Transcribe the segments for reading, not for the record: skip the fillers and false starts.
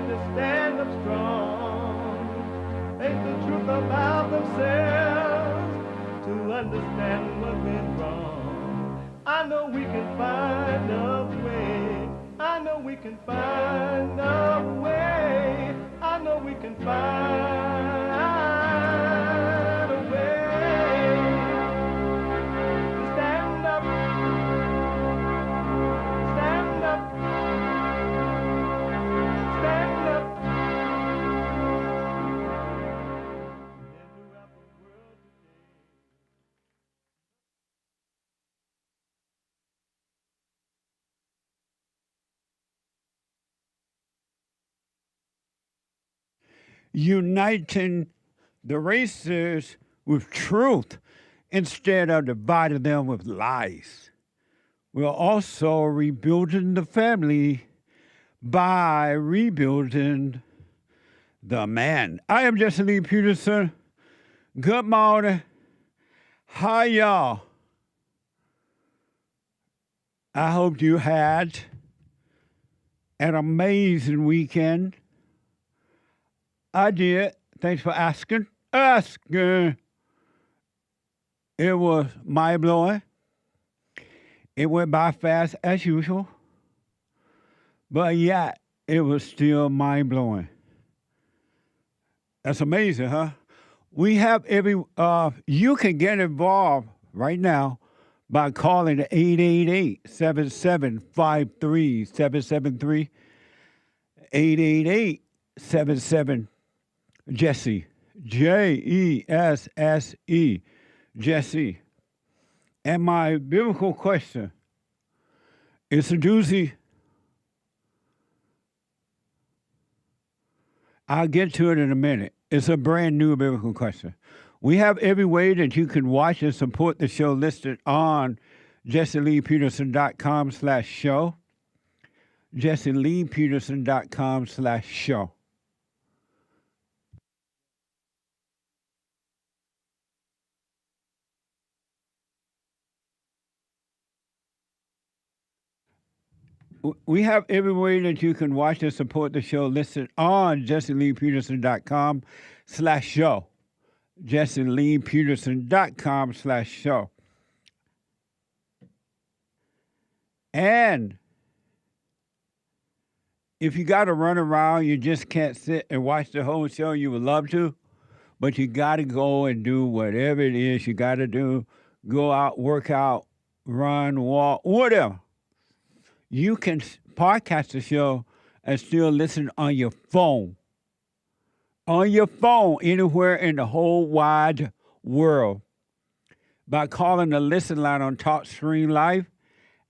have to stand up strong, face the truth about themselves, to understand what went wrong. I know we can find a way. I know we can find a way. I know we can find a way to stand up, stand up, stand up. Uniting the races with truth instead of dividing them with lies. We're also rebuilding the family by rebuilding the man. I am Jesse Lee Peterson. Good morning. Hi, y'all. I hope you had an amazing weekend. I did. Thanks for asking. It was mind-blowing. It went by fast as usual. But yeah, it was still mind-blowing. That's amazing, huh? We have you can get involved right now by calling the 888-7753-773, 888-77 Jesse, Jesse, Jesse. And my biblical question is a doozy. I'll get to it in a minute. It's a brand new biblical question. We have every way that you can watch and support the show listed on jesseleepeterson.com/show, jesseleepeterson.com/show. We have every way that you can watch and support the show listed on jesseleepeterson.com/show. jesseleepeterson.com/show. And if you got to run around, you just can't sit and watch the whole show, you would love to, but you got to go and do whatever it is you got to do. Go out, work out, run, walk, whatever. You can podcast the show and still listen on your phone. On your phone, anywhere in the whole wide world. By calling the listen line on TalkStream Live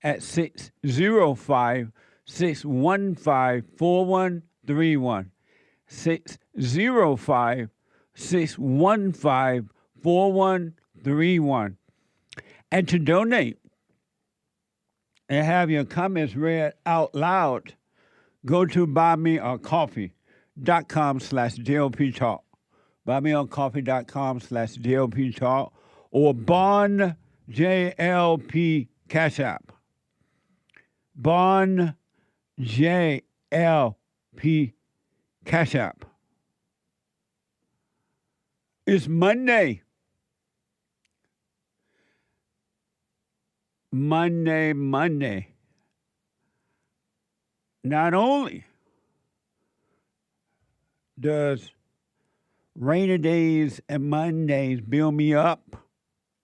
at 605-615-4131. 605-615-4131. And to donate and have your comments read out loud, go to buymeacoffee.com/JLP Talk. Buymeacoffee.com/JLP Talk or Bond JLP Cash App. Bond JLP Cash App. It's Monday. Monday. Not only does rainy days and Mondays build me up,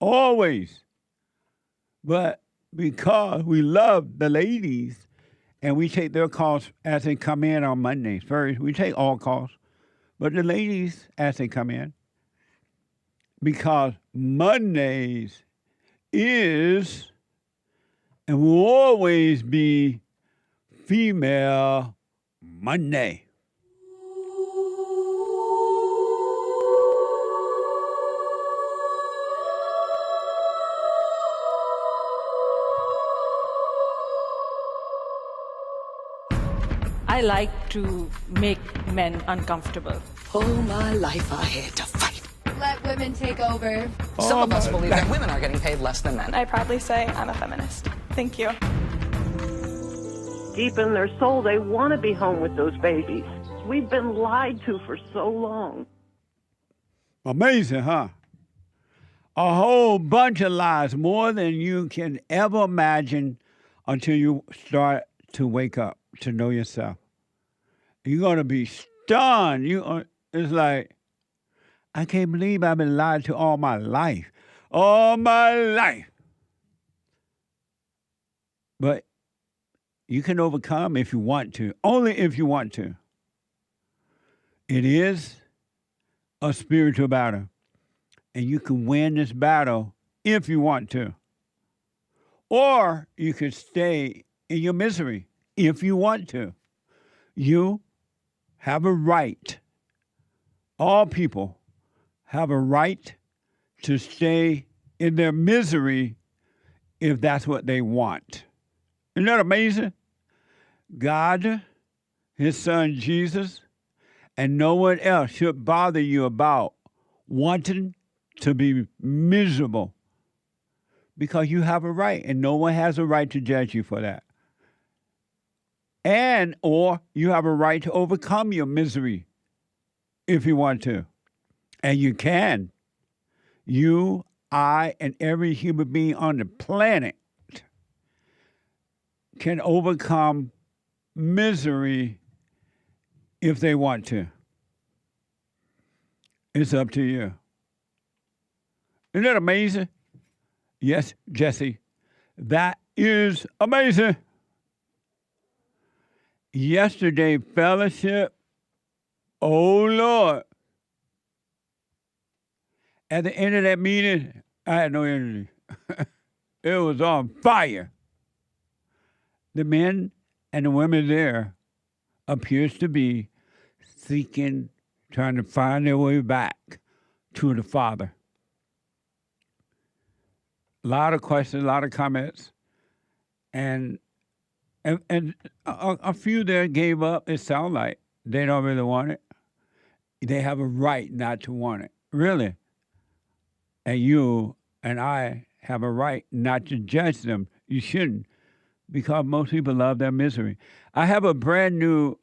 always, but because we love the ladies and we take their calls as they come in on Mondays. First, we take all calls, but the ladies as they come in, because Mondays is and will always be Female Monday. I like to make men uncomfortable. All my life I had to fight. Let women take over. Some of us believe that women are getting paid less than men. I proudly say I'm a feminist. Thank you. Deep in their soul, they want to be home with those babies. We've been lied to for so long. Amazing, huh? A whole bunch of lies, more than you can ever imagine until you start to wake up, to know yourself. You're going to be stunned. It's like, I can't believe I've been lied to all my life. All my life. But you can overcome if you want to, only if you want to. It is a spiritual battle. And you can win this battle if you want to. Or you could stay in your misery if you want to. You have a right. All people have a right to stay in their misery if that's what they want. Isn't that amazing? God, his son Jesus, and no one else should bother you about wanting to be miserable, because you have a right, and no one has a right to judge you for that. And or you have a right to overcome your misery if you want to. And you can. You, I, and every human being on the planet can overcome misery if they want to. It's up to you. Isn't that amazing? Yes, Jesse, that is amazing. Yesterday, fellowship, oh Lord. At the end of that meeting, I had no energy. It was on fire. The men and the women there appears to be seeking, trying to find their way back to the Father. A lot of questions, a lot of comments, and a few there gave up. It sounds like they don't really want it. They have a right not to want it, really. And you and I have a right not to judge them. You shouldn't, because most people love their misery. I have a brand new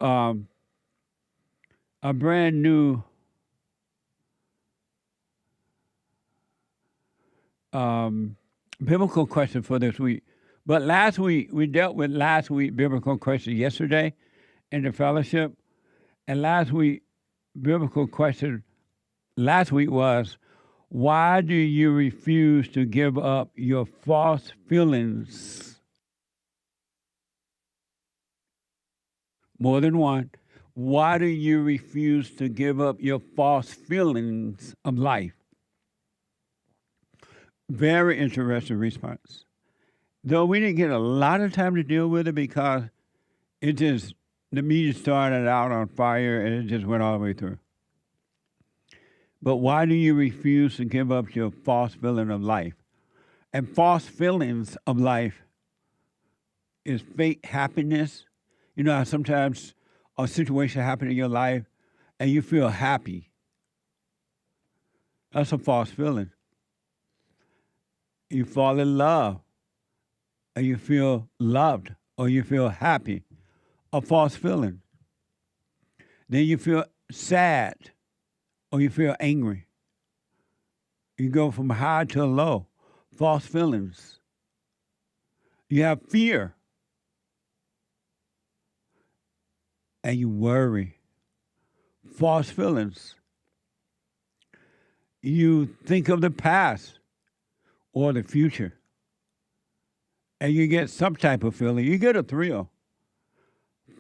biblical question for this week. But last week, we dealt with last week biblical question yesterday in the fellowship. And last week, biblical question last week was, why do you refuse to give up your false feelings? More than one. Why do you refuse to give up your false feelings of life? Very interesting response. Though we didn't get a lot of time to deal with it because the meeting started out on fire and it just went all the way through. But why do you refuse to give up your false feeling of life? And false feelings of life is fake happiness. You know how sometimes a situation happens in your life and you feel happy. That's a false feeling. You fall in love and you feel loved or you feel happy. A false feeling. Then you feel sad or you feel angry. You go from high to low. False feelings. You have fear. And you worry. False feelings. You think of the past or the future. And you get some type of feeling. You get a thrill.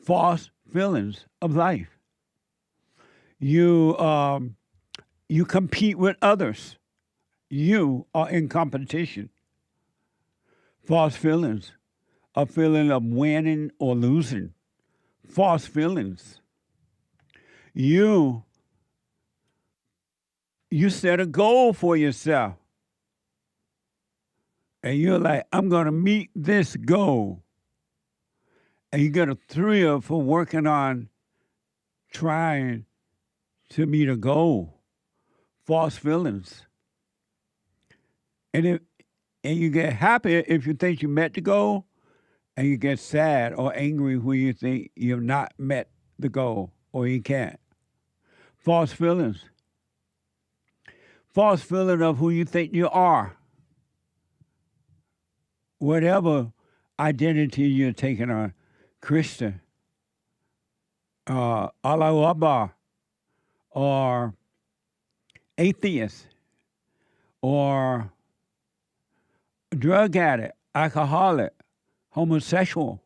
False feelings of life. You compete with others. You are in competition. False feelings. A feeling of winning or losing. False feelings. You set a goal for yourself. And you're like, I'm going to meet this goal. And you get a thrill for working on trying to meet a goal. False feelings. And you get happy if you think you met the goal, and you get sad or angry when you think you've not met the goal. or you can't. False feelings. False feeling of who you think you are. Whatever identity you're taking on, Christian, Allahu Akbar, or atheist, or drug addict, alcoholic, homosexual,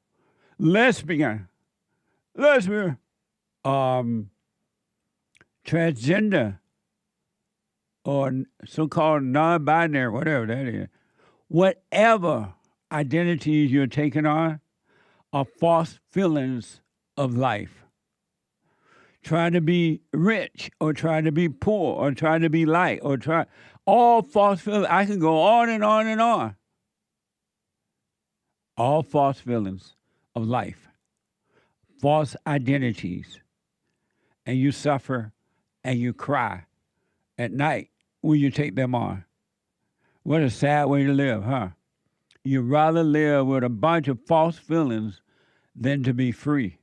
lesbian, transgender, or so-called non-binary, whatever that is. Whatever identities you're taking on are false feelings of life. Trying to be rich, or trying to be poor, or trying to be light, or all false feelings. I can go on and on and on. All false feelings of life, false identities, and you suffer and you cry at night when you take them on. What a sad way to live, huh? You'd rather live with a bunch of false feelings than to be free.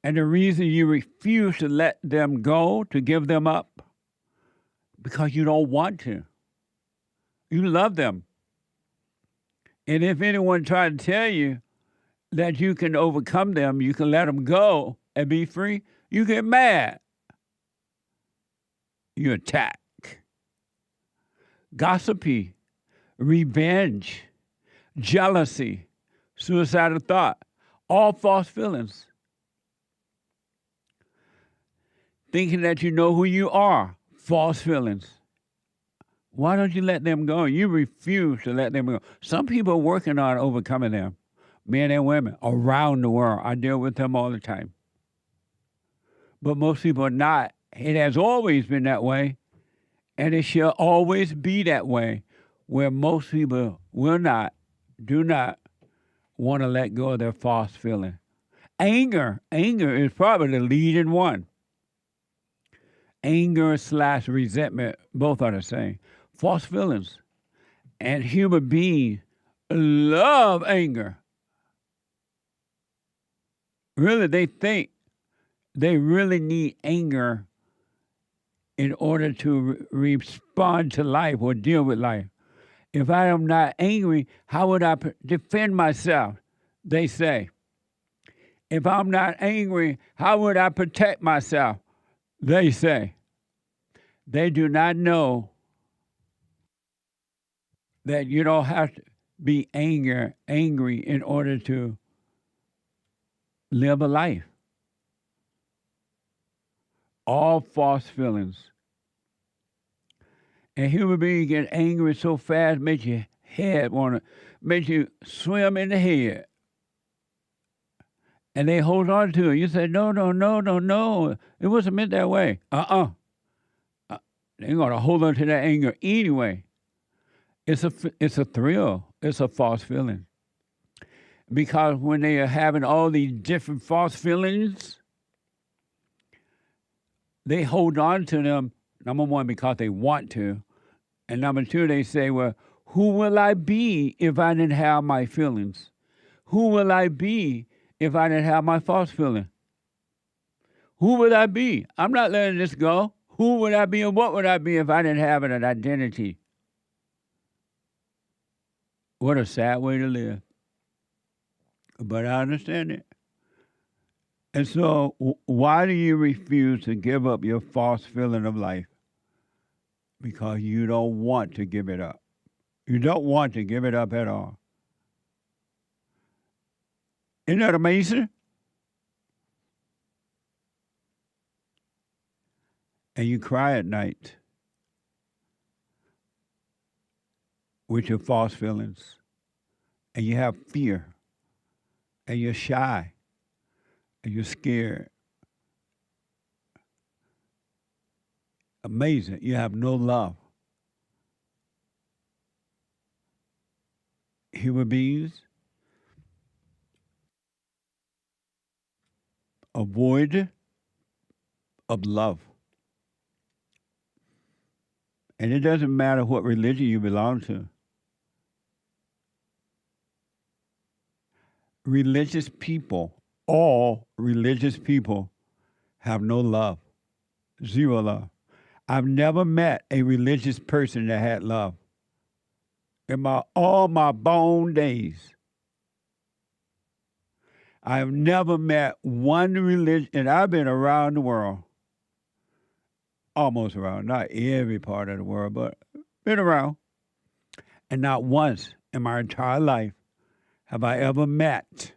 And the reason you refuse to let them go, to give them up, because you don't want to. You love them. And if anyone tried to tell you that you can overcome them, you can let them go and be free, you get mad. You attack. Gossipy, revenge, jealousy, suicidal thought, all false feelings. Thinking that you know who you are, false feelings. Why don't you let them go? You refuse to let them go. Some people are working on overcoming them, men and women, around the world. I deal with them all the time. But most people are not. It has always been that way, and it shall always be that way, where most people do not want to let go of their false feeling. Anger is probably the leading one. Anger / resentment, both are the same. False feelings. And human beings love anger. Really, they think they really need anger in order to respond to life or deal with life. If I am not angry, how would I defend myself? They say. If I'm not angry, how would I protect myself? They say. They do not know that you don't have to be angry in order to live a life. All false feelings. And human beings get angry so fast, makes your head makes you swim in the head. And they hold on to it. You say, no. It wasn't meant that way. They're going to hold on to that anger anyway. It's a thrill. It's a false feeling. Because when they are having all these different false feelings, they hold on to them, number one, because they want to. And number two, they say, well, who will I be if I didn't have my feelings? Who will I be if I didn't have my false feeling? Who would I be? I'm not letting this go. Who would I be and what would I be if I didn't have an identity? What a sad way to live. But I understand it. And so why do you refuse to give up your false feeling of life? Because you don't want to give it up. You don't want to give it up at all. Isn't that amazing? And you cry at night with your false feelings. And you have fear. And you're shy. And you're scared. Amazing. You have no love. Human beings are void of love. And it doesn't matter what religion you belong to. Religious people, all religious people, have no love, zero love. I've never met a religious person that had love in all my born days. I have never met one religion, and I've been around the world, almost around, not every part of the world, but been around. And not once in my entire life have I ever met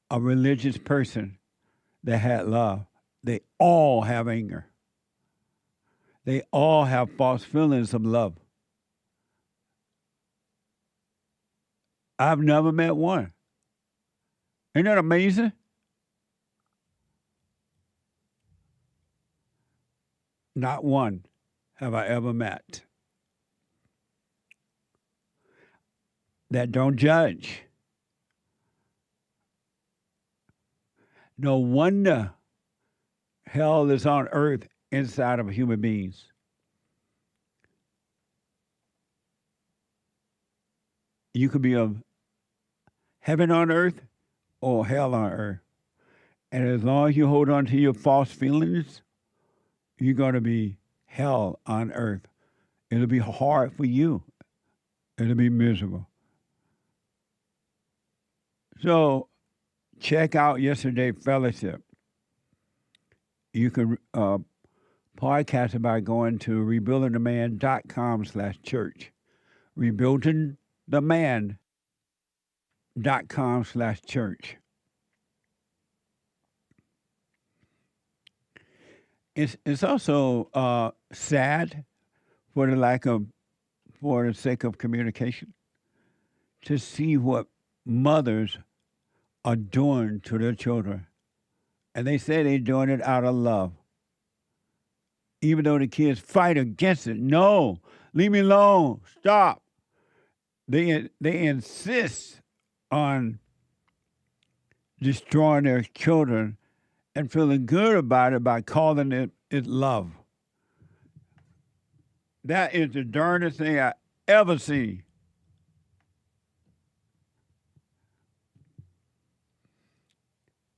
a religious person that had love. They all have anger. They all have false feelings of love. I've never met one. Isn't that amazing? Not one have I ever met that don't judge. No wonder hell is on earth inside of human beings. You could be of heaven on earth or hell on earth. And as long as you hold on to your false feelings, you're going to be hell on earth. It'll be hard for you. It'll be miserable. So check out Yesterday's Fellowship. You can podcast it by going to rebuildingtheman.com/church. rebuildingtheman.com/church. It's also sad for the sake of communication to see what mothers are doing to their children. And they say they're doing it out of love. Even though the kids fight against it. No, leave me alone. Stop. They insist on destroying their children and feeling good about it by calling it love. That is the darndest thing I ever seen.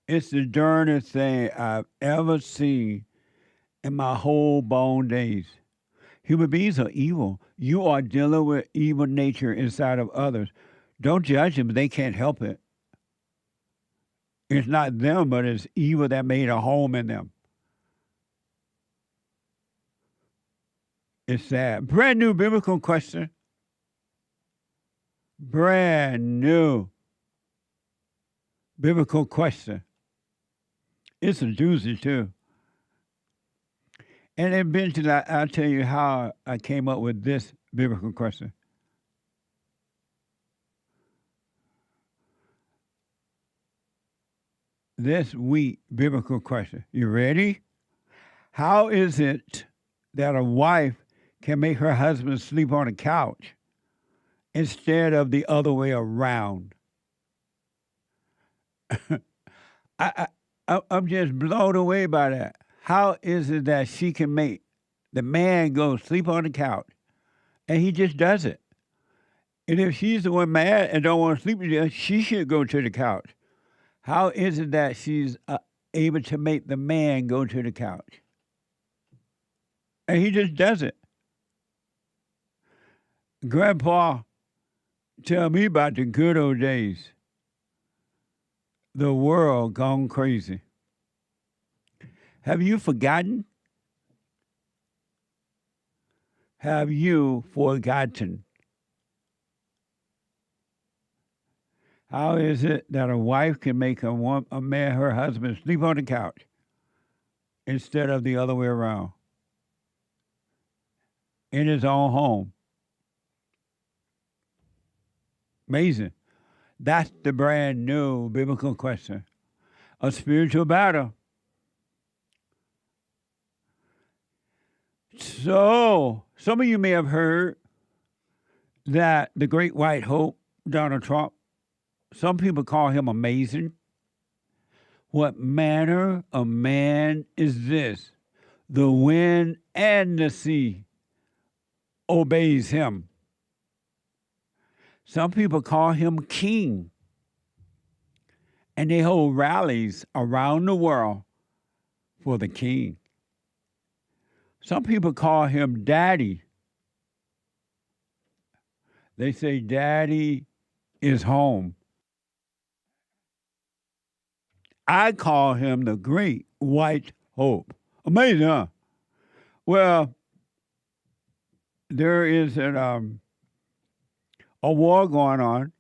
It's the darndest thing I've ever seen in my whole born days. Human beings are evil. You are dealing with evil nature inside of others. Don't judge them. They can't help it. It's not them, but it's evil that made a home in them. It's sad. Brand new biblical question. Brand new biblical question. It's a doozy, too. And eventually, I'll tell you how I came up with this biblical question. This week, biblical question. You ready? How is it that a wife can make her husband sleep on a couch instead of the other way around? I'm just blown away by that. How is it that she can make the man go sleep on the couch and he just does it? And if she's the one mad and don't want to sleep with you, she should go to the couch. How is it that she's able to make the man go to the couch? And he just does it. Grandpa, tell me about the good old days. The world gone crazy. Have you forgotten? Have you forgotten? How is it that a wife can make a man, her husband, sleep on the couch instead of the other way around in his own home? Amazing. That's the brand new biblical question. A spiritual battle. So, some of you may have heard that the great white hope, Donald Trump, some people call him amazing. What manner of man is this? The wind and the sea obeys him. Some people call him king. And they hold rallies around the world for the king. Some people call him Daddy. They say Daddy is home. I call him the Great White Hope. Amazing, huh? Well, there is a war going on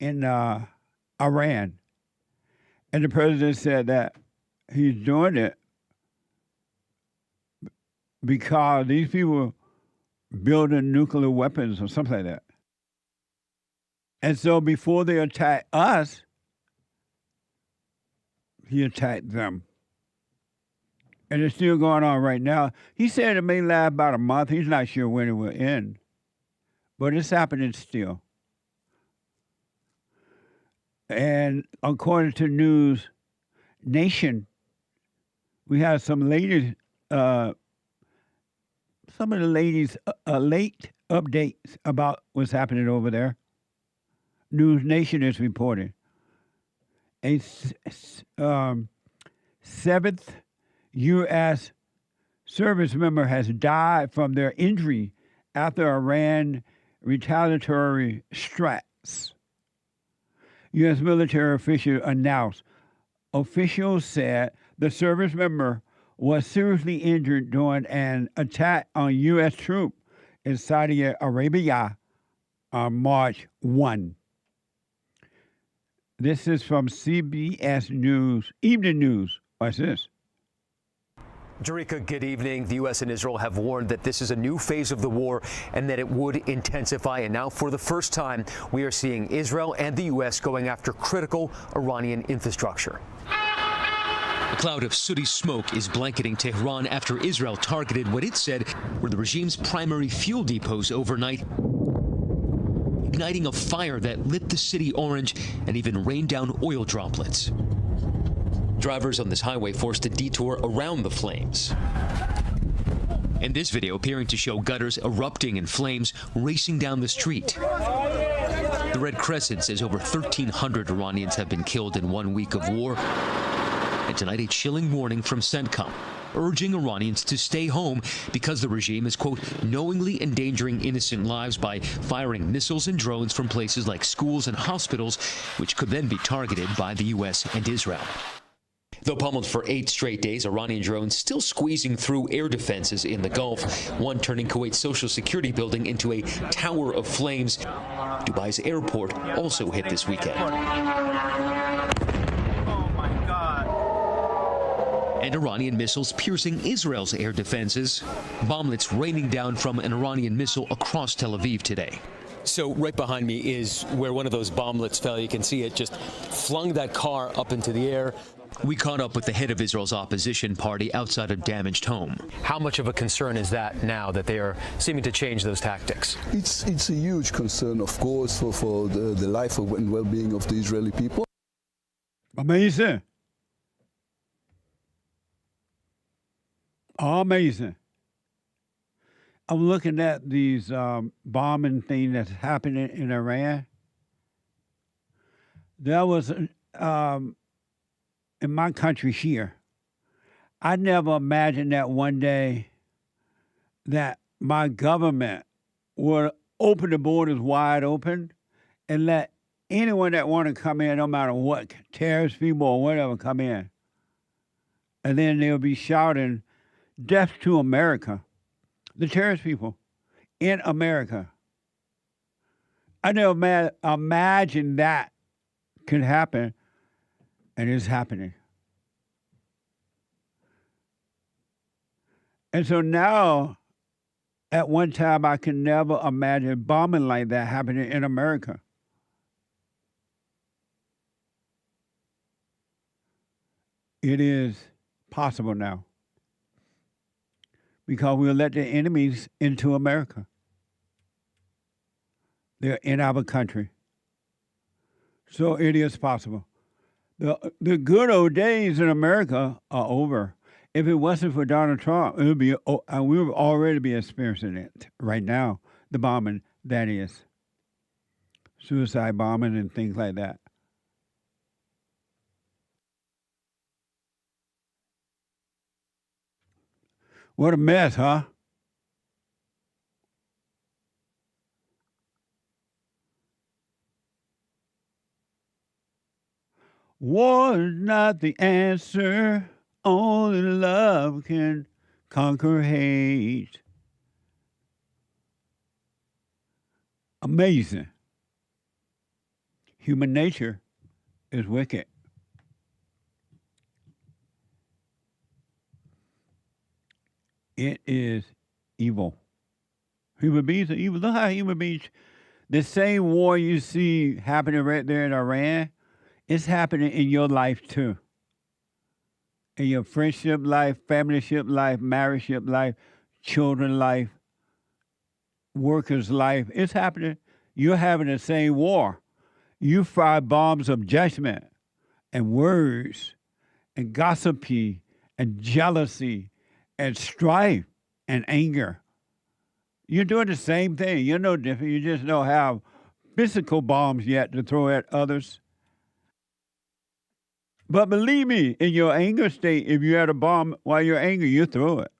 in Iran. And the president said that he's doing it because these people building nuclear weapons or something like that. And so before they attack us, he attacked them. And it's still going on right now. He said it may last about a month. He's not sure when it will end. But it's happening still. And according to News Nation, we have some ladies, some of the ladies' late updates about what's happening over there. News Nation is reporting a seventh U.S. service member has died from their injury after Iran retaliatory strikes. U.S. military official announced. Officials said the service member was seriously injured during an attack on U.S. troops in Saudi Arabia on March 1. This is from CBS News, Evening News. What's this? Jerika, good evening. The U.S. and Israel have warned that this is a new phase of the war and that it would intensify. And now, for the first time, we are seeing Israel and the U.S. going after critical Iranian infrastructure. A cloud of sooty smoke is blanketing Tehran after Israel targeted what it said were the regime's primary fuel depots overnight, igniting a fire that lit the city orange and even rained down oil droplets. Drivers on this highway forced a detour around the flames. And this video appearing to show gutters erupting in flames racing down the street. The Red Crescent says over 1,300 Iranians have been killed in 1 week of war. And tonight, a chilling warning from CENTCOM, urging Iranians to stay home because the regime is, quote, knowingly endangering innocent lives by firing missiles and drones from places like schools and hospitals, which could then be targeted by the U.S. and Israel. Though pummeled for 8 straight days, Iranian drones still squeezing through air defenses in the Gulf, one turning Kuwait's social security building into a tower of flames. Dubai's airport also hit this weekend. And Iranian missiles piercing Israel's air defenses. Bomblets raining down from an Iranian missile across Tel Aviv today. So right behind me is where one of those bomblets fell. You can see it just flung that car up into the air. We caught up with the head of Israel's opposition party outside a damaged home. How much of a concern is that now that they are seeming to change those tactics? It's a huge concern, of course, for the life and well-being of the Israeli people. Amazing. Amazing. I'm looking at these bombing things that's happening in Iran. There was, in my country here, I never imagined that one day that my government would open the borders wide open and let anyone that want to come in, no matter what, terrorist people or whatever, come in. And then they'll be shouting, death to America. The terrorist people in America. I never imagined that could happen, and it's happening. And so now, at one time, I could never imagine bombing like that happening in America. It is possible now, because we'll let the enemies into America. They're in our country. So it is possible. The good old days in America are over. If it wasn't for Donald Trump, it would be, and we would already be experiencing it right now, the bombing, that is. Suicide bombing and things like that. What a mess, huh? War is not the answer. Only love can conquer hate. Amazing. Human nature is wicked. It is evil. Human beings are evil. Look how human beings, the same war you see happening right there in Iran, it's happening in your life too. In your friendship life, familyship life, marriageship life, children life, workers' life. It's happening. You're having the same war. You fire bombs of judgment and words and gossipy and jealousy and strife and anger. You're doing the same thing. You're no different. You just don't have physical bombs yet to throw at others. But believe me, in your anger state, if you had a bomb while you're angry, you throw it.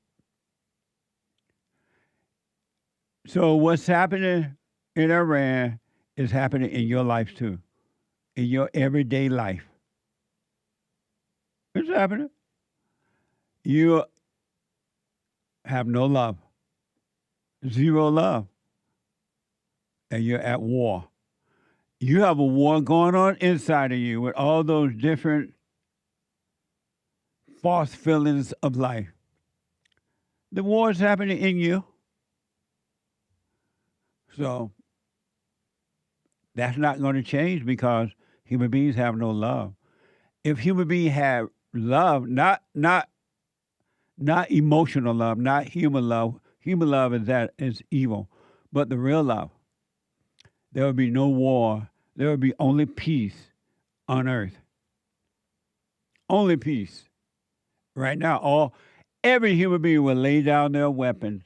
So what's happening in Iran is happening in your life too, in your everyday life. It's happening. You have no love, zero love, and you're at war. You have a war going on inside of you with all those different false feelings of life. The war is happening in you. So that's not going to change because human beings have no love. If human beings have love, not emotional love, not human love is evil, but the real love, there will be no war. There will be only peace on earth. Only peace. Right now, every human being will lay down their weapons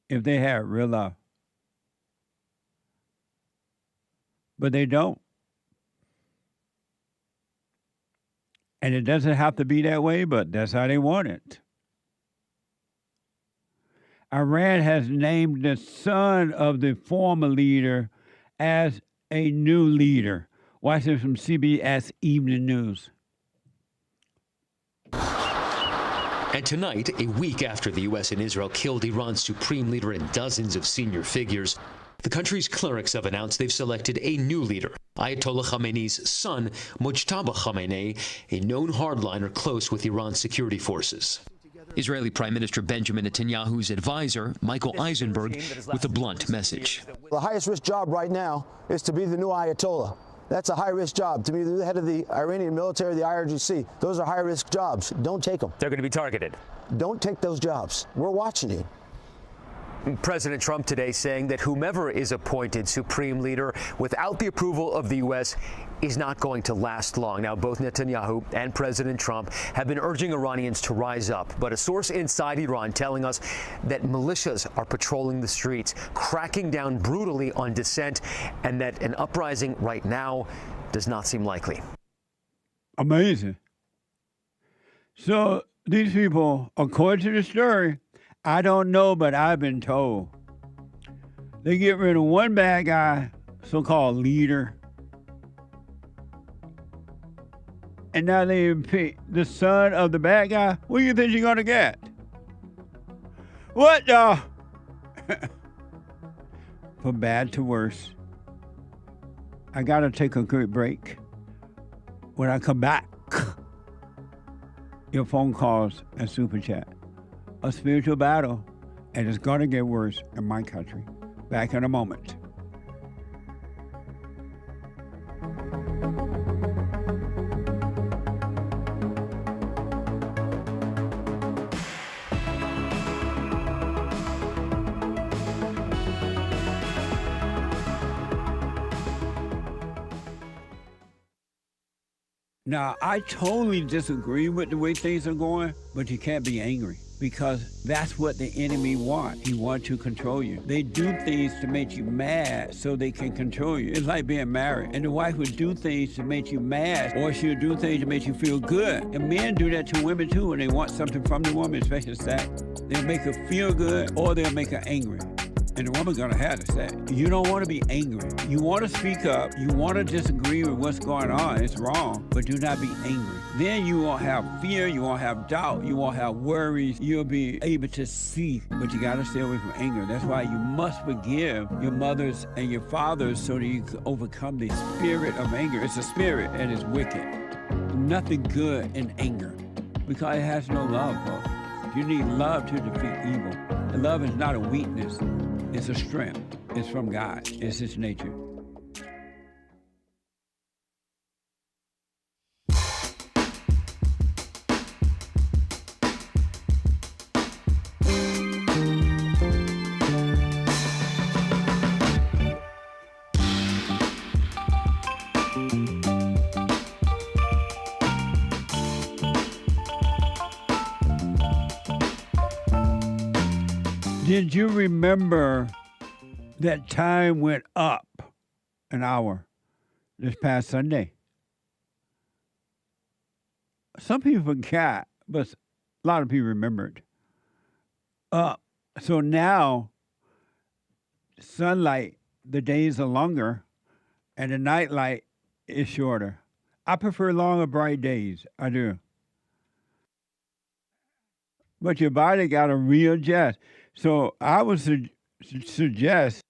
if they have real love. But they don't. And it doesn't have to be that way, but that's how they want it. Iran has named the son of the former leader as a new leader. Watch this from CBS Evening News. And tonight, a week after the U.S. and Israel killed Iran's supreme leader and dozens of senior figures, the country's clerics have announced they've selected a new leader, Ayatollah Khamenei's son, Mujtaba Khamenei, a known hardliner close with Iran's security forces. Israeli Prime Minister Benjamin Netanyahu's advisor, Michael Eisenberg, with a blunt message. The highest risk job right now is to be the new Ayatollah. That's a high-risk job. To be the head of the Iranian military, the IRGC, those are high-risk jobs. Don't take them. They're going to be targeted. Don't take those jobs. We're watching you. President Trump today saying that whomever is appointed supreme leader without the approval of the U.S. is not going to last long. Now, both Netanyahu and President Trump have been urging Iranians to rise up. But a source inside Iran telling us that militias are patrolling the streets, cracking down brutally on dissent, and that an uprising right now does not seem likely. Amazing. So these people, according to the story, I don't know, but I've been told, they get rid of one bad guy, so-called leader, and now they pick the son of the bad guy. What do you think you're going to get? What the? From bad to worse. I got to take a quick break. When I come back, your phone calls and super chat. A spiritual battle, and it's going to get worse in my country. Back in a moment. Now, I totally disagree with the way things are going, but you can't be angry. because that's what the enemy wants. He wants to control you. They do things to make you mad so they can control you. It's like being married. And the wife would do things to make you mad, or she'll do things to make you feel good. And men do that to women too when they want something from the woman, especially sex. They'll make her feel good or they'll make her angry. And the woman's gonna have to say, you don't want to be angry. You want to speak up. You want to disagree with what's going on. It's wrong, but do not be angry. Then you won't have fear. You won't have doubt. You won't have worries. You'll be able to see, but you got to stay away from anger. That's why you must forgive your mothers and your fathers so that you can overcome the spirit of anger. It's a spirit and it's wicked. Nothing good in anger because it has no love, folks. You need love to defeat evil. And love is not a weakness. It's a strength. It's from God. It's His nature. Did you remember that time went up an hour this past Sunday? Some people forgot, but a lot of people remembered. So now, sunlight, the days are longer, and the night light is shorter. I prefer longer, bright days. I do. But your body got to readjust. So I would suggest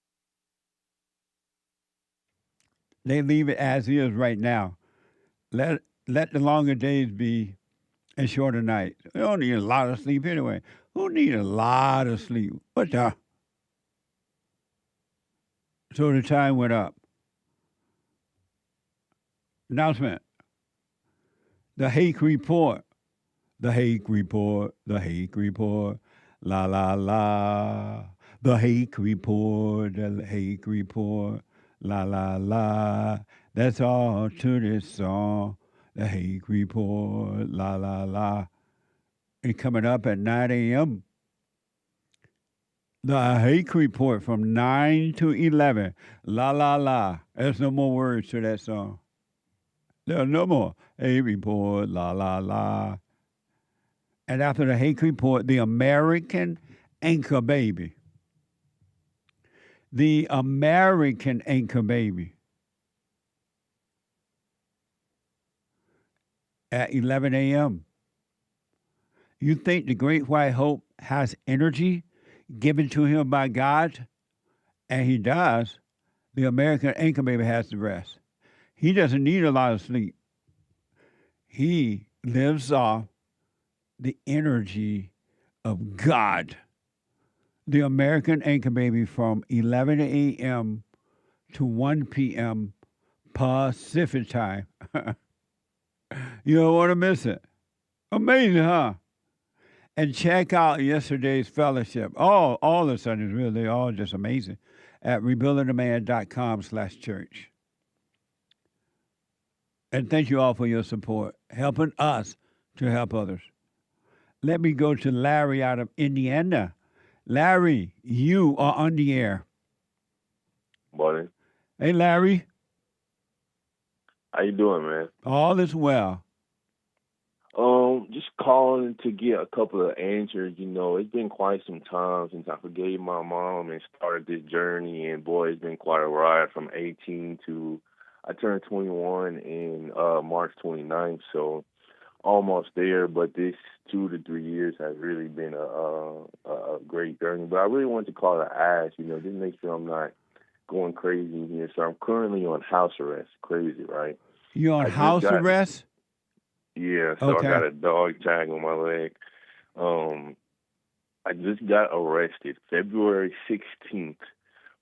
they leave it as is right now. Let the longer days be and shorter nights. We don't need a lot of sleep anyway. Who need a lot of sleep? What the? So the time went up. Announcement. The Hake Report. The Hake Report. The Hake Report. La, la, la, the Hake Report, the Hake Report, la, la, la, that's all to this song, the Hake Report, la, la, la. It's coming up at 9 a.m. The Hake Report from 9 to 11, la, la, la. There's no more words to that song. There's no more. Hake Report, la, la, la. And after the Hake Report, the American Anchor Baby. The American Anchor Baby. At 11 a.m. You think the Great White Hope has energy given to him by God? And he does. The American Anchor Baby has the rest. He doesn't need a lot of sleep. He lives off the energy of God. The American Anchor Baby from 11 a.m. to 1 p.m. Pacific time. You don't want to miss it. Amazing, huh? And check out yesterday's fellowship. All the Sundays, really, they're all just amazing. At rebuildingtheman.com/church. And thank you all for your support, helping us to help others. Let me go to Larry out of Indiana. Larry, you are on the air. Morning. Hey, Larry. How you doing, man? All is well. Just calling to get a couple of answers. You know, it's been quite some time since I forgave my mom and started this journey, and boy, it's been quite a ride from 18 to, I turned 21 in March 29th, so almost there, but this 2 to 3 years has really been a great journey. But I really wanted to call to ask, you know, just make sure I'm not going crazy here. So I'm currently on house arrest. Crazy, right? You on house arrest? Yeah, so okay. I got a dog tag on my leg. I just got arrested February 16th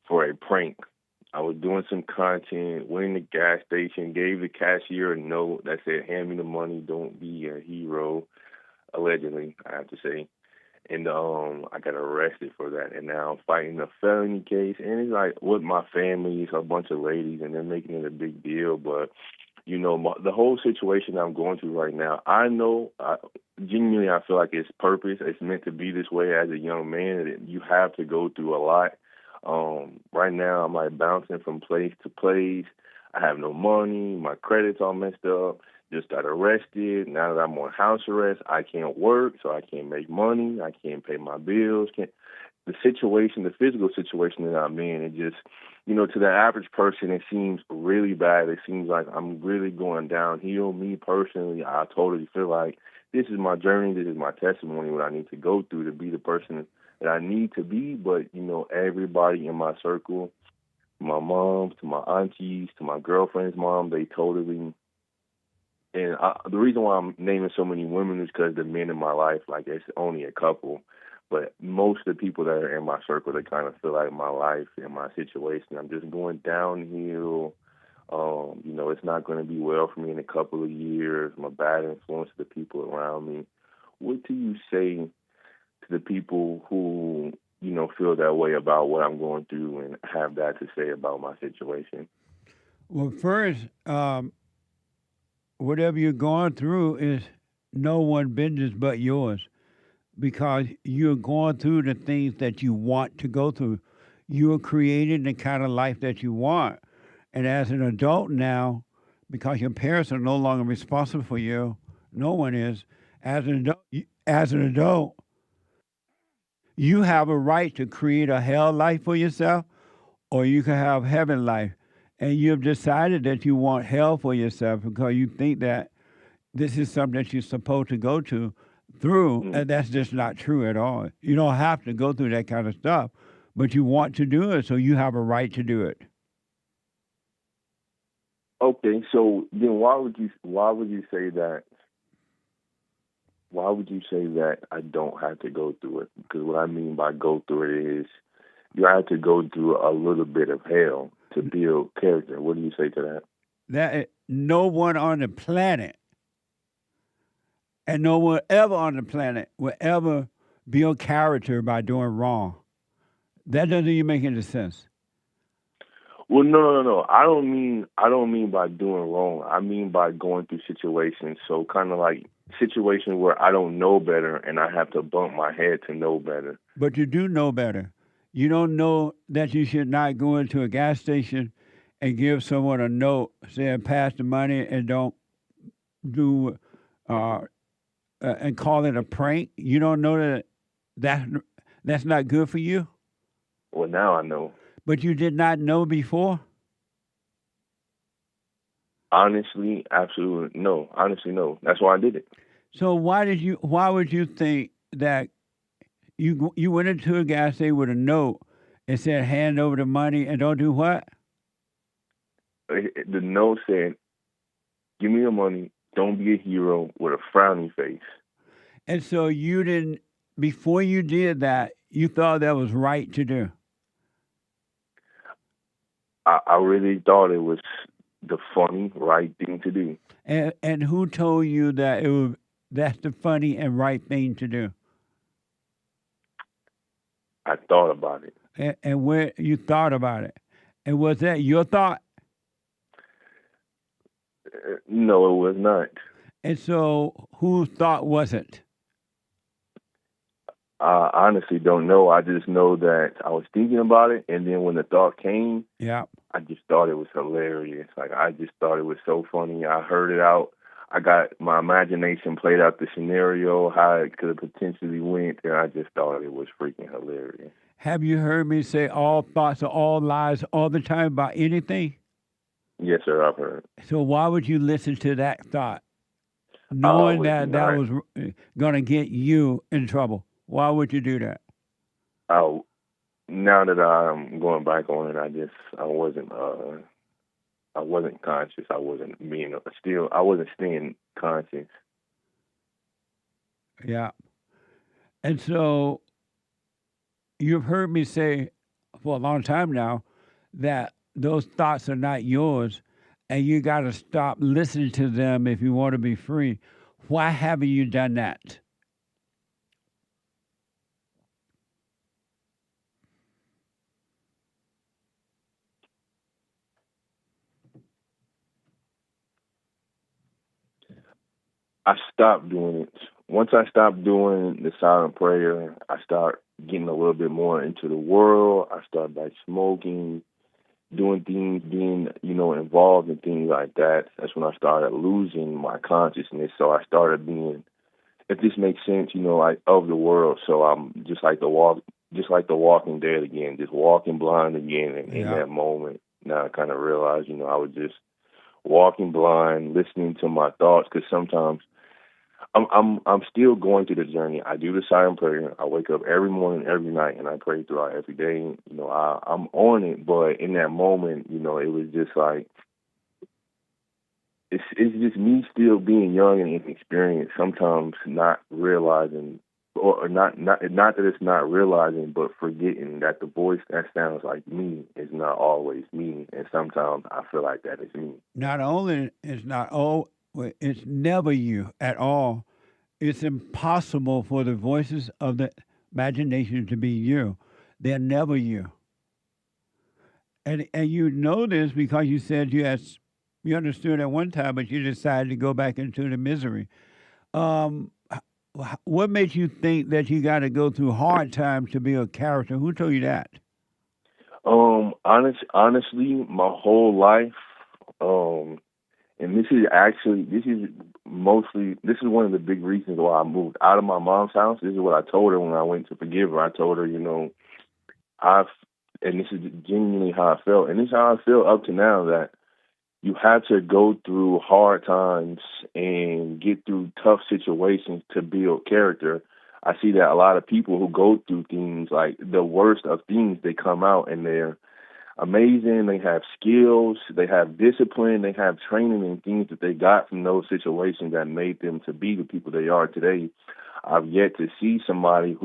for a prank. I was doing some content, went in the gas station, gave the cashier a note that said, hand me the money, don't be a hero, allegedly, I have to say. And I got arrested for that. And now I'm fighting a felony case. And it's like with my family, it's a bunch of ladies, and they're making it a big deal. But, you know, the whole situation I'm going through right now, I know genuinely, I feel like it's purpose. It's meant to be this way as a young man. You have to go through a lot. Right now, I'm like bouncing from place to place. I have no money. My credit's all messed up. Just got arrested. Now that I'm on house arrest, I can't work, so I can't make money. I can't pay my bills. The situation, the physical situation that I'm in, it just, to the average person, it seems really bad. It seems like I'm really going downhill. Me personally, I totally feel like this is my journey. This is my testimony, what I need to go through to be the person that I need to be. But, everybody in my circle, my mom, to my aunties, to my girlfriend's mom, they totally. And the reason why I'm naming so many women is because the men in my life, like, it's only a couple. But most of the people that are in my circle, they kind of feel like my life and my situation, I'm just going downhill. It's not going to be well for me in a couple of years. I'm a bad influence to the people around me. What do you say to the people who, feel that way about what I'm going through and have that to say about my situation? Well, first, whatever you're going through is no one's business but yours, because you're going through the things that you want to go through. You're creating the kind of life that you want. And as an adult now, because your parents are no longer responsible for you, no one is, as an adult, you have a right to create a hell life for yourself, or you can have heaven life. And you've decided that you want hell for yourself because you think that this is something that you're supposed to go through, and that's just not true at all. You don't have to go through that kind of stuff, but you want to do it, so you have a right to do it. Okay, so then why would you say that? Why would you say that I don't have to go through it? Because what I mean by go through it is you have to go through a little bit of hell to build character. What do you say to that? That no one on the planet, and no one ever on the planet will ever build character by doing wrong. That doesn't even make any sense. Well, no. I don't mean by doing wrong. I mean by going through situations. So kind of like situations where I don't know better and I have to bump my head to know better. But you do know better. You don't know that you should not go into a gas station and give someone a note saying pass the money and don't do and call it a prank. You don't know that's not good for you? Well, now I know. But you did not know before? Honestly, absolutely no. Honestly, no. That's why I did it. So why would you think that you went into a gas station with a note and said hand over the money and don't do what? The note said, give me the money, don't be a hero, with a frowny face. And so you didn't, before you did that, you thought that was right to do? I really thought it was the funny, right thing to do. And who told you that that's the funny and right thing to do? I thought about it. And where you thought about it? And was that your thought? No, it was not. And so whose thought was it? I honestly don't know. I just know that I was thinking about it, and then when the thought came, yeah, I just thought it was hilarious. Like, I just thought it was so funny. I heard it out. I got my imagination played out the scenario, how it could have potentially went, and I just thought it was freaking hilarious. Have you heard me say all thoughts are all lies all the time about anything? Yes, sir, I've heard. So why would you listen to that thought, knowing that was going to get you in trouble? Why would you do that? Oh, now that I'm going back on it, I wasn't conscious. I wasn't staying conscious. Yeah. And so you've heard me say for a long time now that those thoughts are not yours and you got to stop listening to them if you want to be free. Why haven't you done that? I stopped doing it once I stopped doing the silent prayer, I started getting a little bit more into the world. I started like smoking, doing things, being, involved in things like that. That's when I started losing my consciousness. So I started being, if this makes sense, like of the world. So I'm just like the Walking Dead again, just walking blind again. And in that moment, now I kind of realized, I was just walking blind, listening to my thoughts, because sometimes I'm still going through the journey. I do the silent prayer. I wake up every morning, every night, and I pray throughout every day. I'm on it, but in that moment, it was just like it's just me still being young and inexperienced. Sometimes not realizing, or not that it's not realizing, but forgetting that the voice that sounds like me is not always me, and sometimes I feel like that is me. Not only it's not all, it's never you at all. It's impossible for the voices of the imagination to be you. They're never you. And you know this because you said you understood at one time, but you decided to go back into the misery. What made you think that you got to go through hard times to be a character? Who told you that? Honestly, my whole life, and this is one of the big reasons why I moved out of my mom's house. This is what I told her when I went to forgive her. I told her, and this is genuinely how I felt, and this is how I feel up to now, that you have to go through hard times and get through tough situations to build character. I see that a lot of people who go through things, like the worst of things, they come out and they're amazing. They have skills, they have discipline, they have training and things that they got from those situations that made them to be the people they are today. I've yet to see somebody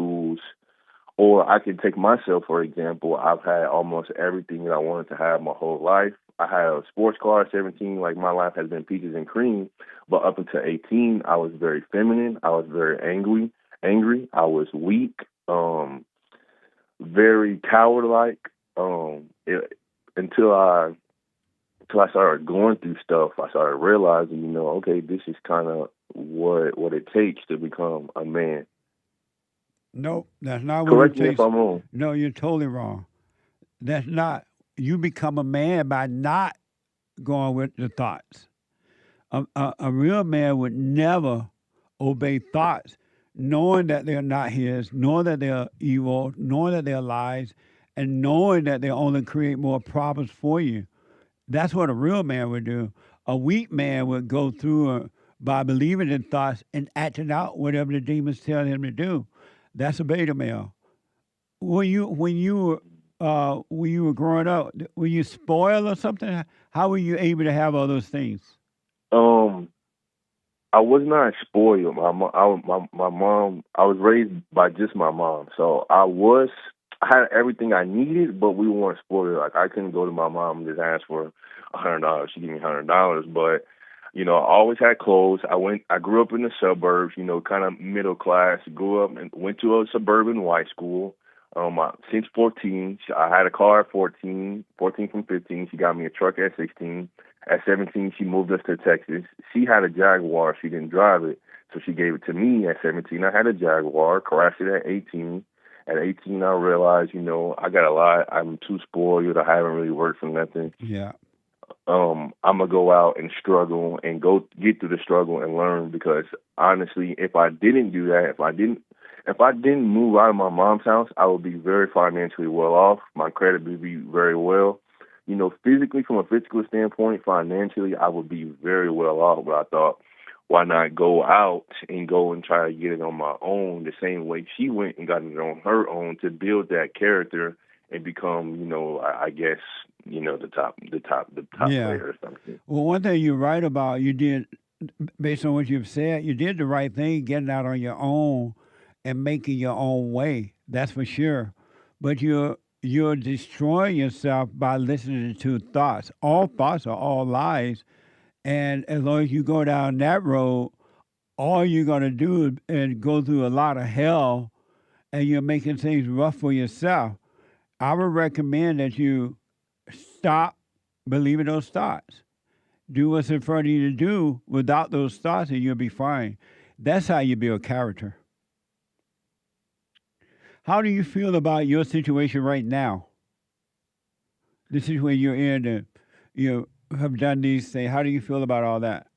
or I can take myself, for example. I've had almost everything that I wanted to have my whole life. I had a sports car at 17, like my life has been peaches and cream. But up until 18, I was very feminine. I was very angry. I was weak, very coward-like. Until I started going through stuff, I started realizing, okay, this is kind of what it takes to become a man. No, that's not what Correct it me takes. if I'm wrong. No, you're totally wrong. That's not. You become a man by not going with the thoughts. A real man would never obey thoughts, knowing that they're not his, knowing that they're evil, knowing that they're lies, and knowing that they only create more problems for you. That's what a real man would do. A weak man would go through by believing in thoughts and acting out whatever the demons tell him to do. That's a beta male. When you were growing up, were you spoiled or something? How were you able to have all those things? I was not spoiled. My mom, I was raised by just my mom. So I had everything I needed, but we weren't spoiled. Like, I couldn't go to my mom and just ask for $100. She gave me $100. But, I always had clothes. I grew up in the suburbs, kind of middle class, grew up and went to a suburban white school. Since 14, I had a car at 14 from 15. She got me a truck at 16. At 17, she moved us to Texas. She had a Jaguar. She didn't drive it, so she gave it to me at 17. I had a Jaguar, crashed it at 18. At 18, I realized, I got a lot. I'm too spoiled. I haven't really worked for nothing. Yeah. I'm going to go out and struggle and get through the struggle and learn, because honestly, if I didn't do that, if I didn't move out of my mom's house, I would be very financially well off. My credit would be very well. Physically, from a physical standpoint, financially, I would be very well off. But I thought, why not go out and try to get it on my own, the same way she went and got it on her own, to build that character and become, I guess, the top player or something. Well, one thing you're right about, you did, based on what you've said, you did the right thing, getting out on your own and making your own way. That's for sure. But you're destroying yourself by listening to thoughts. All thoughts are all lies. And as long as you go down that road, all you're going to do is go through a lot of hell, and you're making things rough for yourself. I would recommend that you stop believing those thoughts. Do what's in front of you to do without those thoughts, and you'll be fine. That's how you build character. How do you feel about your situation right now? The situation you're in, you have done these things. How do you feel about all that?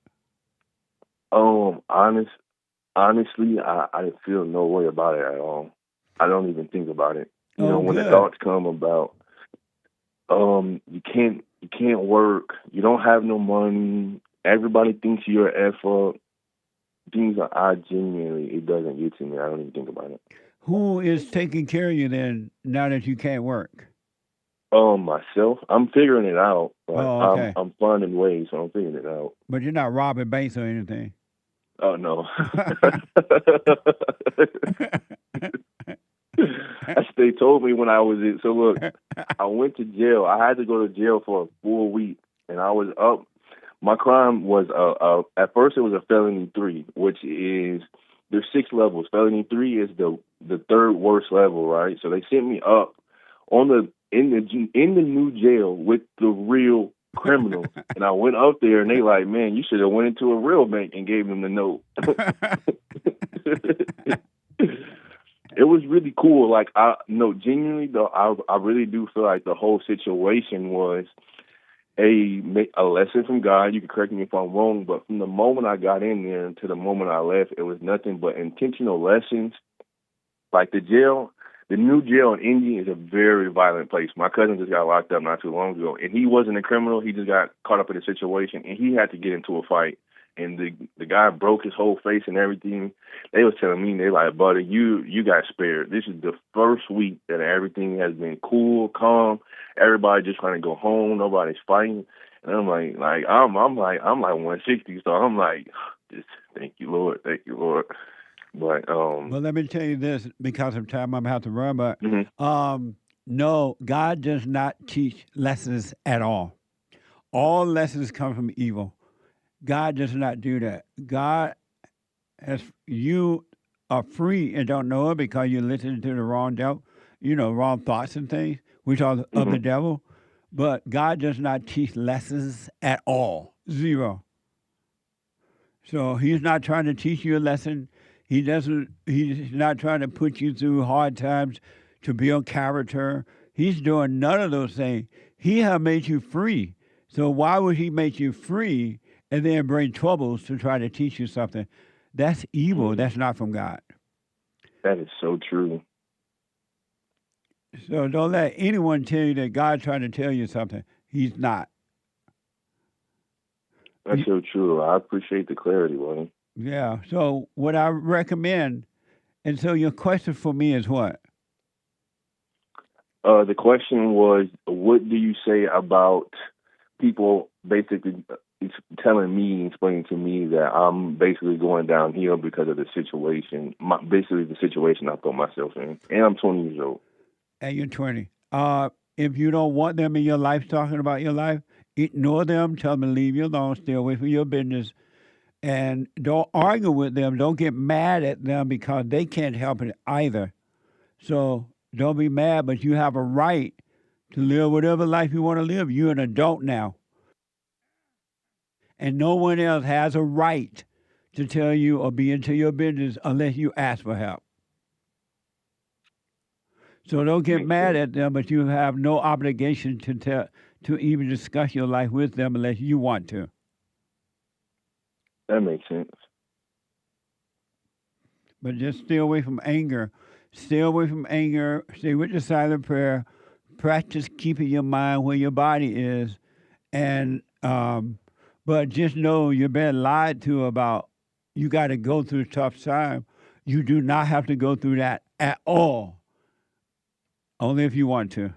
Honestly, I feel no way about it at all. I don't even think about it. You know, when good. the thoughts come about, you can't work. You don't have no money. Everybody thinks you're an F up. Things are, it doesn't get to me. I don't even think about it. Who is taking care of you then, now that you can't work? Myself. I'm figuring it out. But okay. I'm finding ways, so I'm figuring it out. But you're not robbing banks or anything. Oh, no. That's what they told me when I was in. So, look, I went to jail. I had to go to jail for a full week, and I was up. My crime was, at first it was a felony 3, which is, there's 6 levels. Felony 3 is the third worst level, right? So they sent me up in the new jail with the real criminals. And I went up there, and they like, man, you should have went into a real bank and gave them the note. It was really cool. Like, genuinely though, I really do feel like the whole situation was a lesson from God. You can correct me if I'm wrong, but from the moment I got in there to the moment I left, it was nothing but intentional lessons. Like the new jail in Indy is a very violent place. My cousin just got locked up not too long ago, and he wasn't a criminal. He just got caught up in a situation, and he had to get into a fight. And the guy broke his whole face and everything. They was telling me, they like, buddy, you got spared. This is the first week that everything has been cool, calm. Everybody just trying to go home. Nobody's fighting. And I'm like I'm like 160. So I'm like, just thank you, Lord. But well, let me tell you this, because of time, I'm gonna have to run. But no, God does not teach lessons at all. All lessons come from evil. God does not do that. God you are free and don't know it because you're listening to the wrong devil, wrong thoughts and things, which are of the devil. But God does not teach lessons at all. 0. So he's not trying to teach you a lesson. He's not trying to put you through hard times to build character. He's doing none of those things. He has made you free. So why would he make you free and then bring troubles to try to teach you something? That's evil. That's not from God. That is so true. So don't let anyone tell you that God's trying to tell you something. He's not. That's so true. I appreciate the clarity, buddy. Yeah. So what I recommend, and so your question for me is what? The question was, what do you say about people basically explaining to me that I'm basically going downhill because of the situation, basically the situation I put myself in. And I'm 20 years old. And you're 20. If you don't want them in your life talking about your life, ignore them, tell them to leave you alone, stay away from your business, and don't argue with them. Don't get mad at them because they can't help it either. So don't be mad, but you have a right to live whatever life you want to live. You're an adult now. And no one else has a right to tell you or be into your business unless you ask for help. So don't get mad at them, but you have no obligation to even discuss your life with them unless you want to. That makes sense. But just stay away from anger. Stay away from anger. Stay with the silent prayer. Practice keeping your mind where your body is. And but just know you're being lied to about you got to go through a tough time. You do not have to go through that at all. Only if you want to.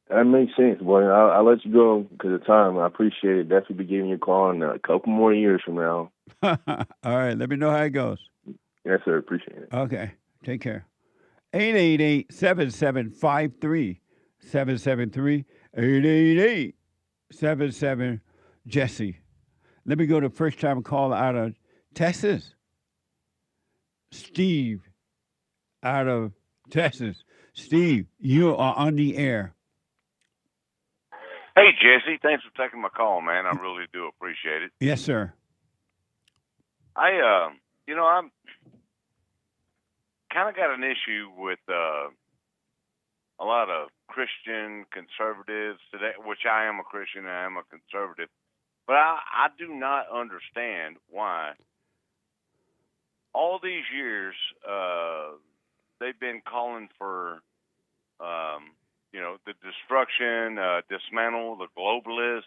That makes sense, boy. I'll let you go because of time. I appreciate it. Definitely be giving you a call in a couple more years from now. All right. Let me know how it goes. Yes, sir. Appreciate it. Okay. Take care. 888-7753. 773 888-77 Jesse. Let me go to first time caller out of Texas. Steve out of Texas. Steve, you are on the air. Hey, Jesse. Thanks for taking my call, man. I really do appreciate it. Yes, sir. I I'm kind of got an issue with a lot of Christian conservatives today, which I am a Christian and I am a conservative, but I do not understand why all these years they've been calling for, the destruction, dismantle the globalists,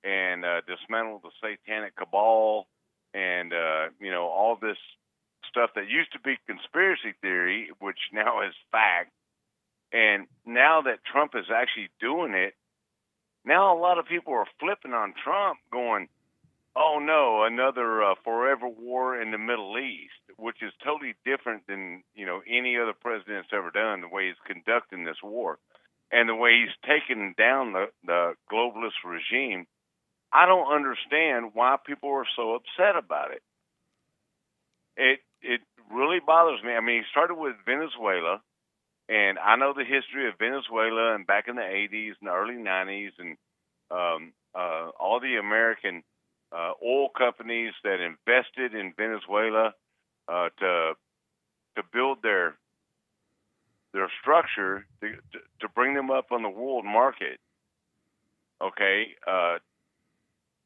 and dismantle the satanic cabal, and all this stuff that used to be conspiracy theory, which now is fact. And now that Trump is actually doing it, now a lot of people are flipping on Trump, going, "Oh no, another forever war in the Middle East," which is totally different than any other president's ever done. The way he's conducting this war, and the way he's taking down the globalist regime. I don't understand why people are so upset about it. It really bothers me. I mean, he started with Venezuela, and I know the history of Venezuela and back in the 80s and the early 90s, and all the American oil companies that invested in Venezuela to build their structure to bring them up on the world market. Okay,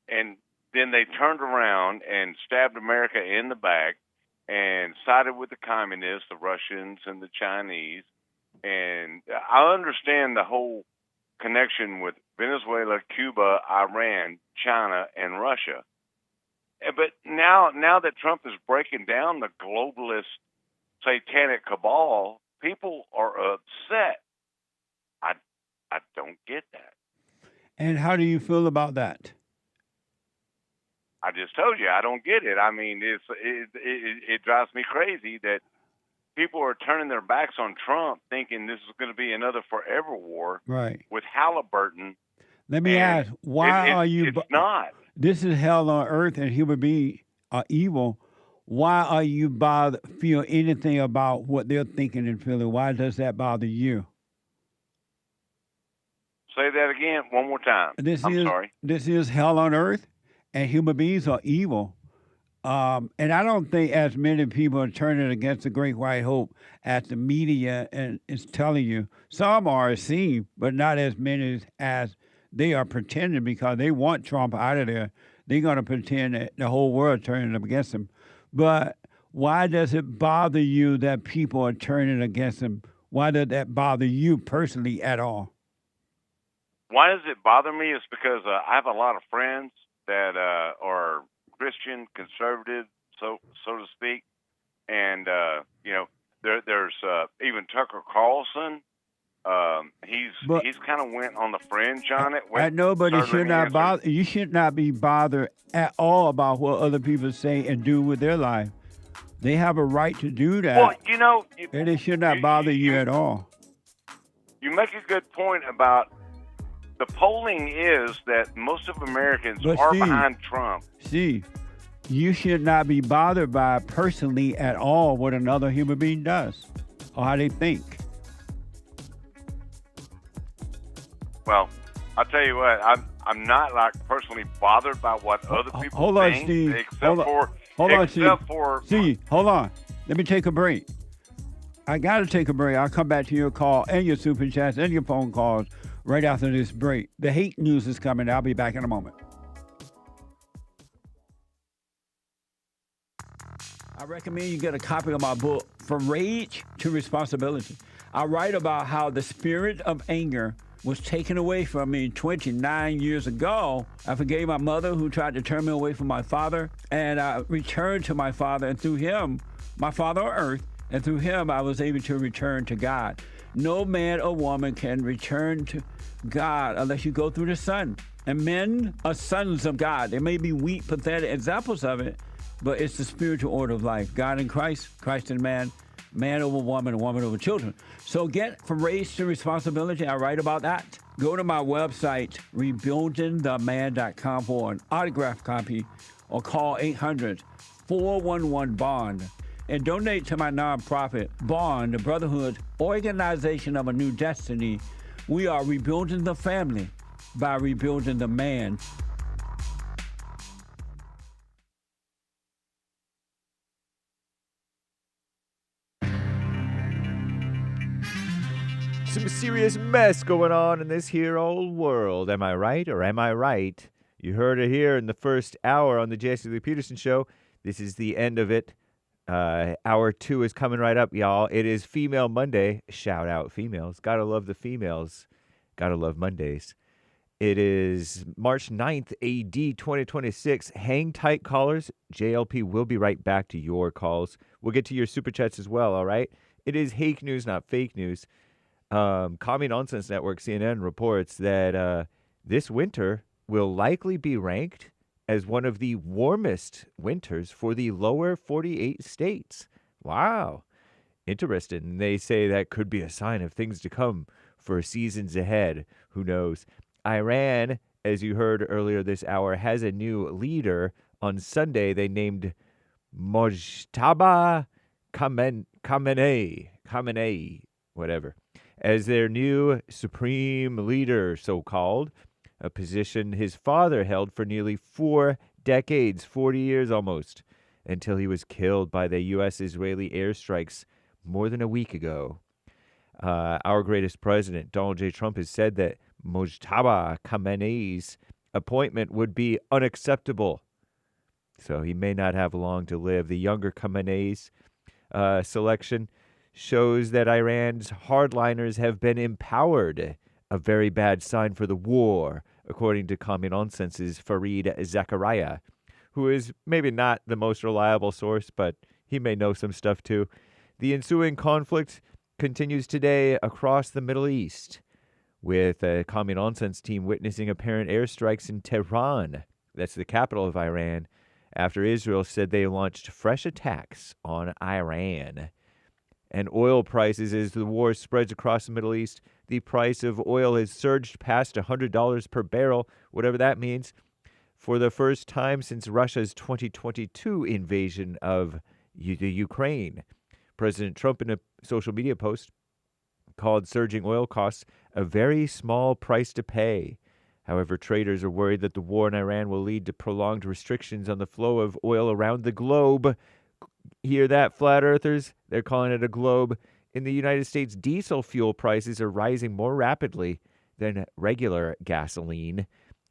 and then they turned around and stabbed America in the back and sided with the communists, the Russians and the Chinese. And I understand the whole connection with Venezuela, Cuba, Iran, China, and Russia. But now that Trump is breaking down the globalist satanic cabal, people are upset. I don't get that. And how do you feel about that? I just told you I don't get it. I mean, it drives me crazy that people are turning their backs on Trump, thinking this is going to be another forever war, right, with Halliburton. Let me ask, why are you? It's not. This is hell on earth, and human beings are evil. Why are you feel anything about what they're thinking and feeling? Why does that bother you? Say that again, one more time. I'm sorry. This is hell on earth, and human beings are evil. And I don't think as many people are turning against the Great White Hope as the media is telling you. Some are seen, but not as many as they are pretending, because they want Trump out of there. They're going to pretend that the whole world turning up against him. But why does it bother you that people are turning against him? Why does that bother you personally at all? Why does it bother me? It's because I have a lot of friends that are Christian, conservative, so to speak, and there's even Tucker Carlson. He's kind of went on the fringe on it. I know, but it should not bother. You should not be bothered at all about what other people say and do with their life. They have a right to do that. Well, and it should not bother you at all. You make a good point about the polling is that most of Americans are behind Trump. See, you should not be bothered by personally at all what another human being does or how they think. Well, I'll tell you what, I'm not personally bothered by what other people hold on, think, Steve. except for Steve, hold on. Let me take a break. I got to take a break. I'll come back to your call and your super chats and your phone calls right after this break. The hate news is coming. I'll be back in a moment. I recommend you get a copy of my book, From Rage to Responsibility. I write about how the spirit of anger was taken away from me 29 years ago. I forgave my mother who tried to turn me away from my father, and I returned to my father, and through him, my father on earth, and through him, I was able to return to God. No man or woman can return to God unless you go through the Son. And men are sons of God. There may be weak, pathetic examples of it, but it's the spiritual order of life. God in Christ, Christ in man, man over woman, and woman over children. So get From Rage to Responsibility. I write about that. Go to my website, rebuildingtheman.com, for an autographed copy, or call 800-411-BOND. And donate to my nonprofit, Bond, the Brotherhood Organization of a New Destiny. We are rebuilding the family by rebuilding the man. Some serious mess going on in this here old world. Am I right or am I right? You heard it here in the first hour on the Jesse Lee Peterson Show. This is the end of it. Hour 2 is coming right up, y'all. It is Female Monday. Shout out females. Gotta love the females. Gotta love Mondays. It is March 9th, AD 2026. Hang tight, callers. JLP will be right back to your calls. We'll get to your super chats as well, all right? It is hake news, not fake news. Commie Nonsense Network, CNN, reports that this winter will likely be ranked as one of the warmest winters for the lower 48 states. Wow. Interesting. They say that could be a sign of things to come for seasons ahead. Who knows? Iran, as you heard earlier this hour, has a new leader. On Sunday, they named Mojtaba Khamenei, whatever, as their new supreme leader, so-called, a position his father held for nearly 4 decades, 40 years almost, until he was killed by the U.S.-Israeli airstrikes more than a week ago. Our greatest president, Donald J. Trump, has said that Mojtaba Khamenei's appointment would be unacceptable, so he may not have long to live. The younger Khamenei's selection shows that Iran's hardliners have been empowered, a very bad sign for the war, according to Commie Nonsense's Fareed Zakaria, who is maybe not the most reliable source, but he may know some stuff too. The ensuing conflict continues today across the Middle East, with a Commie Nonsense team witnessing apparent airstrikes in Tehran, that's the capital of Iran, after Israel said they launched fresh attacks on Iran. And oil prices, as the war spreads across the Middle East, the price of oil has surged past $100 per barrel, whatever that means, for the first time since Russia's 2022 invasion of the Ukraine. President Trump, in a social media post, called surging oil costs a very small price to pay. However, traders are worried that the war in Iran will lead to prolonged restrictions on the flow of oil around the globe. Hear that, flat earthers? They're calling it a globe. In the United States, diesel fuel prices are rising more rapidly than regular gasoline,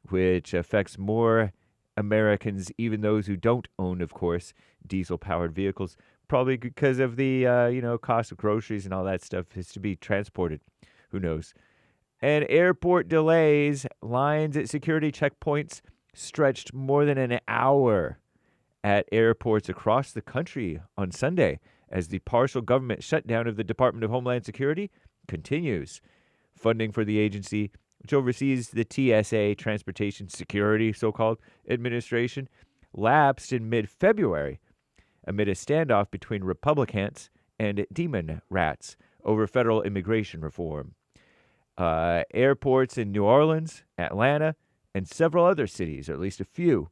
which affects more Americans, even those who don't own, of course, diesel-powered vehicles, probably because of the, cost of groceries and all that stuff has to be transported. Who knows? And airport delays, lines at security checkpoints stretched more than an hour at airports across the country on Sunday as the partial government shutdown of the Department of Homeland Security continues. Funding for the agency, which oversees the TSA, Transportation Security, so-called administration, lapsed in mid-February amid a standoff between Republicans and Demon Rats over federal immigration reform. Airports in New Orleans, Atlanta, and several other cities, or at least a few,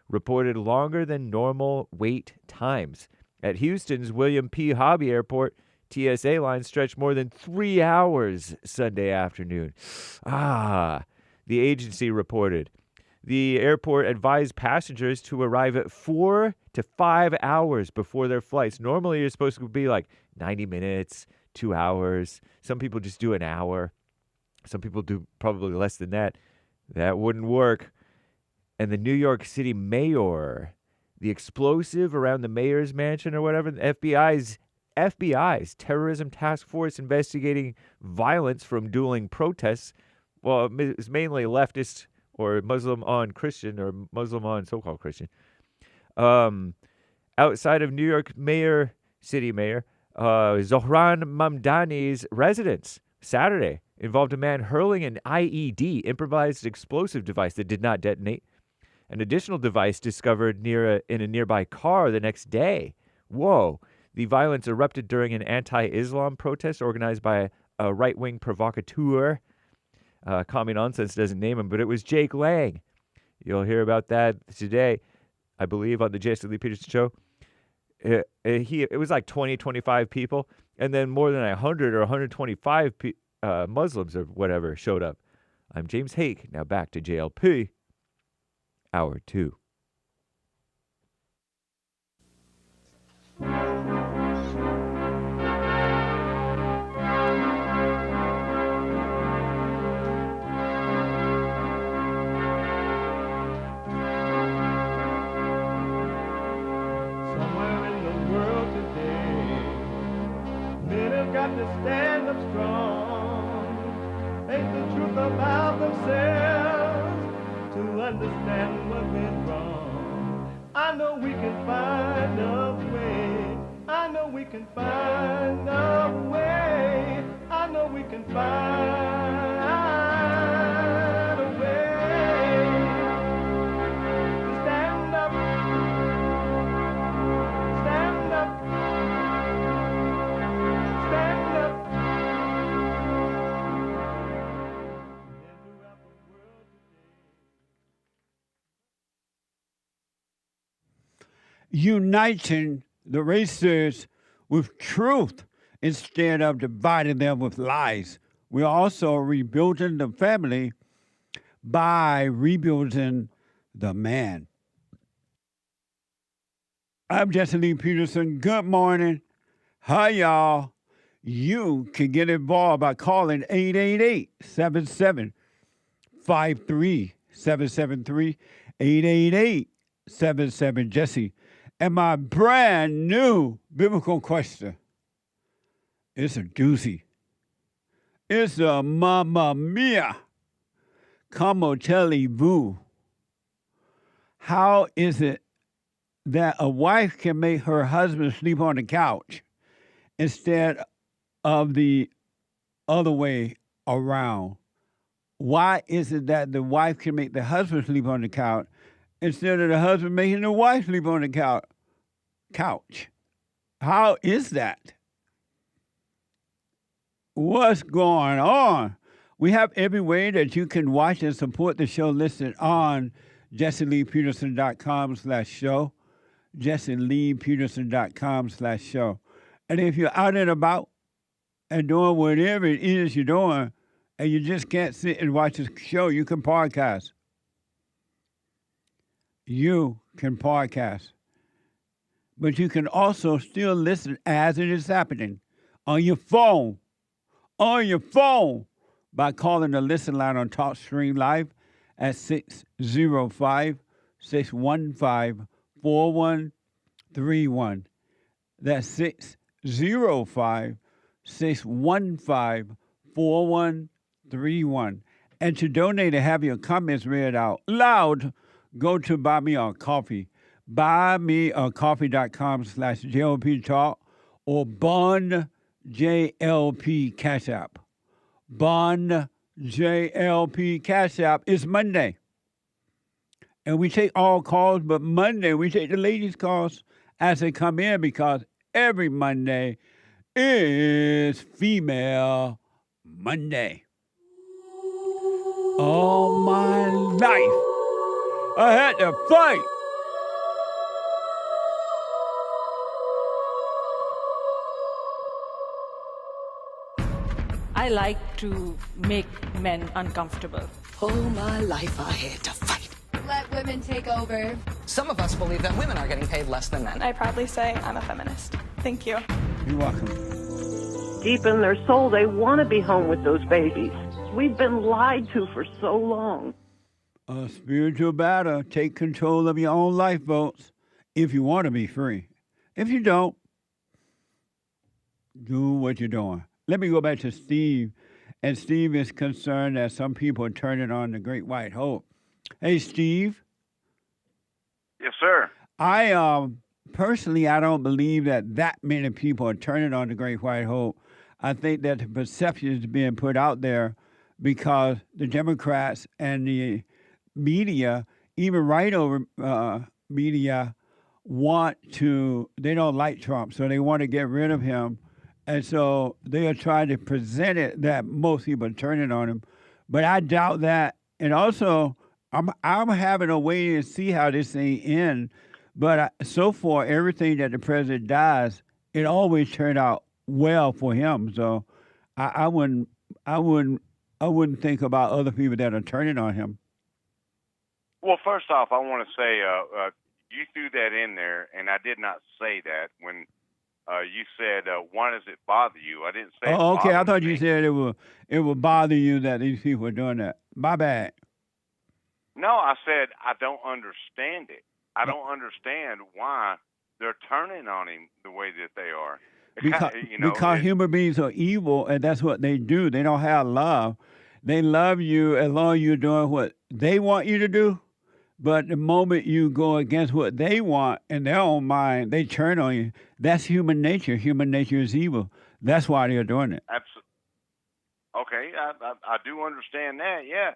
reported longer than normal wait times. At Houston's William P. Hobby Airport, TSA lines stretched more than 3 hours Sunday afternoon. The agency reported. The airport advised passengers to arrive at 4 to 5 hours before their flights. Normally, you're supposed to be like 90 minutes, 2 hours. Some people just do an hour. Some people do probably less than that. That wouldn't work. And the New York City mayor, the explosive around the mayor's mansion or whatever, the FBI's terrorism task force investigating violence from dueling protests. Well, it's mainly leftist or Muslim on Christian or Muslim on so-called Christian. Outside of New York City Mayor Zohran Mamdani's residence Saturday involved a man hurling an IED, improvised explosive device that did not detonate. An additional device discovered in a nearby car the next day. Whoa. The violence erupted during an anti-Islam protest organized by a right-wing provocateur. Commie Nonsense doesn't name him, but it was Jake Lang. You'll hear about that today, I believe, on the Jesse Lee Peterson Show. It was like 20, 25 people, and then more than 100 or 125 Muslims or whatever showed up. I'm James Hake. Now back to JLP. Hour 2. and to stand up strong. Think the truth about themselves to understand what went wrong. I know we can find a way. I know we can find a way. I know we can find a way to stand up, stand up, stand up. Uniting the racers with truth instead of dividing them with lies. We're also rebuilding the family by rebuilding the man. I'm Jesse Lee Peterson. Good morning. Hi, y'all. You can get involved by calling 888-77-53-773, 888-77-JESSE. And my brand new biblical question. It's a doozy. It's a mamma mia. Como tell-y-vous. How is it that a wife can make her husband sleep on the couch instead of the other way around? Why is it that the wife can make the husband sleep on the couch instead of the husband making the wife sleep on the couch? How is that? What's going on? We have every way that you can watch and support the show listed on jesseleepeterson.com/show, jesseleepeterson.com/show. And if you're out and about and doing whatever it is you're doing and you just can't sit and watch the show, you can podcast. You can podcast. But you can also still listen as it is happening on your phone. On your phone by calling the listen line on TalkStream Live at 605-615-4131. That's 605-615-4131. And to donate and have your comments read out loud, go to Buy Me a Coffee. BuyMeACoffee.com/JLP Talk or Bond JLP Cash App. Bond JLP Cash App is Monday. And we take all calls, but Monday we take the ladies' calls as they come in because every Monday is Female Monday. All my life, I had to fight. I like to make men uncomfortable. All my life I had to fight. Let women take over. Some of us believe that women are getting paid less than men. I proudly say I'm a feminist. Thank you. You're welcome. Deep in their soul, they want to be home with those babies. We've been lied to for so long. A spiritual battle. Take control of your own life, folks, if you want to be free. If you don't, do what you're doing. Let me go back to Steve. And Steve is concerned that some people are turning on the Great White Hope. Hey, Steve. Yes, sir. I personally, I don't believe that many people are turning on the Great White Hope. I think that the perception is being put out there because the Democrats and the media, even right-over media, they don't like Trump, so they want to get rid of him. And so they are trying to present it that most people are turning on him. But I doubt that. And also, I'm having a way to see how this thing ends. But so far, everything that the president does, it always turned out well for him. So I wouldn't think about other people that are turning on him. Well, first off, I want to say you threw that in there, and I did not say that when you said, why does it bother you? I didn't say Oh, okay. I thought me. you said it would bother you that these people are doing that. My bad. No, I said I don't understand it. I don't understand why they're turning on him the way that they are. Because human beings are evil, and that's what they do. They don't have love. They love you as long as you're doing what they want you to do. But the moment you go against what they want in their own mind, they turn on you. That's human nature. Human nature is evil. That's why they're doing it. Absolutely. Okay, I do understand that, yeah.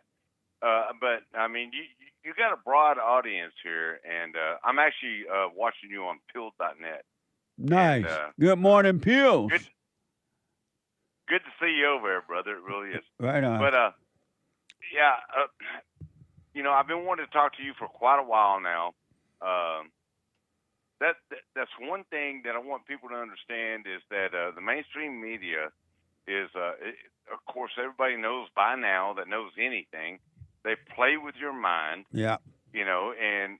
But, I mean, you got a broad audience here, and I'm actually watching you on Pilled.net. Nice. And, good morning, Pills. Good to see you over there, brother. It really is. Right on. But, you know, I've been wanting to talk to you for quite a while now. That's one thing that I want people to understand is that the mainstream media is, of course, everybody knows by now that knows anything. They play with your mind. Yeah. You know, and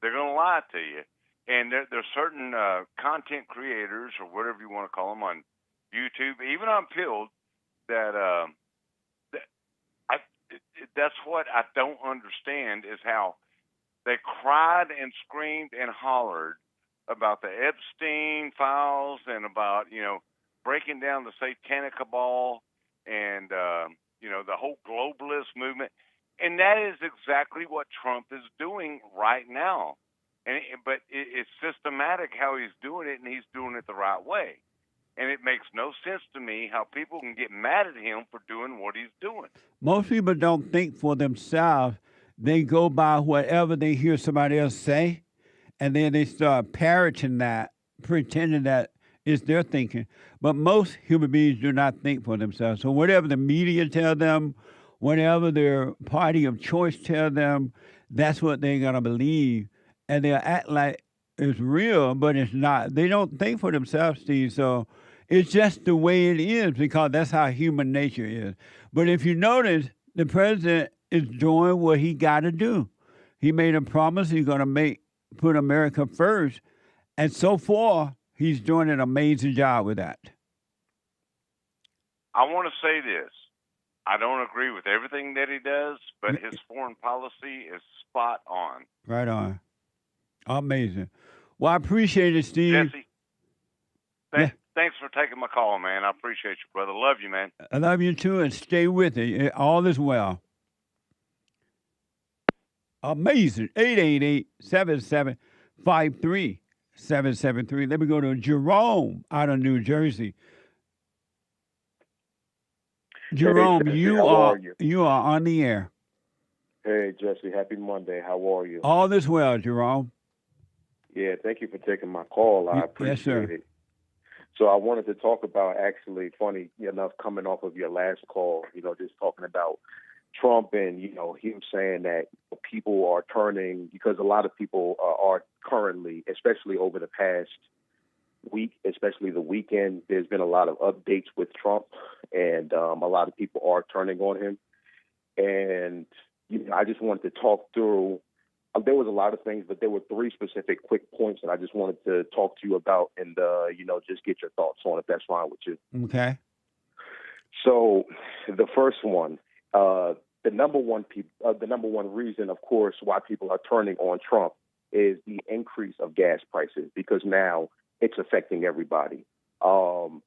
they're going to lie to you. And there's certain content creators or whatever you want to call them on YouTube, even on Pilled, that that's what I don't understand is how they cried and screamed and hollered about the Epstein files and about, you know, breaking down the satanic cabal and, you know, the whole globalist movement. And that is exactly what Trump is doing right now. But it's systematic how he's doing it, and he's doing it the right way. And it makes no sense to me how people can get mad at him for doing what he's doing. Most people don't think for themselves. They go by whatever they hear somebody else say, and then they start parroting that, pretending that it's their thinking. But most human beings do not think for themselves. So whatever the media tell them, whatever their party of choice tell them, that's what they're going to believe. And they'll act like it's real, but it's not. They don't think for themselves, Steve. So it's just the way it is because that's how human nature is. But if you notice, the president is doing what he got to do. He made a promise he's going to put America first. And so far, he's doing an amazing job with that. I want to say this. I don't agree with everything that he does, but his foreign policy is spot on. Right on. Amazing. Well, I appreciate it, Steve. Jesse, thanks for taking my call, man. I appreciate you, brother. Love you, man. I love you, too, and stay with it. All is well. Amazing. 888-775-3773. Let me go to Jerome out of New Jersey. Jerome, hey, you are on the air. Hey, Jesse. Happy Monday. How are you? All is well, Jerome. Yeah, thank you for taking my call. I appreciate it. So I wanted to talk about, actually, funny enough, coming off of your last call, you know, just talking about Trump and, you know, him saying that people are turning, because a lot of people are currently, especially over the past week, especially the weekend, there's been a lot of updates with Trump, and a lot of people are turning on him. And you know, I just wanted to talk through, there was a lot of things, but there were three specific quick points that I just wanted to talk to you about and, you know, just get your thoughts on, if that's fine with you. Okay. So the first one, the number one reason, of course, why people are turning on Trump is the increase of gas prices, because now it's affecting everybody.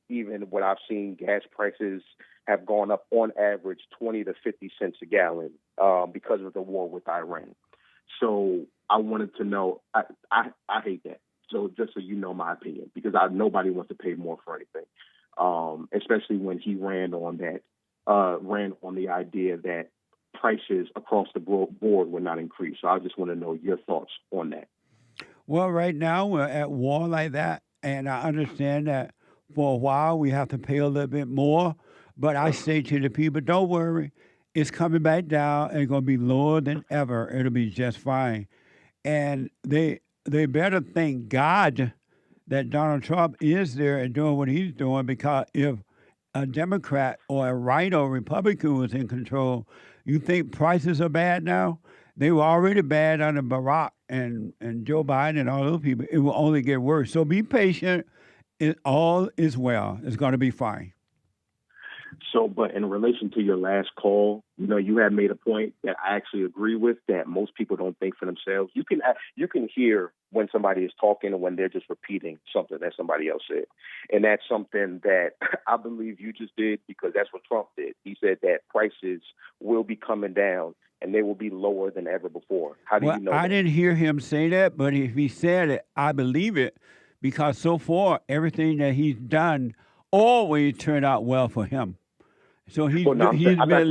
Even what I've seen, gas prices have gone up on average 20 to 50 cents a gallon because of the war with Iran. So I wanted to know, I hate that. So just so you know my opinion, because nobody wants to pay more for anything, especially when he ran on the idea that prices across the board would not increase. So I just want to know your thoughts on that. Well, right now we're at war like that, and I understand that for a while we have to pay a little bit more, but I say to the people, don't worry. It's coming back down and going to be lower than ever. It'll be just fine. And they better thank God that Donald Trump is there and doing what he's doing, because if a Democrat or a right or Republican was in control, you think prices are bad now? They were already bad under Barack and Joe Biden and all those people. It will only get worse. So be patient. All is well. It's going to be fine. So, but in relation to your last call, you know, you had made a point that I actually agree with, that most people don't think for themselves. You can hear when somebody is talking and when they're just repeating something that somebody else said. And that's something that I believe you just did, because that's what Trump did. He said that prices will be coming down and they will be lower than ever before. How do you know I that? didn't hear him say that, but if he said it, I believe it, because so far everything that he's done always turned out well for him. So he's been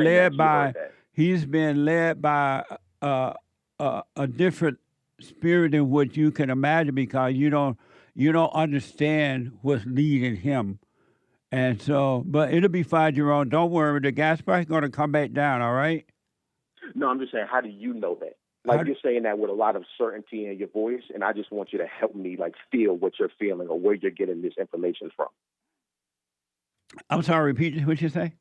led by a different spirit than what you can imagine, because you don't understand what's leading him. And so, but it'll be fine, Jerome. Don't worry. The gas price is going to come back down, all right? No, I'm just saying, how do you know that? Like, you're saying that with a lot of certainty in your voice, and I just want you to help me, like, feel what you're feeling or where you're getting this information from. I'm sorry, repeat what you say?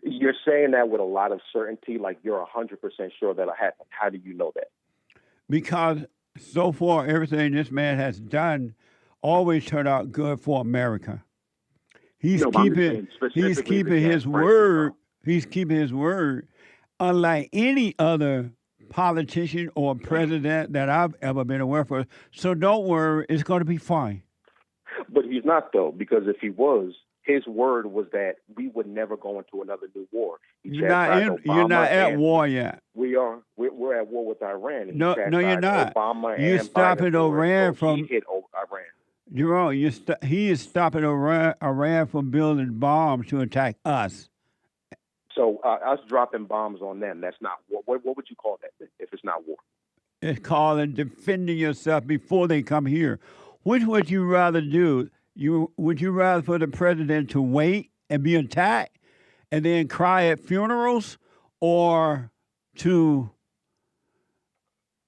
You're saying that with a lot of certainty, like you're 100% sure that'll happen. How do you know that? Because so far, everything this man has done always turned out good for America. He's keeping his word. He's keeping his word, unlike any other politician or president that I've ever been aware of. So don't worry, it's going to be fine. But he's not, though, because if he was, his word was that we would never go into another new war. You're not at war yet. We are. We're at war with Iran. No, you're not. You're stopping Iran from. He hit Iran. Jerome, he is stopping Iran from building bombs to attack us. So us dropping bombs on them, that's not war. What would you call that if it's not war? It's called defending yourself before they come here. Which would you rather do? Would you rather for the president to wait and be attacked and then cry at funerals, or to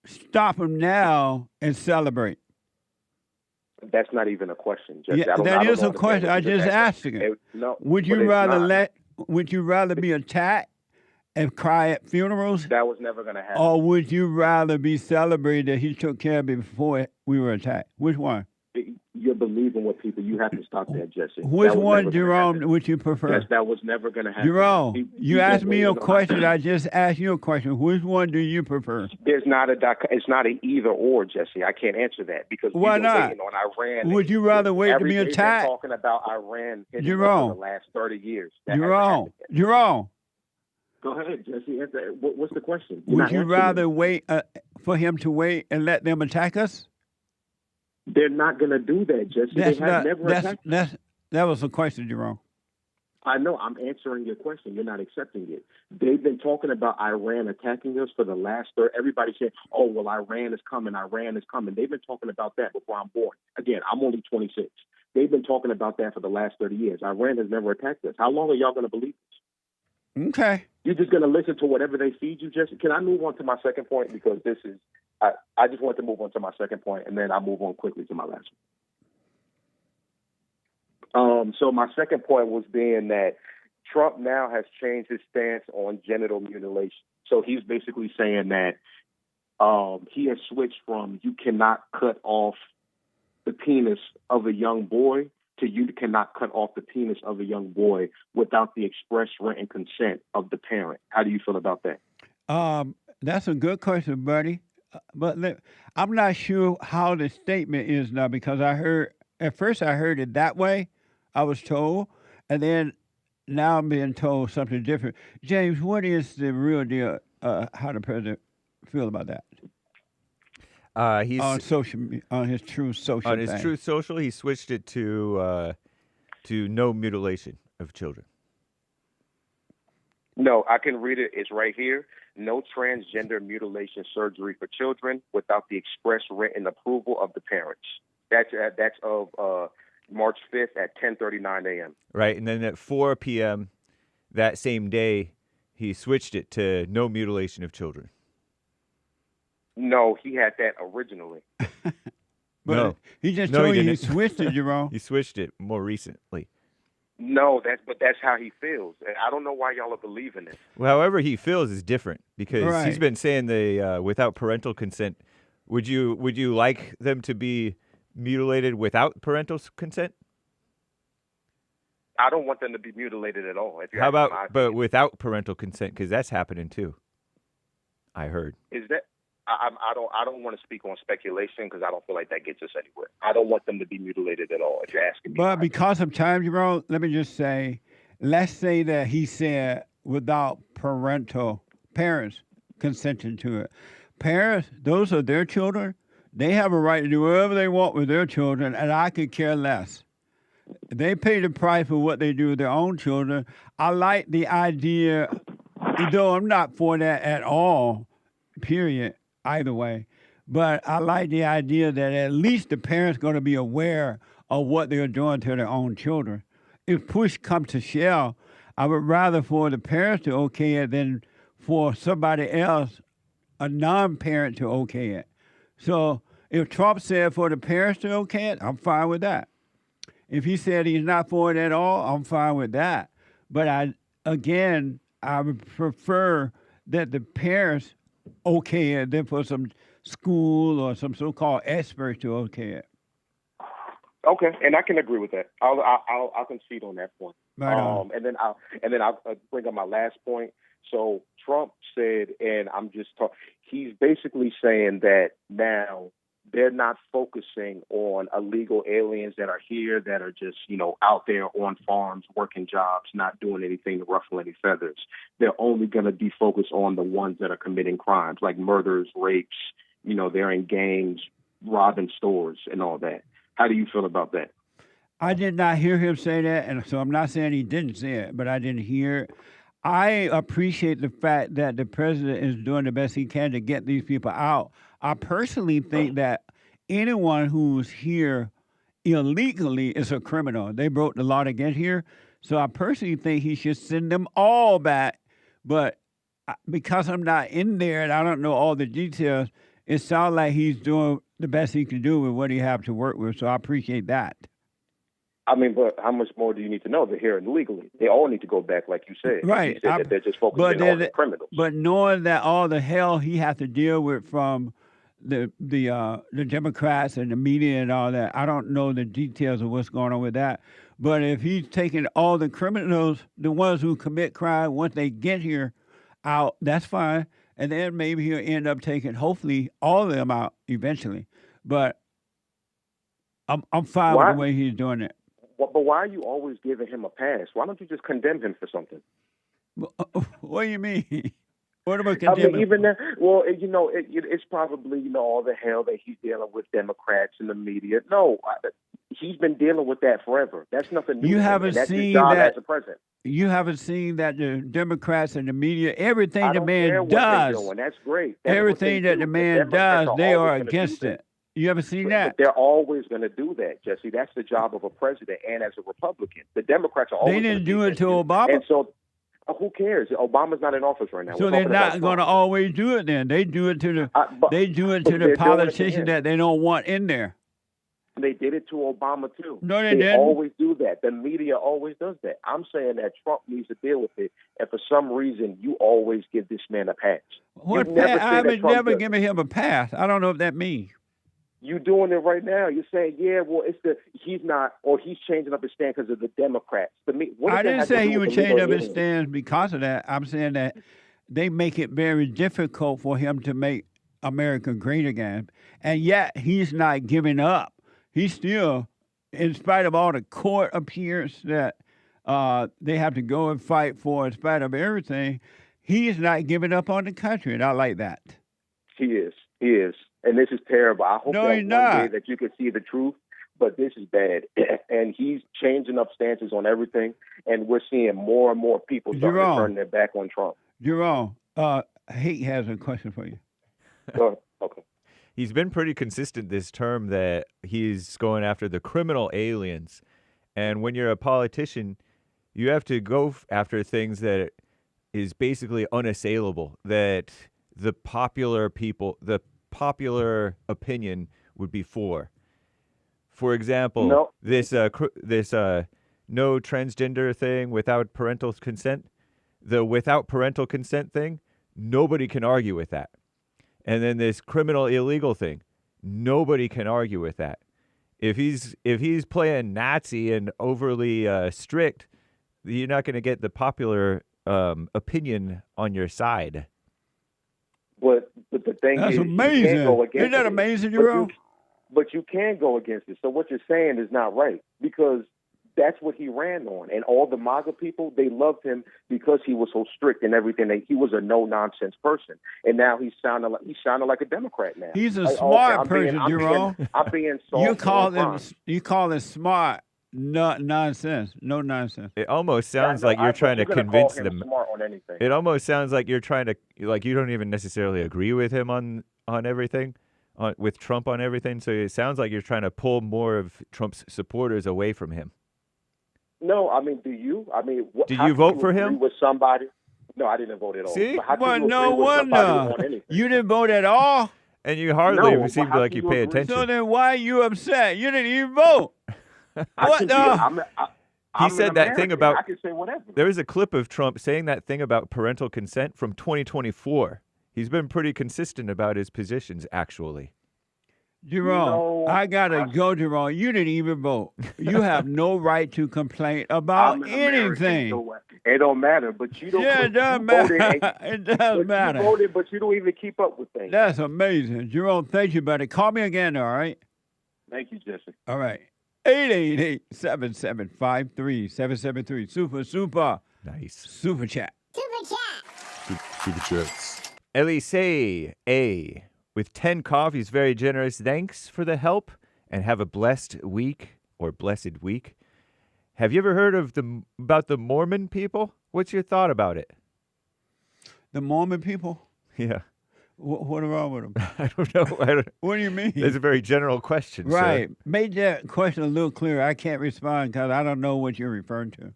stop him now and celebrate? That's not even a question. That is a question. I just asked it. Would you rather be attacked and cry at funerals? That was never going to happen. Or would you rather be celebrated that he took care of me before we were attacked? Which one? You're believing what people. You have to stop that, Jesse. Which one, Jerome, would you prefer? Yes, that was never going to happen. Jerome, you asked me a question. I just asked you a question. Which one do you prefer? It's not an either or, Jesse. I can't answer that because why not? Waiting on Iran. Would you rather wait to be attacked? Talking about Iran Jerome, for the last 30 years. Jerome. Go ahead, Jesse. What's the question? Would you rather wait for him to wait and let them attack us? They're not going to do that, Jesse. That was a question, Jerome. I know. I'm answering your question. You're not accepting it. They've been talking about Iran attacking us for the last 30. Everybody said, oh, well, Iran is coming. Iran is coming. They've been talking about that before I'm born. Again, I'm only 26. They've been talking about that for the last 30 years. Iran has never attacked us. How long are y'all going to believe this? Okay. You're just going to listen to whatever they feed you, Jesse? Can I move on to my second point? Because this is... I just want to move on to my second point, and then I'll move on quickly to my last one. So my second point was being that Trump now has changed his stance on genital mutilation. So he's basically saying that he has switched from you cannot cut off the penis of a young boy to you cannot cut off the penis of a young boy without the express written consent of the parent. How do you feel about that? That's a good question, buddy. But I'm not sure how the statement is now, because at first I heard it that way, I was told, and then now I'm being told something different. James, what is the real deal, how the president feel about that? He's on his Truth Social. On his Truth Social, he switched it to no mutilation of children. No, I can read it. It's right here. No transgender mutilation surgery for children without the express written approval of the parents. That's of March 5th at 10:39 a.m. Right, and then at 4 p.m. that same day, he switched it to no mutilation of children. No, he had that originally. No, he just told you he switched it, Jerome. He switched it more recently. No, that's how he feels. I don't know why y'all are believing it. Well, however he feels is different, because he's been saying the without parental consent. Would you like them to be mutilated without parental consent? I don't want them to be mutilated at all. How about but without parental consent? Because that's happening too. I heard. Is that I don't want to speak on speculation because I don't feel like that gets us anywhere. I don't want them to be mutilated at all. If you're asking me, But because of time, Jerome, let me just say, let's say that he said without parents consenting to it. Parents, those are their children. They have a right to do whatever they want with their children, and I could care less. They pay the price for what they do with their own children. I like the idea, though I'm not for that at all, period, either way. But I like the idea that at least the parents going to be aware of what they're doing to their own children. If push comes to shove, I would rather for the parents to okay it than for somebody else, a non-parent, to okay it. So if Trump said for the parents to okay it, I'm fine with that. If he said he's not for it at all, I'm fine with that. But I would prefer that the parents okay it than for some school or some so-called experts to okay it. Okay, and I can agree with that. I'll concede on that point. Right on. And then I'll bring up my last point. So Trump said, and I'm just talking. He's basically saying that now they're not focusing on illegal aliens that are here that are just, out there on farms working jobs, not doing anything to ruffle any feathers. They're only going to be focused on the ones that are committing crimes like murders, rapes. They're in gangs, robbing stores, and all that. How do you feel about that? I did not hear him say that, and so I'm not saying he didn't say it, but I didn't hear it. I appreciate the fact that the president is doing the best he can to get these people out. I personally think that anyone who's here illegally is a criminal. They broke the law to get here. So I personally think he should send them all back. But because I'm not in there and I don't know all the details, it sounds like he's doing the best he can do with what he have to work with. So I appreciate that. I mean, but how much more do you need to know? They're here illegally. They all need to go back, like you said. Right. You said that they're just focusing on the criminals. But knowing that all the hell he has to deal with from the Democrats and the media and all that, I don't know the details of what's going on with that. But if he's taking all the criminals, the ones who commit crime, once they get here, out, that's fine. And then maybe he'll end up taking, hopefully, all of them out eventually. But I'm fine with the way he's doing it. But why are you always giving him a pass? Why don't you just condemn him for something? What do you mean? What about condemning? I mean, even that, well, it's probably, all the hell that he's dealing with Democrats and the media. No, he's been dealing with that forever. That's nothing new. You haven't that's seen his job that as a president. You haven't seen that the Democrats and the media, everything the man care what does, they're doing. That's great. That's everything that the man does, they are against it. You ever seen that? But they're always going to do that, Jesse. That's the job of a president and as a Republican. The Democrats are always. They didn't do it to Obama. And so, who cares? Obama's not in office right now. So they're not going to always do it. Then they do it to the politicians that they don't want in there. They did it to Obama too. No, they didn't. They always do that. The media always does that. I'm saying that Trump needs to deal with it, and for some reason, you always give this man a pass. What pass? I would never give him a pass. I don't know what that means. You doing it right now. You're saying, yeah, well, he's not, or he's changing up his stand because of the Democrats. I didn't say he would change up his stance because of that. I'm saying that they make it very difficult for him to make America great again. And yet he's not giving up. He's still, in spite of all the court appearance that they have to go and fight for, in spite of everything, he is not giving up on the country, and I like that. He is. And this is terrible. I hope that one day that you can see the truth, but this is bad. And he's changing up stances on everything, and we're seeing more and more people starting to turn their back on Trump. Jerome, Hate has a question for you. Okay. He's been pretty consistent this term that he's going after the criminal aliens. And when you're a politician, you have to go after things that is basically unassailable, that the popular popular opinion would be for. For example, this no transgender thing without parental consent, the without parental consent thing, nobody can argue with that. And then this criminal illegal thing, nobody can argue with that. If he's playing Nazi and overly strict, you're not going to get the popular opinion on your side. But the thing That's is, amazing. you can't go against Isn't that it. amazing, Jerome? But you can go against it. So what you're saying is not right, because that's what he ran on. And all the MAGA people, they loved him because he was so strict and everything. He was a no-nonsense person. And now he's sounding like a Democrat now. He's a Like, smart person, Jerome. I'm being soft. You call him smart, not nonsense. No nonsense. It almost sounds like you're trying to convince them. Smart on anything. It almost sounds like you're trying to, like, you don't even necessarily agree with him on everything, with Trump on everything. So it sounds like you're trying to pull more of Trump's supporters away from him. No, I mean, do you? I mean, do you vote for him? With somebody? No, I didn't vote at all. See? Well, no wonder. You didn't vote at all? And you hardly seem like you pay attention. So then why are you upset? You didn't even vote. What the? He said that thing about. I can say whatever. There was a clip of Trump saying that thing about parental consent from 2024. He's been pretty consistent about his positions, actually. Jerome, I gotta go, Jerome. You didn't even vote. You have no right to complain about anything. So it don't matter, but you don't. Yeah, it does matter. It does matter. You voted, but you don't even keep up with things. That's amazing, Jerome. Thank you, buddy. Call me again, all right? Thank you, Jesse. All right. 888-7753-773. Super. Nice. Super chat. Super chats. Elise A. with 10 coffees, very generous. Thanks for the help and have a blessed week or blessed week. Have you ever heard of about the Mormon people? What's your thought about it? The Mormon people? Yeah. What are wrong with them? I don't know. What do you mean? That's a very general question. Right. Sir. Make that question a little clearer. I can't respond because I don't know what you're referring to.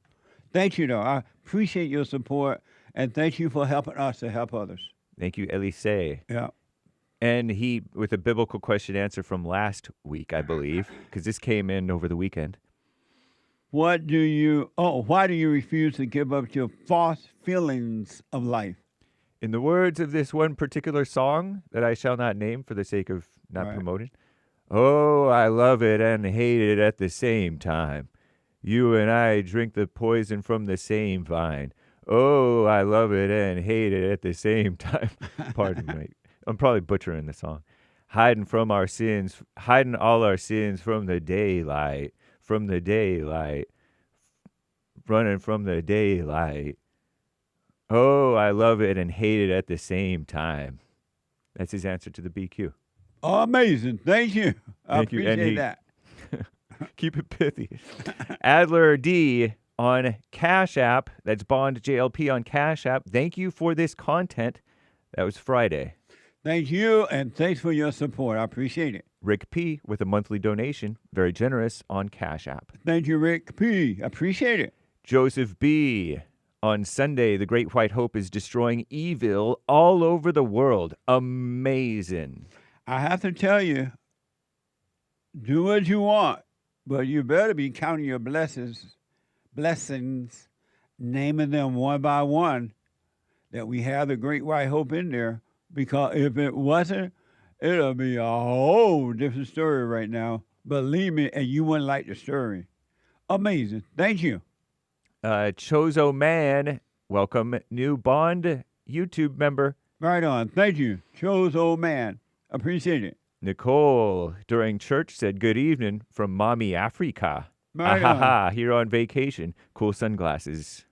Thank you, though. I appreciate your support, and thank you for helping us to help others. Thank you, Elise. Yeah. And he, with a biblical question answer from last week, I believe, because this came in over the weekend. Why do you refuse to give up your false feelings of life? In the words of this one particular song that I shall not name for the sake of not promoting. Oh, I love it and hate it at the same time. You and I drink the poison from the same vine. Oh, I love it and hate it at the same time. Pardon me. I'm probably butchering the song. Hiding all our sins from the daylight, running from the daylight. Oh, I love it and hate it at the same time. That's his answer to the BQ. Oh, amazing. Thank you. I appreciate that. Keep it pithy. Adler D on Cash App. That's Bond JLP on Cash App. Thank you for this content. That was Friday. Thank you, and thanks for your support. I appreciate it. Rick P with a monthly donation. Very generous on Cash App. Thank you, Rick P. Appreciate it. Joseph B. On Sunday, the Great White Hope is destroying evil all over the world. Amazing. I have to tell you, do what you want, but you better be counting your blessings, naming them one by one, that we have the Great White Hope in there, because if it wasn't, it'll be a whole different story right now. Believe me, and you wouldn't like the story. Amazing. Thank you. Chozo Man, welcome, new Bond YouTube member. Right on. Thank you, Chozo Man. Appreciate it. Nicole, during church, said good evening from Mommy Africa. Right on. Here on vacation. Cool sunglasses.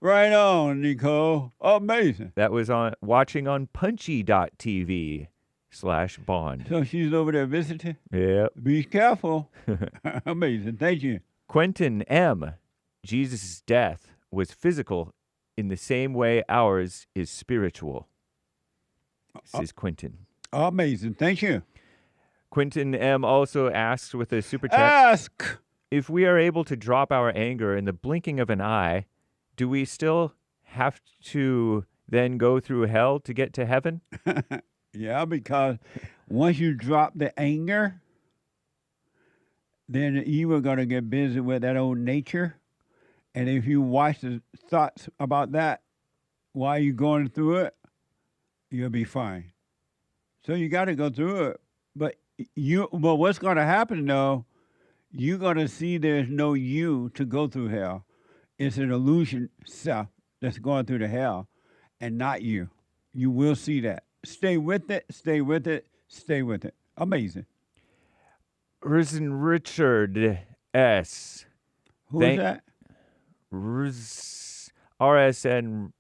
Right on, Nicole. Amazing. That was watching on punchy.tv/Bond. So she's over there visiting? Yep. Be careful. Amazing. Thank you. Quentin M. Jesus' death was physical in the same way ours is spiritual. This is Quentin. Amazing. Thank you. Quentin M. also asks with a super chat. Ask! If we are able to drop our anger in the blinking of an eye, do we still have to then go through hell to get to heaven? Yeah, because once you drop the anger, then you are going to get busy with that old nature. And if you watch the thoughts about that while you're going through it, you'll be fine. So you got to go through it. But what's going to happen, though, you're going to see there's no you to go through hell. It's an illusion self that's going through the hell and not you. You will see that. Stay with it, stay with it, stay with it. Amazing. Risen Richard S. Who is that? RSN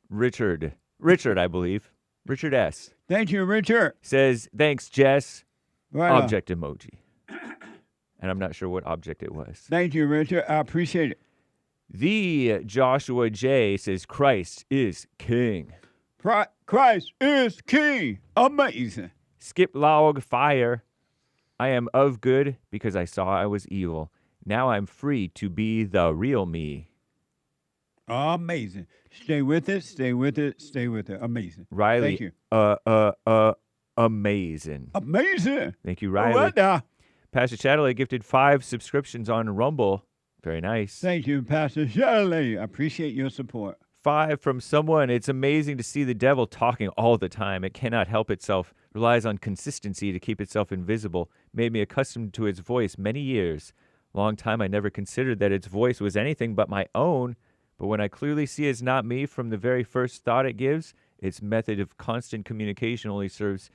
Richard. Richard, I believe. Richard S. Thank you, Richard. Says, thanks, Jess. Right on. Object emoji. And I'm not sure what object it was. Thank you, Richard. I appreciate it. The Joshua J says, Christ is king. Christ is king. Amazing. Skip log fire. I am of good because I saw I was evil. Now I'm free to be the real me. Amazing. Stay with it, stay with it, stay with it. Amazing. Riley. Thank you. Amazing. Amazing. Thank you, Riley. What now? Pastor Chatterley gifted 5 subscriptions on Rumble. Very nice. Thank you, Pastor Shirley. I appreciate your support. 5 from someone. It's amazing to see the devil talking all the time. It cannot help itself. Relies on consistency to keep itself invisible. Made me accustomed to its voice many years. Long time I never considered that its voice was anything but my own. But when I clearly see it's not me from the very first thought it gives, its method of constant communication only serves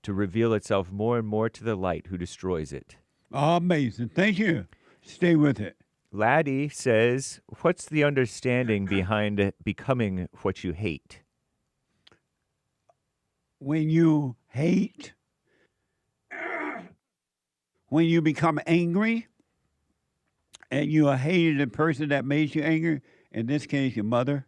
to reveal itself more and more to the light who destroys it. Amazing. Thank you. Stay with it. Laddie says, what's the understanding behind becoming what you hate? When you hate, when you become angry, and you hated the person that made you angry, in this case, your mother,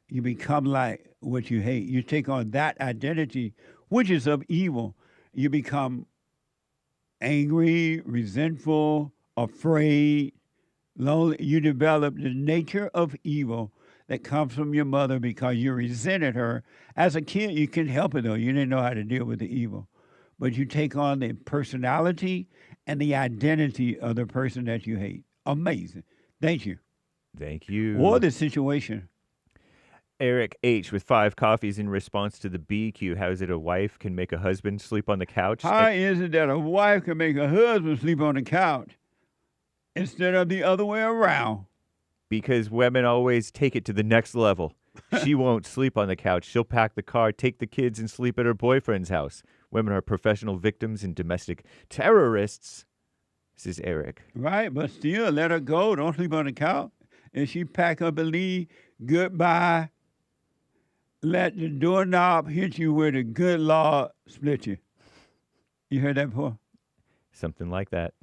you become like what you hate. You take on that identity, which is of evil. You become angry, resentful, afraid, lonely. You develop the nature of evil that comes from your mother because you resented her. As a kid, you couldn't help it, though. You didn't know how to deal with the evil. But you take on the personality and the identity of the person that you hate. Amazing. Thank you. Thank you. Or the situation. Eric H. with 5 coffees in response to the BQ. How is it a wife can make a husband sleep on the couch? How is it that a wife can make a husband sleep on the couch instead of the other way around? Because women always take it to the next level. She won't sleep on the couch. She'll pack the car, take the kids, and sleep at her boyfriend's house. Women are professional victims and domestic terrorists. This is Eric. Right, but still, let her go. Don't sleep on the couch. And she pack up and leave, goodbye. Let the doorknob hit you where the good Lord split you. You heard that before? Something like that.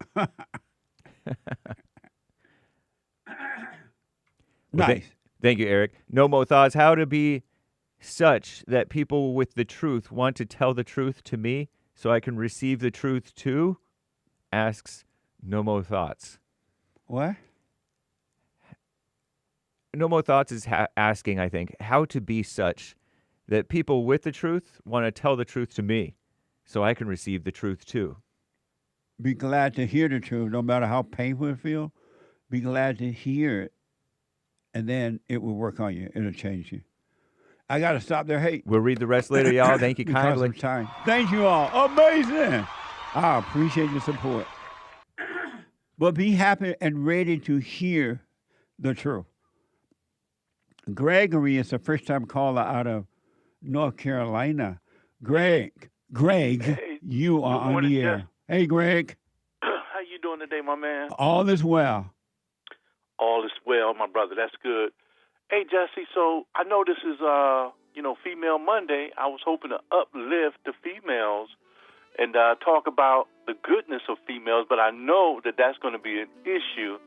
Nice. Thank you, Eric. No more thoughts. How to be such that people with the truth want to tell the truth to me so I can receive the truth too? Asks No More Thoughts. What? No More Thoughts is asking, I think, how to be such that people with the truth want to tell the truth to me so I can receive the truth too. Be glad to hear the truth, no matter how painful it feels. Be glad to hear it, and then it will work on you. It'll change you. I got to stop there. Hey. We'll read the rest later, y'all. Thank you kindly. Time. Thank you all. Amazing. I appreciate your support. But be happy and ready to hear the truth. Gregory is a first-time caller out of North Carolina. Greg, hey, you are on the air. Hey, Greg. How you doing today, my man? All is well. All is well, my brother. That's good. Hey, Jesse, so I know this is, Female Monday. I was hoping to uplift the females and talk about the goodness of females, but I know that that's going to be an issue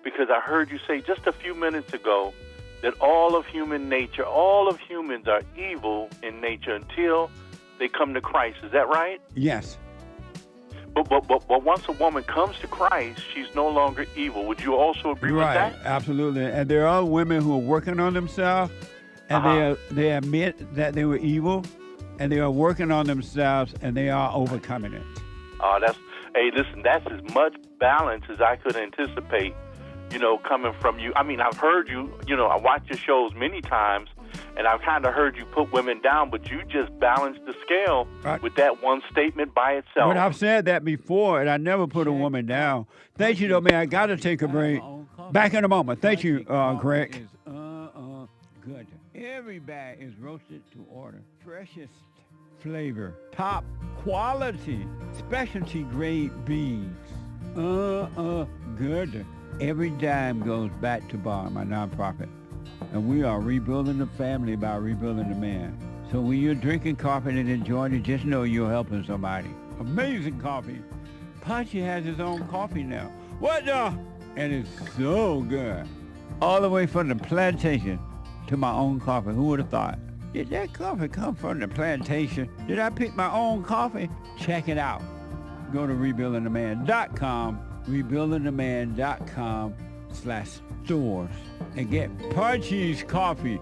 because I heard you say just a few minutes ago that all of human nature, all of humans are evil in nature until they come to Christ. Is that right? Yes. But once a woman comes to Christ, she's no longer evil. Would you also agree with that? Right, absolutely. And there are women who are working on themselves, and they admit that they were evil, and they are working on themselves, and they are overcoming it. Listen, that's as much balance as I could anticipate, coming from you. I mean, I've heard you, I watch your shows many times, and I've kind of heard you put women down, but you just balanced the scale with that one statement by itself. But I've said that before, and I never put a woman down. Thank you, though, man. I got to take a break. Back in a moment. Thank you, Greg. Good. Every bag is roasted to order. Freshest flavor. Top quality. Specialty grade beans. Good. Every dime goes back to BAR, my nonprofit. And we are rebuilding the family by rebuilding the man. So when you're drinking coffee and enjoying it, just know you're helping somebody. Amazing coffee. Punchy has his own coffee now. What the? And it's so good. All the way from the plantation to my own coffee. Who would have thought? Did that coffee come from the plantation? Did I pick my own coffee? Check it out. Go to rebuildingtheman.com, rebuildingtheman.com/stores, and get Punchy's coffee.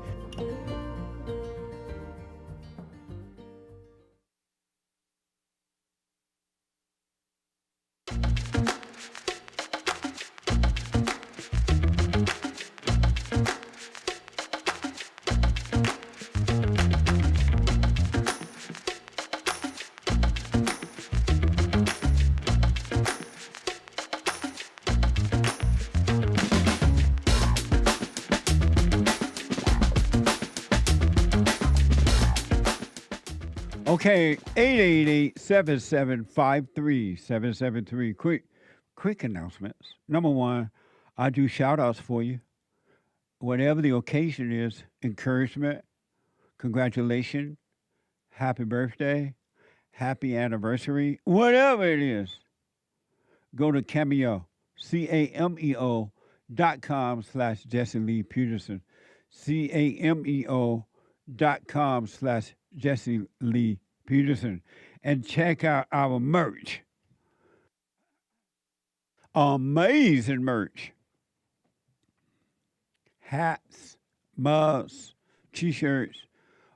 Okay, 888-775-3773. Quick announcements. Number one, I do shout-outs for you. Whatever the occasion is, encouragement, congratulations, happy birthday, happy anniversary, whatever it is, go to Cameo, CAMEO.com/Jesse Lee Peterson, CAMEO.com/Jesse Lee Peterson, and check out our merch. Amazing merch. Hats, mugs, t-shirts,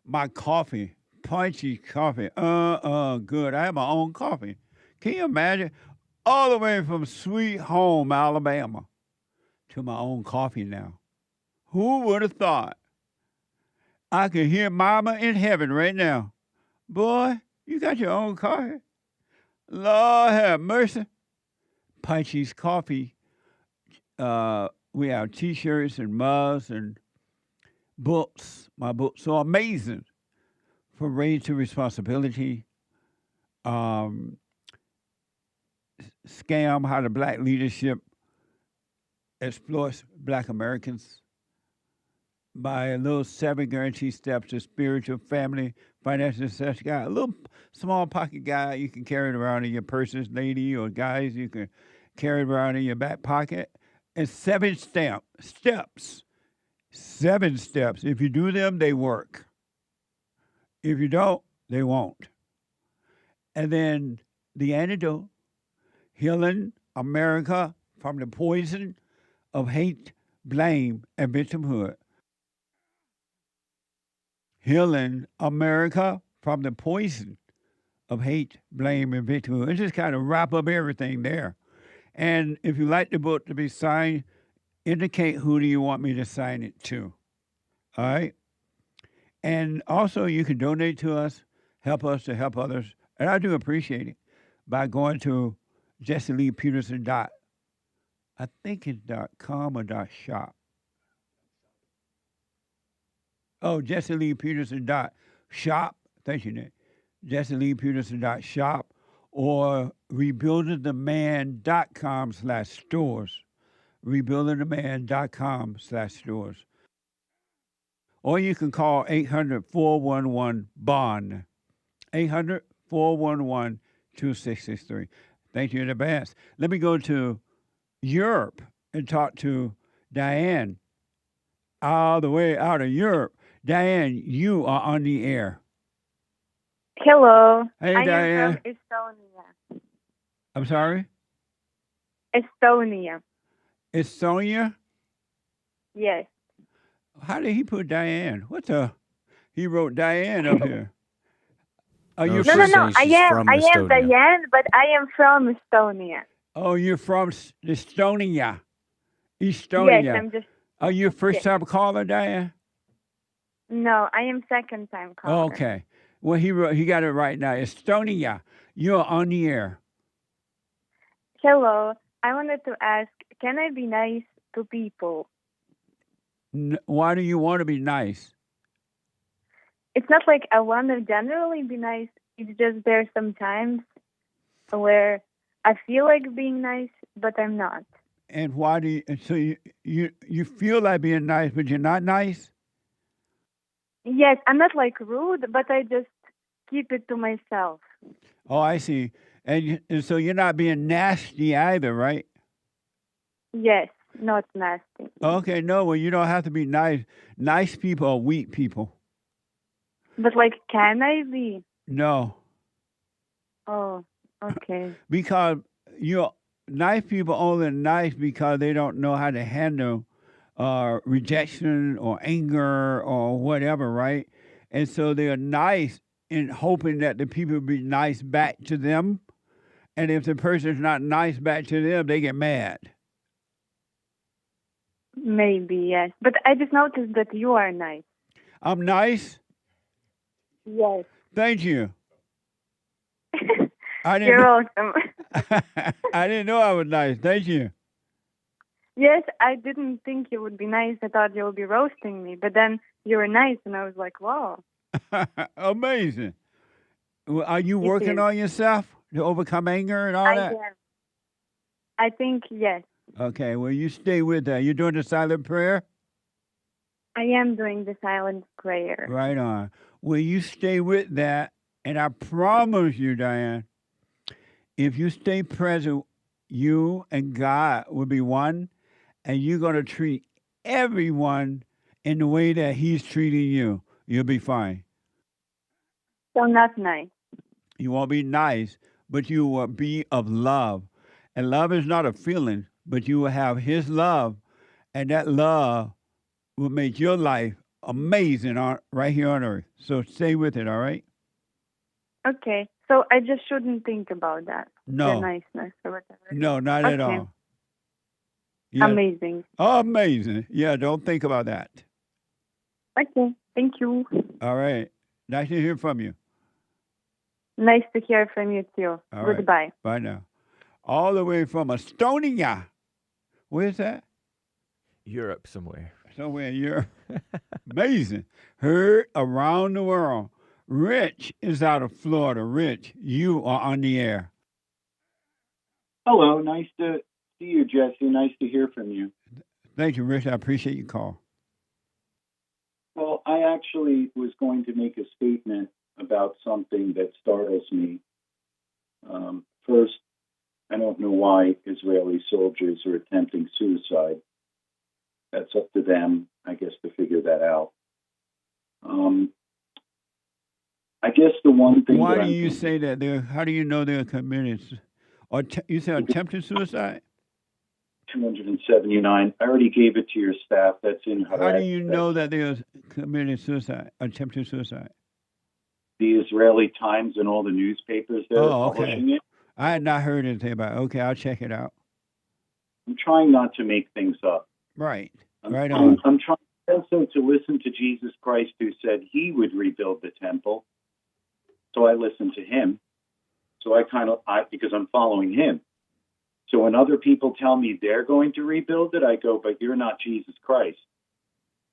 my coffee, Punchy coffee. Good. I have my own coffee. Can you imagine? All the way from Sweet Home, Alabama, to my own coffee now. Who would have thought? I can hear Mama in heaven right now. Boy, you got your own coffee? Lord have mercy. Punchy's coffee. We have t-shirts and mugs and books. My books are amazing. From Raised to Responsibility, Scam, How the Black Leadership Exploits Black Americans, my little 7 guaranteed steps to spiritual, family, financial success guide. A little small pocket guide you can carry it around in your purses, lady or guys. You can carry it around in your back pocket. And 7 steps. 7 steps. If you do them, they work. If you don't, they won't. And then the antidote, healing America from the poison of hate, blame, and victimhood. Healing America from the poison of hate, blame, and victimhood. It just kind of wrap up everything there. And if you like the book to be signed, indicate who do you want me to sign it to. All right? And also you can donate to us to help others. And I do appreciate it by going to JesseLeePeterson. I think it's .com or .shop. Oh, JesseLeePeterson.shop. Thank you, Nick. JesseLeePeterson.shop or rebuildingtheman.com/stores. Rebuildingtheman.com/stores. Or you can call 800-411-BOND. 800-411-2663. Thank you in advance. Let me go to Europe and talk to Diane all the way out of Europe. Diane, you are on the air. Hello. Hey, I Diane. am from Estonia. I'm sorry? Estonia. Estonia? Yes. How did he put Diane? What the? He wrote Diane up here. Are you No. I am Diane, but I am from Estonia. Oh, you're from Estonia. Estonia. Yes, I'm just. Are you a first-time caller, Diane? No, I am second-time caller. Okay. Well, he got it right now. Estonia, you're on the air. Hello. I wanted to ask, can I be nice to people? Why do you want to be nice? it's not like I want to generally be nice. It's just there's some times where I feel like being nice, but I'm not. And why do you? So you feel like being nice, but you're not nice? Yes, I'm not like rude, but I just keep it to myself. Oh, I see. And so you're not being nasty either, right? Yes, not nasty. Okay, no, well, you don't have to be nice. Nice people are weak people. But like, can I be? No. Oh, okay. Because nice people only nice because they don't know how to handle rejection or anger or whatever, right? And so they're nice in hoping that the people will be nice back to them. And if the person's not nice back to them, they get mad. Maybe, yes. But I just noticed that you are nice. I'm nice? Yes. Thank you. You're welcome. I didn't know I was nice. Thank you. Yes, I didn't think you would be nice. I thought you would be roasting me. But then you were nice, and I was like, wow. Amazing. Well, are you working on yourself to overcome anger and all that? am. I think yes. Okay, well, you stay with that. You're doing the silent prayer? I am doing the silent prayer. Right on. Well, you stay with that, and I promise you, Diane, if you stay present, you and God will be one, and you're going to treat everyone in the way that He's treating you. You'll be fine. So not nice. You won't be nice, but you will be of love. And love is not a feeling, but you will have His love, and that love will make your life amazing right here on earth. So stay with it, all right? Okay. So I just shouldn't think about that. No. The niceness or whatever. No, not at all. Yeah. Amazing. Amazing. Yeah, don't think about that. Okay. Thank you. All right. Nice to hear from you. Nice to hear from you too. All Goodbye. Right. Bye now. All the way from Estonia. Where's that? Europe somewhere. Somewhere in Europe. Amazing. Heard around the world. Rich is out of Florida. Rich, you are on the air. Hello. Nice to see you, Jesse. Nice to hear from you. Thank you, Rich. I appreciate your call. Well, I actually was going to make a statement about something that startles me. First, I don't know why Israeli soldiers are attempting suicide. That's up to them, I guess, to figure that out. I guess the one thing. Why do you say that? How do you know they're committed? Or you said attempted suicide? 279. I already gave it to your staff. That's in. How do you know that they're committed suicide, attempted suicide? The Israeli Times and all the newspapers that are publishing it. I had not heard anything about it. Okay, I'll check it out. I'm trying not to make things up. Right. I'm trying also to listen to Jesus Christ, who said He would rebuild the temple. So I listen to Him. So because I'm following Him. So when other people tell me they're going to rebuild it, I go, but you're not Jesus Christ.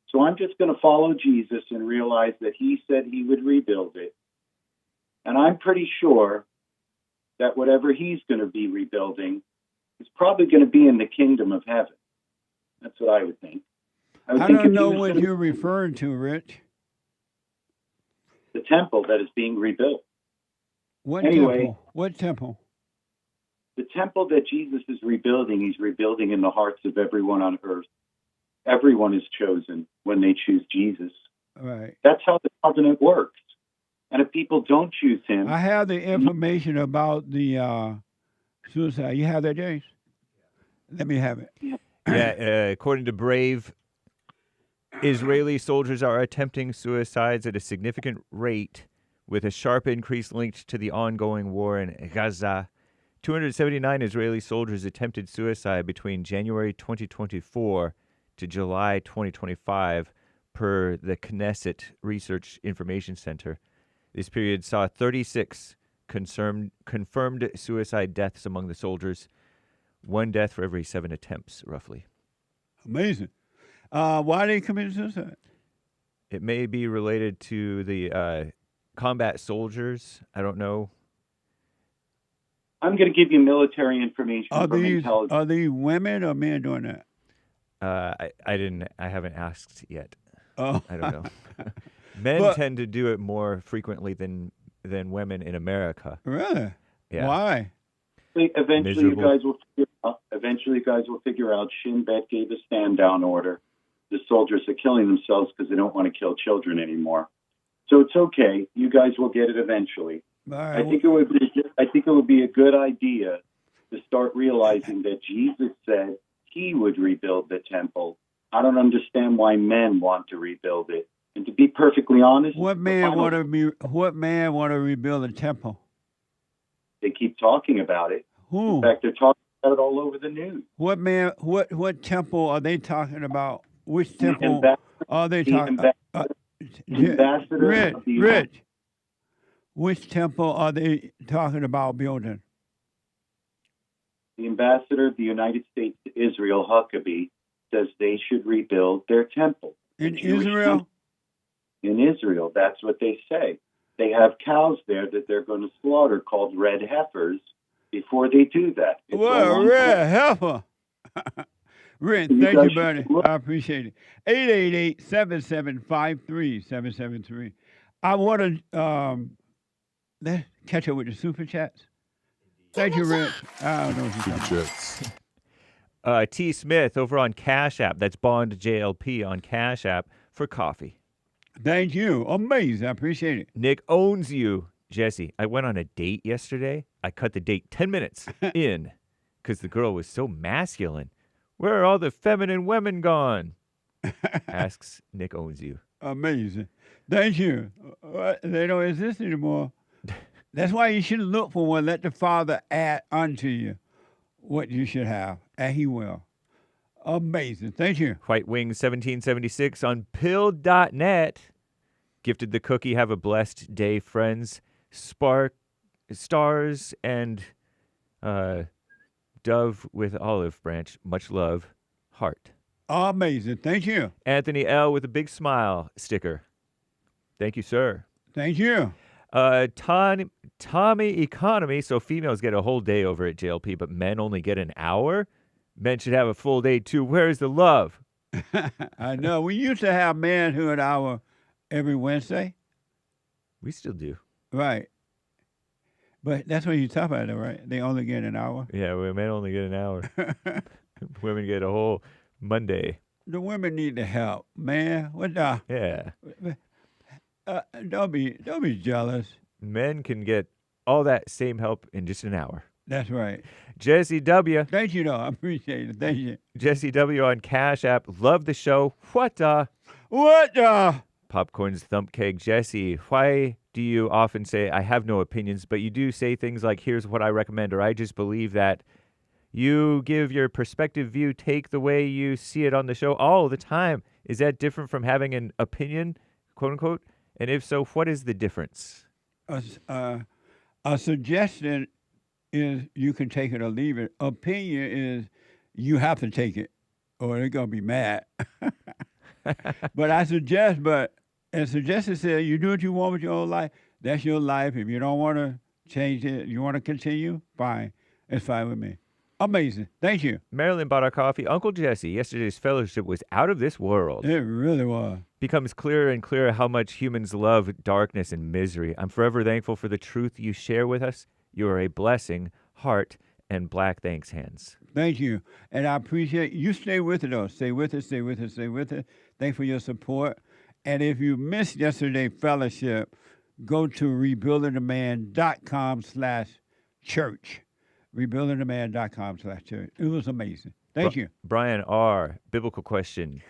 So I'm just going to follow Jesus and realize that He said He would rebuild it. And I'm pretty sure that whatever He's going to be rebuilding is probably going to be in the kingdom of heaven. That's what I would think. I don't know what you're referring to, Rich. The temple that is being rebuilt. What temple? What temple? The temple that Jesus is rebuilding, He's rebuilding in the hearts of everyone on earth. Everyone is chosen when they choose Jesus. Right. That's how the covenant works. And if people don't choose Him... I have the information about the suicide. You have that, James? Let me have it. Yeah, according to Brave, Israeli soldiers are attempting suicides at a significant rate, with a sharp increase linked to the ongoing war in Gaza. 279 Israeli soldiers attempted suicide between January 2024 to July 2025, per the Knesset Research Information Center. This period saw 36 confirmed suicide deaths among the soldiers, one death for every 7 attempts, roughly. Amazing. Why they committed suicide? It may be related to the combat soldiers. I don't know. I'm going to give you military information from intelligence. Are these women or men doing that? I haven't asked yet. Oh. I don't know. Men tend to do it more frequently than women in America. Really? Yeah. Why? Eventually, you guys will figure out. Shin Bet gave a stand down order. The soldiers are killing themselves because they don't want to kill children anymore. So it's okay. You guys will get it eventually. Right. I think it would be a good idea to start realizing that Jesus said he would rebuild the temple. I don't understand why men want to rebuild it. And to be perfectly honest, what man want to rebuild the temple? They keep talking about it. Who? In fact, they're talking about it all over the news. What man? What temple are they talking about? Which temple are they talking about? Rich. Which temple are they talking about building? The ambassador of the United States to Israel, Huckabee, says they should rebuild their temple. In Israel? In Israel, that's what they say. They have cows there that they're going to slaughter called red heifers before they do that. Well, red heifer. Rich, thank you, buddy. I appreciate it. 888-7753-773. I want to let's catch up with the super chats. Thank you, Rich. I don't know what you're talking about. T. Smith over on Cash App. That's Bond JLP on Cash App for coffee. Thank you. Amazing. I appreciate it. Nick owns you. Jesse, I went on a date yesterday. I cut the date 10 minutes in because the girl was so masculine. Where are all the feminine women gone? Asks Nick owns you. Amazing. Thank you. They don't exist anymore. That's why you should look for one. Let the Father add unto you what you should have, and he will. Amazing. Thank you. White Wings 1776 on pill.net. Gifted the cookie. Have a blessed day, friends. Stars and dove with olive branch. Much love. Heart. Amazing. Thank you. Anthony L. with a big smile sticker. Thank you, sir. Thank you. Tommy Economy. So females get a whole day over at JLP, but men only get an hour? Men should have a full day, too. Where's the love? I know. We used to have Manhood Hour every Wednesday. We still do. Right. But that's what you talk about, though, right? They only get an hour. Yeah, men only get an hour. Women get a whole Monday. The women need the help, man. What the? Yeah. Don't be jealous. Men can get all that same help in just an hour. That's right. Jesse W. Thank you, though. I appreciate it. Thank you. Jesse W. on Cash App. Love the show. What the? Popcorn's Thump Cake. Jesse, why do you often say, I have no opinions, but you do say things like, here's what I recommend, or I just believe that? You give your perspective view, take the way you see it on the show all the time. Is that different from having an opinion, quote unquote? And if so, what is the difference? A suggestion is you can take it or leave it. Opinion is you have to take it or they're going to be mad. But a suggestion says you do what you want with your own life. That's your life. If you don't want to change it, you want to continue, fine. It's fine with me. Amazing. Thank you. Marilyn bought our coffee. Uncle Jesse, yesterday's fellowship was out of this world. It really was. Becomes clearer and clearer how much humans love darkness and misery. I'm forever thankful for the truth you share with us. You are a blessing, heart, and black thanks hands. Thank you. And I appreciate you. Stay with it, though. Stay with it, stay with it, stay with it. Thanks for your support. And if you missed yesterday's fellowship, go to rebuildingtheman.com/church. rebuildingtheman.com/church. It was amazing. Thank you. Brian R., biblical question.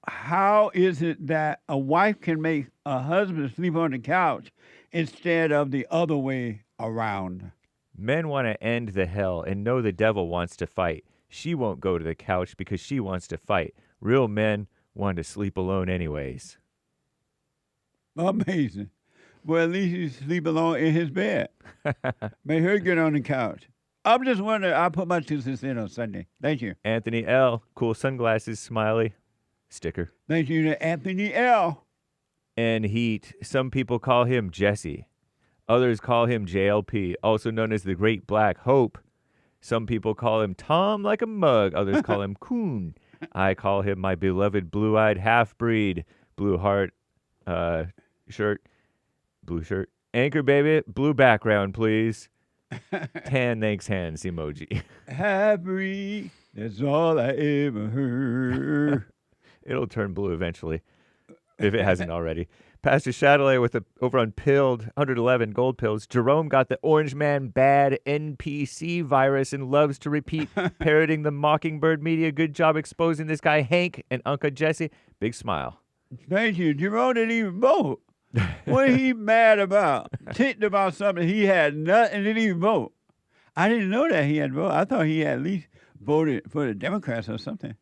How is it that a wife can make a husband sleep on the couch instead of the other way around? Men want to end the hell and know the devil wants to fight. She won't go to the couch because she wants to fight. Real men want to sleep alone anyways. Amazing. Well, at least you sleep alone in his bed. Make her get on the couch. I'm just wondering, I put my 2 cents in on Sunday. Thank you. Anthony L., cool sunglasses, smiley. sticker. Thank you to Anthony L. And Heat. Some people call him Jesse. Others call him JLP, also known as the Great Black Hope. Some people call him Tom like a mug. Others call him Coon. I call him my beloved blue-eyed half-breed. Blue heart shirt. Blue shirt. Anchor baby. Blue background, please. Tan thanks hands emoji. Half-breed. That's all I ever heard. It'll turn blue eventually, if it hasn't already. Pastor Chatelet with over on Pilled, 111 gold pills. Jerome got the Orange Man bad NPC virus and loves to repeat, parroting the Mockingbird media. Good job exposing this guy, Hank and Uncle Jesse. Big smile. Thank you. Jerome didn't even vote. What he mad about? Ticked about something. He had nothing, didn't even vote. I didn't know that he had voted. I thought he had at least voted for the Democrats or something.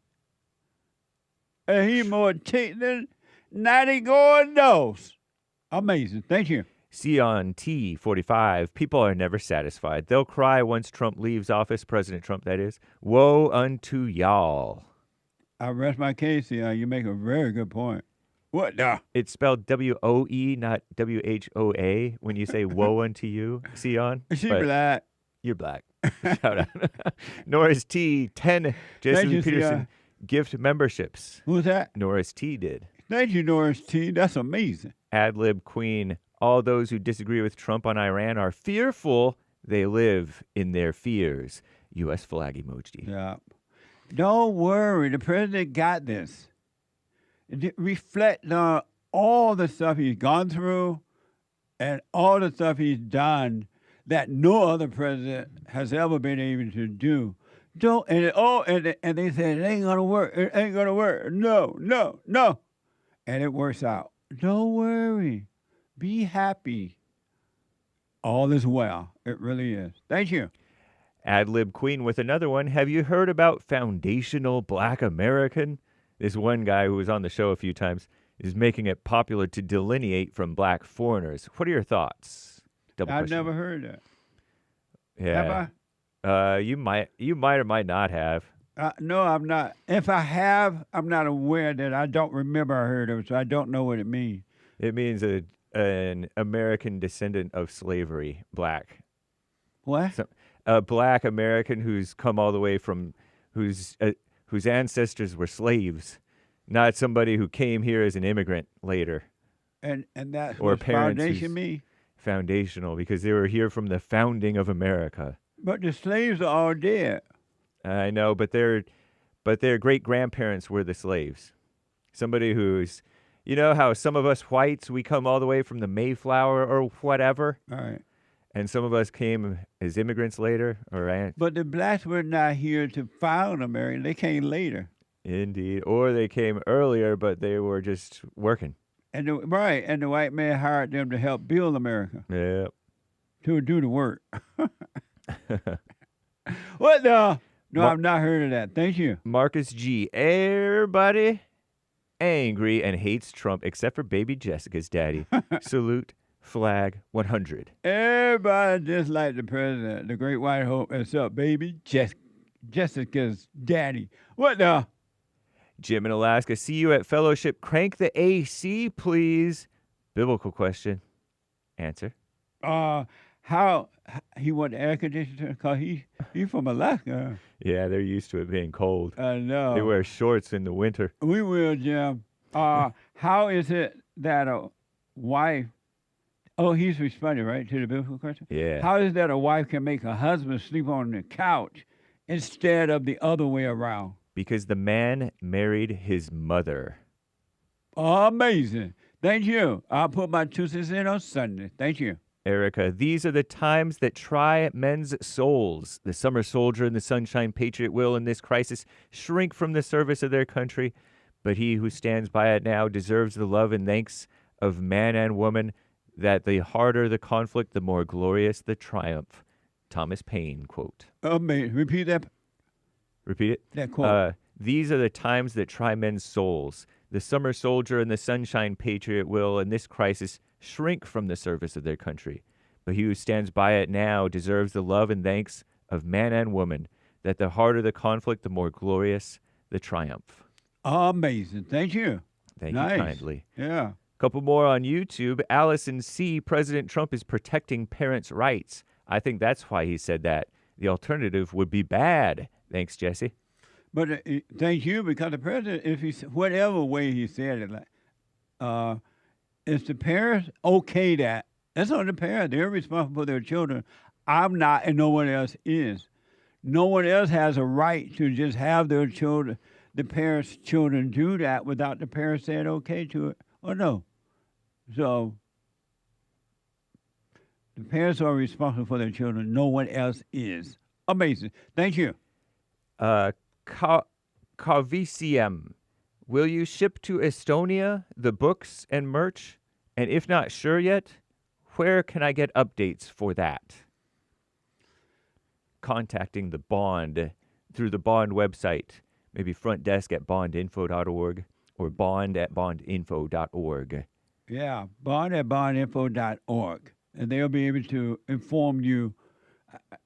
And he more ticked than 90 going nose. Amazing. Thank you. Sion T45. People are never satisfied. They'll cry once Trump leaves office. President Trump, that is. Woe unto y'all. I rest my case, Sion. You make a very good point. What the? It's spelled W-O-E, not W-H-O-A when you say woe unto you, Sion. She black. You're black. Shout out. Norris T. 10. Jason Peterson. Gift memberships. Who's that? Norris T. did. Thank you, Norris T. That's amazing. Adlib Queen. All those who disagree with Trump on Iran are fearful. They live in their fears. U.S. flag emoji. Yeah. Don't worry. The president got this. Reflect on all the stuff he's gone through and all the stuff he's done that no other president has ever been able to do. Don't and they said it ain't gonna work. It ain't gonna work. No. And it works out. Don't worry. Be happy. All is well. It really is. Thank you. Adlib Queen with another one. Have you heard about foundational Black American? This one guy who was on the show a few times is making it popular to delineate from black foreigners. What are your thoughts? I've never heard that. Yeah. Have I? You might or might not have. No, I'm not. If I have, I'm not aware that I don't remember I heard of it, so I don't know what it means. It means an American descendant of slavery, black. What? A black American who's come all the way from, whose ancestors were slaves, not somebody who came here as an immigrant later. And that's or what foundation mean? Foundational, because they were here from the founding of America. But the slaves are all dead. I know, but their great-grandparents were the slaves. Somebody who's, you know how some of us whites, we come all the way from the Mayflower or whatever? All right. And some of us came as immigrants later. But the blacks were not here to found America. They came later. Indeed. Or they came earlier, but they were just working. And the white man hired them to help build America. Yeah. To do the work. What the? No, I've not heard of that. Thank you. Marcus G. Everybody angry and hates Trump except for baby Jessica's daddy. Salute. Flag 100. Everybody just like the president, the great white hope, except baby Jessica's daddy. What the? Jim in Alaska. See you at Fellowship. Crank the AC, please. Biblical question. Answer. How he want the air conditioner? Cause he from Alaska. Yeah, they're used to it being cold. I know. They wear shorts in the winter. We will, Jim. How is it that a wife? Oh, he's responding, right, to the biblical question? Yeah. How is it that a wife can make a husband sleep on the couch instead of the other way around? Because the man married his mother. Amazing. Thank you. I'll put my 2 cents in on Sunday. Thank you. Erica, these are the times that try men's souls. The summer soldier and the sunshine patriot will, in this crisis, shrink from the service of their country. But he who stands by it now deserves the love and thanks of man and woman, that the harder the conflict, the more glorious the triumph. Thomas Paine, quote. Amazing. Repeat that. Repeat it? That quote. These are the times that try men's souls. The summer soldier and the sunshine patriot will, in this crisis, shrink from the service of their country. But he who stands by it now deserves the love and thanks of man and woman, that the harder the conflict, the more glorious the triumph. Amazing. Thank you. Thank Nice. you kindly. Yeah. Couple more on YouTube. Allyson C. President Trump is protecting parents' rights. I think that's why he said that. The alternative would be bad. Thanks, Jesse. But thank you, because the president, if he whatever way he said it, like, if the parents okay that, that's on the parents. They're responsible for their children. I'm not, and no one else is. No one else has a right to just have their children, the parents' children, do that without the parents saying okay to it or no. So the parents are responsible for their children. No one else is. Amazing. Thank you. Cavicium, will you ship to Estonia the books and merch? And if not sure yet, where can I get updates for that? Contacting the Bond through the Bond website, maybe front desk at bondinfo.org or bond@bondinfo.org. Yeah, bond@bondinfo.org. And they'll be able to inform you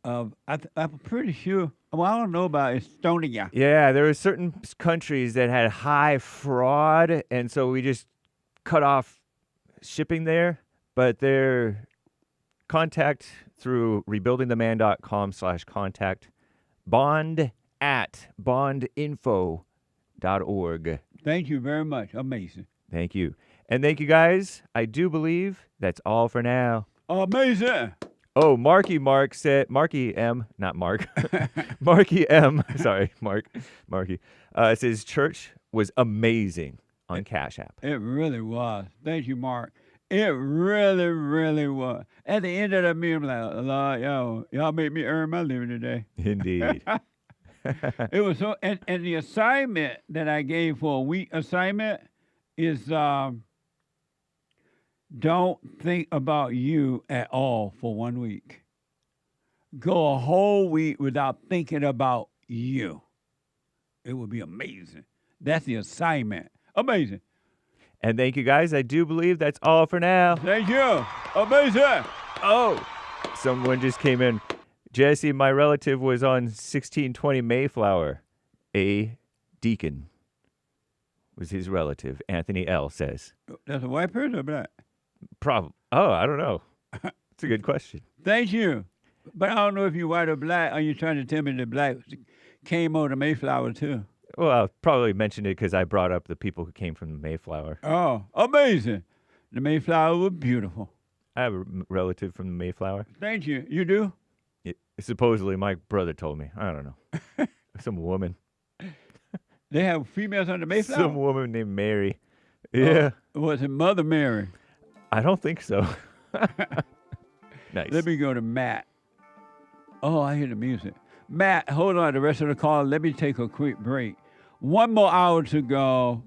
of, I'm pretty sure, well, I don't know about Estonia. Yeah, there were certain countries that had high fraud, and so we just cut off shipping there. But their contact through rebuildingtheman.com/contact, bond@bondinfo.org. Thank you very much. Amazing. Thank you. And thank you, guys. I do believe that's all for now. Amazing. Oh, Marky Mark said, Marky M, not Mark. Marky M, sorry, Marky, says church was amazing on Cash App. It really was. Thank you, Mark. It really, really was. At the end of the meal, I'm like, Lord, y'all made me earn my living today. Indeed. It was so, and the assignment that I gave for a week assignment is don't think about you at all for 1 week. Go a whole week without thinking about you. It would be amazing. That's the assignment. Amazing. And thank you, guys. I do believe that's all for now. Thank you. Amazing. Oh, someone just came in. Jesse, my relative, was on 1620 Mayflower. A deacon was his relative. Anthony L. says. That's a white person or black? Probably. Oh, I don't know. It's a good question. Thank you. But I don't know if you're white or black. Are you trying to tell me that black came over to Mayflower too? Well, I probably mentioned it because I brought up the people who came from the Mayflower. Oh, amazing. The Mayflower was beautiful. I have a relative from the Mayflower. Thank you. You do? Supposedly, my brother told me. I don't know. Some woman. They have females on the Mayflower? Some woman named Mary. Yeah. Was it Mother Mary? I don't think so. Nice. Let me go to Matt. Oh, I hear the music. Matt, hold on. The rest of the call. Let me take a quick break. 1 more hour to go.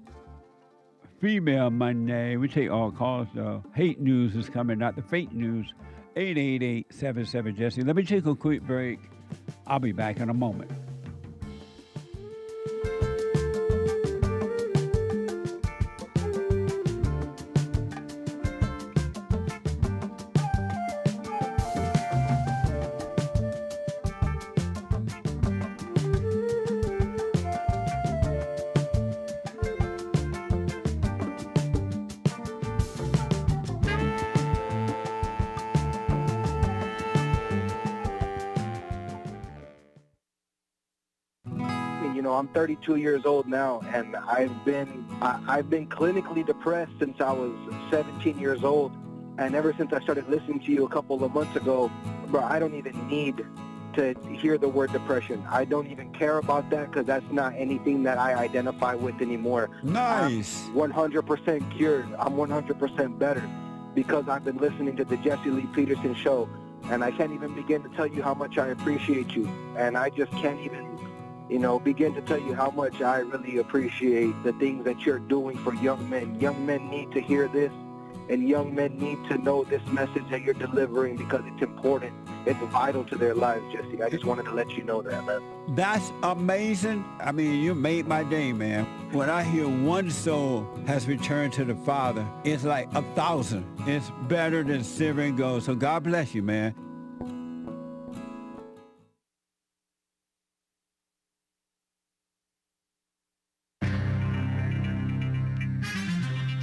Female Monday. We take all calls, though. Hate news is coming, not the fake news. 888-77-JESSE. Let me take a quick break. I'll be back in a moment. I'm 32 years old now, and I've been clinically depressed since I was 17 years old, and ever since I started listening to you a couple of months ago, bro, I don't even need to hear the word depression. I don't even care about that because that's not anything that I identify with anymore. Nice. I'm 100% cured. I'm 100% better because I've been listening to the Jesse Lee Peterson show, and I can't even begin to tell you how much I appreciate you, and I just can't even begin to tell you how much I really appreciate the things that you're doing for young men. Young men need to hear this, and young men need to know this message that you're delivering because it's important. It's vital to their lives, Jesse. I just wanted to let you know that, man. That's amazing. I mean, you made my day, man. When I hear one soul has returned to the Father, it's like 1,000. It's better than silver and gold. So God bless you, man.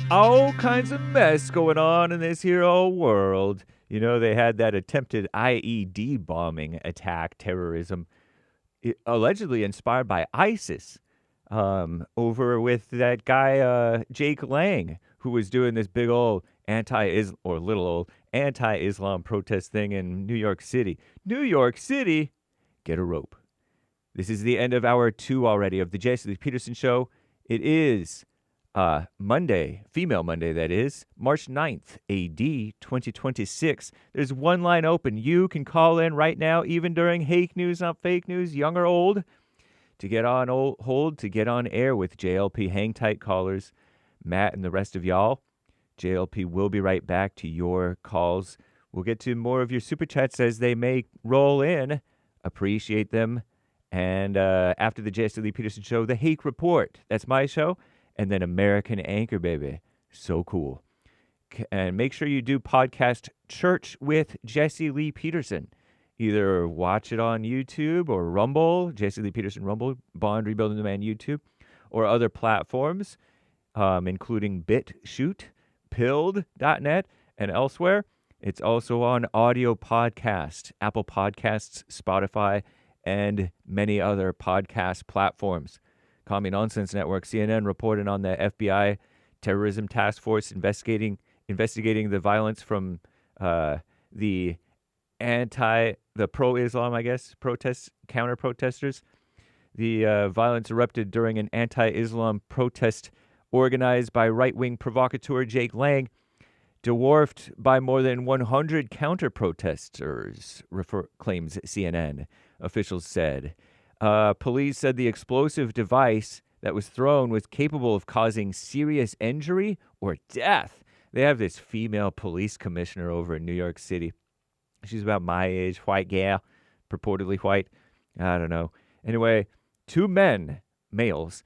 all kinds of mess going on in this here old world. You know, they had that attempted IED bombing attack, terrorism, allegedly inspired by ISIS, over with that guy, Jake Lang, who was doing this big old anti-Islam protest thing in New York City. New York City, get a rope. This is the end of hour 2 already of the Jesse Lee Peterson Show. It is Monday, Female Monday, that is, March 9th, AD 2026. There's one line open. You can call in right now, even during Hake News, not fake news, young or old, to get on hold, to get on air with JLP. Hang tight, callers. Matt and the rest of y'all. JLP will be right back to your calls. We'll get to more of your super chats as they may roll in. Appreciate them. And after the Jesse Lee Peterson Show, the Hake Report. That's my show. And then American Anchor, baby. So cool. And make sure you do podcast Church with Jesse Lee Peterson. Either watch it on YouTube or Rumble, Jesse Lee Peterson Rumble, Bond Rebuilding the Man YouTube, or other platforms, including BitChute, Pilled.net, and elsewhere. It's also on audio podcast, Apple Podcasts, Spotify, and many other podcast platforms. Commie Nonsense Network, CNN reported on the FBI terrorism task force investigating the violence from the pro-Islam, I guess, counter-protesters. The violence erupted during an anti-Islam protest organized by right-wing provocateur Jake Lang, dwarfed by more than 100 counter-protesters, claims CNN, officials said. Police said the explosive device that was thrown was capable of causing serious injury or death. They have this female police commissioner over in New York City. She's about my age, white gal, purportedly white. I don't know. Anyway, 2 males,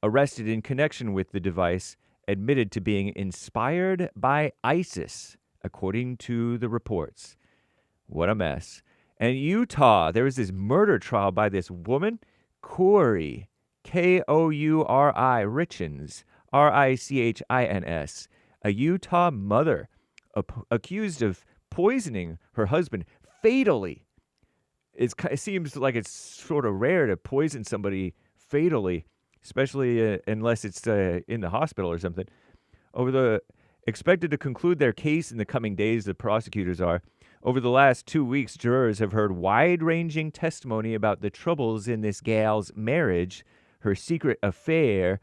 arrested in connection with the device, admitted to being inspired by ISIS, according to the reports. What a mess. And Utah, there was this murder trial by this woman, Kouri, Kouri Richins, Richins, a Utah mother accused of poisoning her husband fatally. It seems like it's sort of rare to poison somebody fatally, especially unless it's in the hospital or something. Expected to conclude their case in the coming days, the prosecutors are. Over the last 2 weeks, jurors have heard wide-ranging testimony about the troubles in this gal's marriage, her secret affair,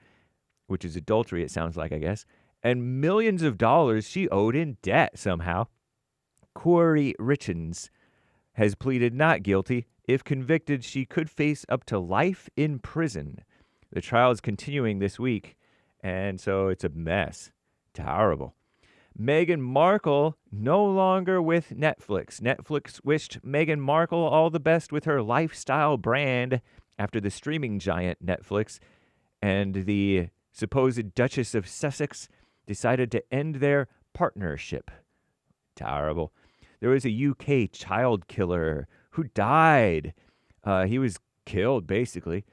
which is adultery, it sounds like, I guess, and millions of dollars she owed in debt somehow. Kouri Richins has pleaded not guilty. If convicted, she could face up to life in prison. The trial is continuing this week, and so it's a mess. Terrible. Meghan Markle no longer with Netflix. Netflix wished Meghan Markle all the best with her lifestyle brand after the streaming giant Netflix and the supposed Duchess of Sussex decided to end their partnership. Terrible. There was a UK child killer who died. He was killed, basically,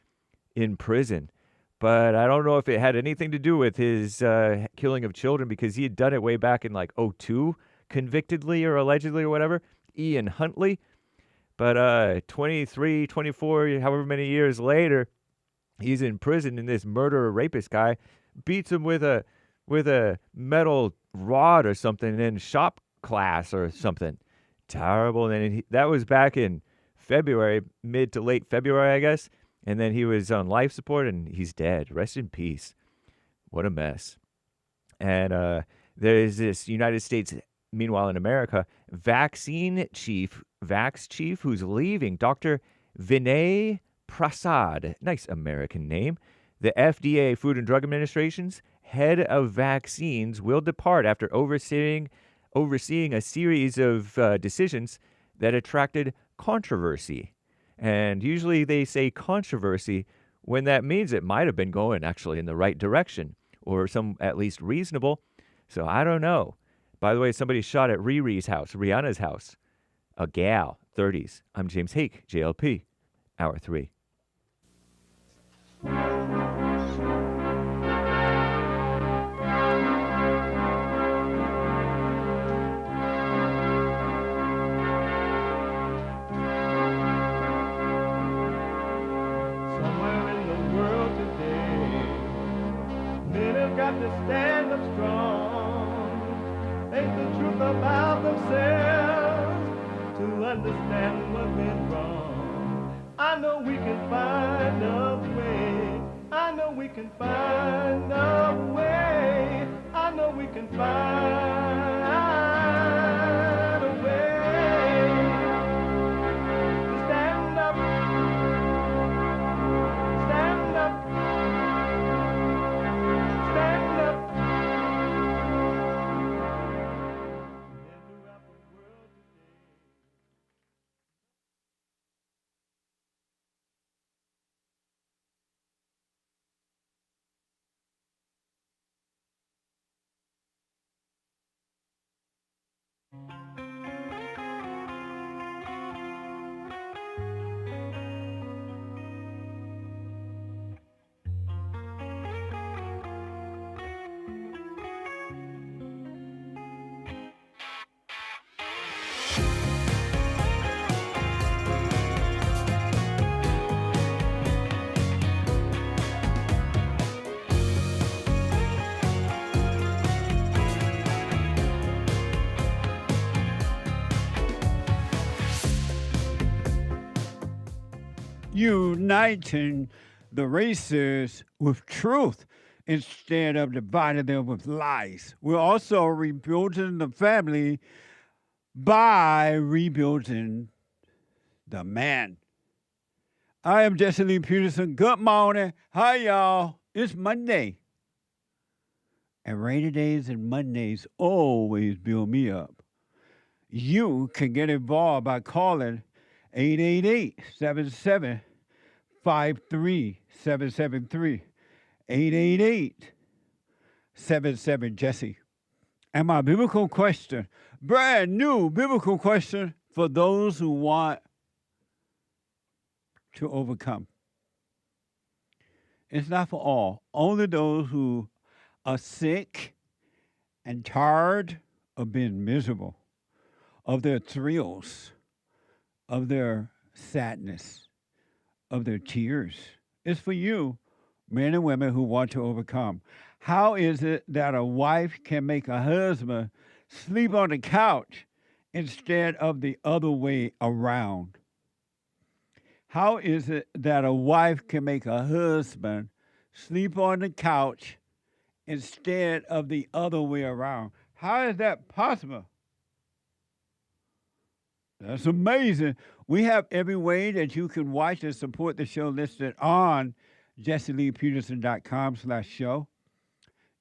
in prison. But I don't know if it had anything to do with his killing of children because he had done it way back in like 2002, convictedly or allegedly or whatever. Ian Huntley. But 23, 24, however many years later, he's in prison and this murderer rapist guy beats him with a metal rod or something in shop class or something. Terrible. And that was back in February, mid to late February, I guess. And then he was on life support, and he's dead. Rest in peace. What a mess. And there's this United States, meanwhile in America, vax chief who's leaving, Dr. Vinay Prasad. Nice American name. The FDA, Food and Drug Administration's head of vaccines, will depart after overseeing a series of decisions that attracted controversy. And usually they say controversy when that means it might have been going actually in the right direction or some at least reasonable. So I don't know. By the way, somebody shot at Rihanna's house. A gal, 30s. I'm James Hake, JLP, Hour 3. to stand up strong, face the truth about themselves, to understand what went wrong. I know we can find a way. I know we can find a way. I know we can find a way to stand up, stand up, stand up. Uniting the races with truth instead of dividing them with lies. We're also rebuilding the family by rebuilding the man. I am Jesse Lee Peterson. Good morning. Hi, y'all. It's Monday. And rainy days and Mondays always build me up. You can get involved by calling 888-77-53-773. 888-77-JESSE. And my biblical question, brand new biblical question for those who want to overcome. It's not for all. Only those who are sick and tired of being miserable, of their thrills, of their sadness, of their tears. It's for you, men and women who want to overcome. How is it that a wife can make a husband sleep on the couch instead of the other way around? How is it that a wife can make a husband sleep on the couch instead of the other way around? How is that possible? That's amazing. We have every way that you can watch and support the show listed on jesseleepeterson.com/show.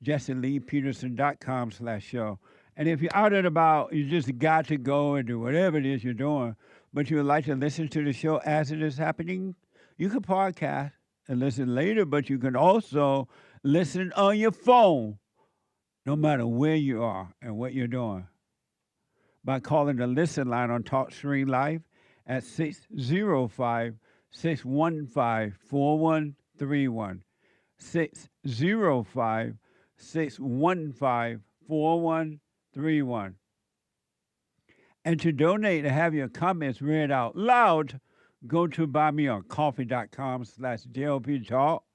jesseleepeterson.com/show. And if you're out and about, you just got to go and do whatever it is you're doing, but you would like to listen to the show as it is happening, you can podcast and listen later, but you can also listen on your phone, no matter where you are and what you're doing, by calling the listen line on TalkStream Live at 605-615-4131. 605-615-4131. And to donate and have your comments read out loud, go to buymeacoffee.com/JLP Talk,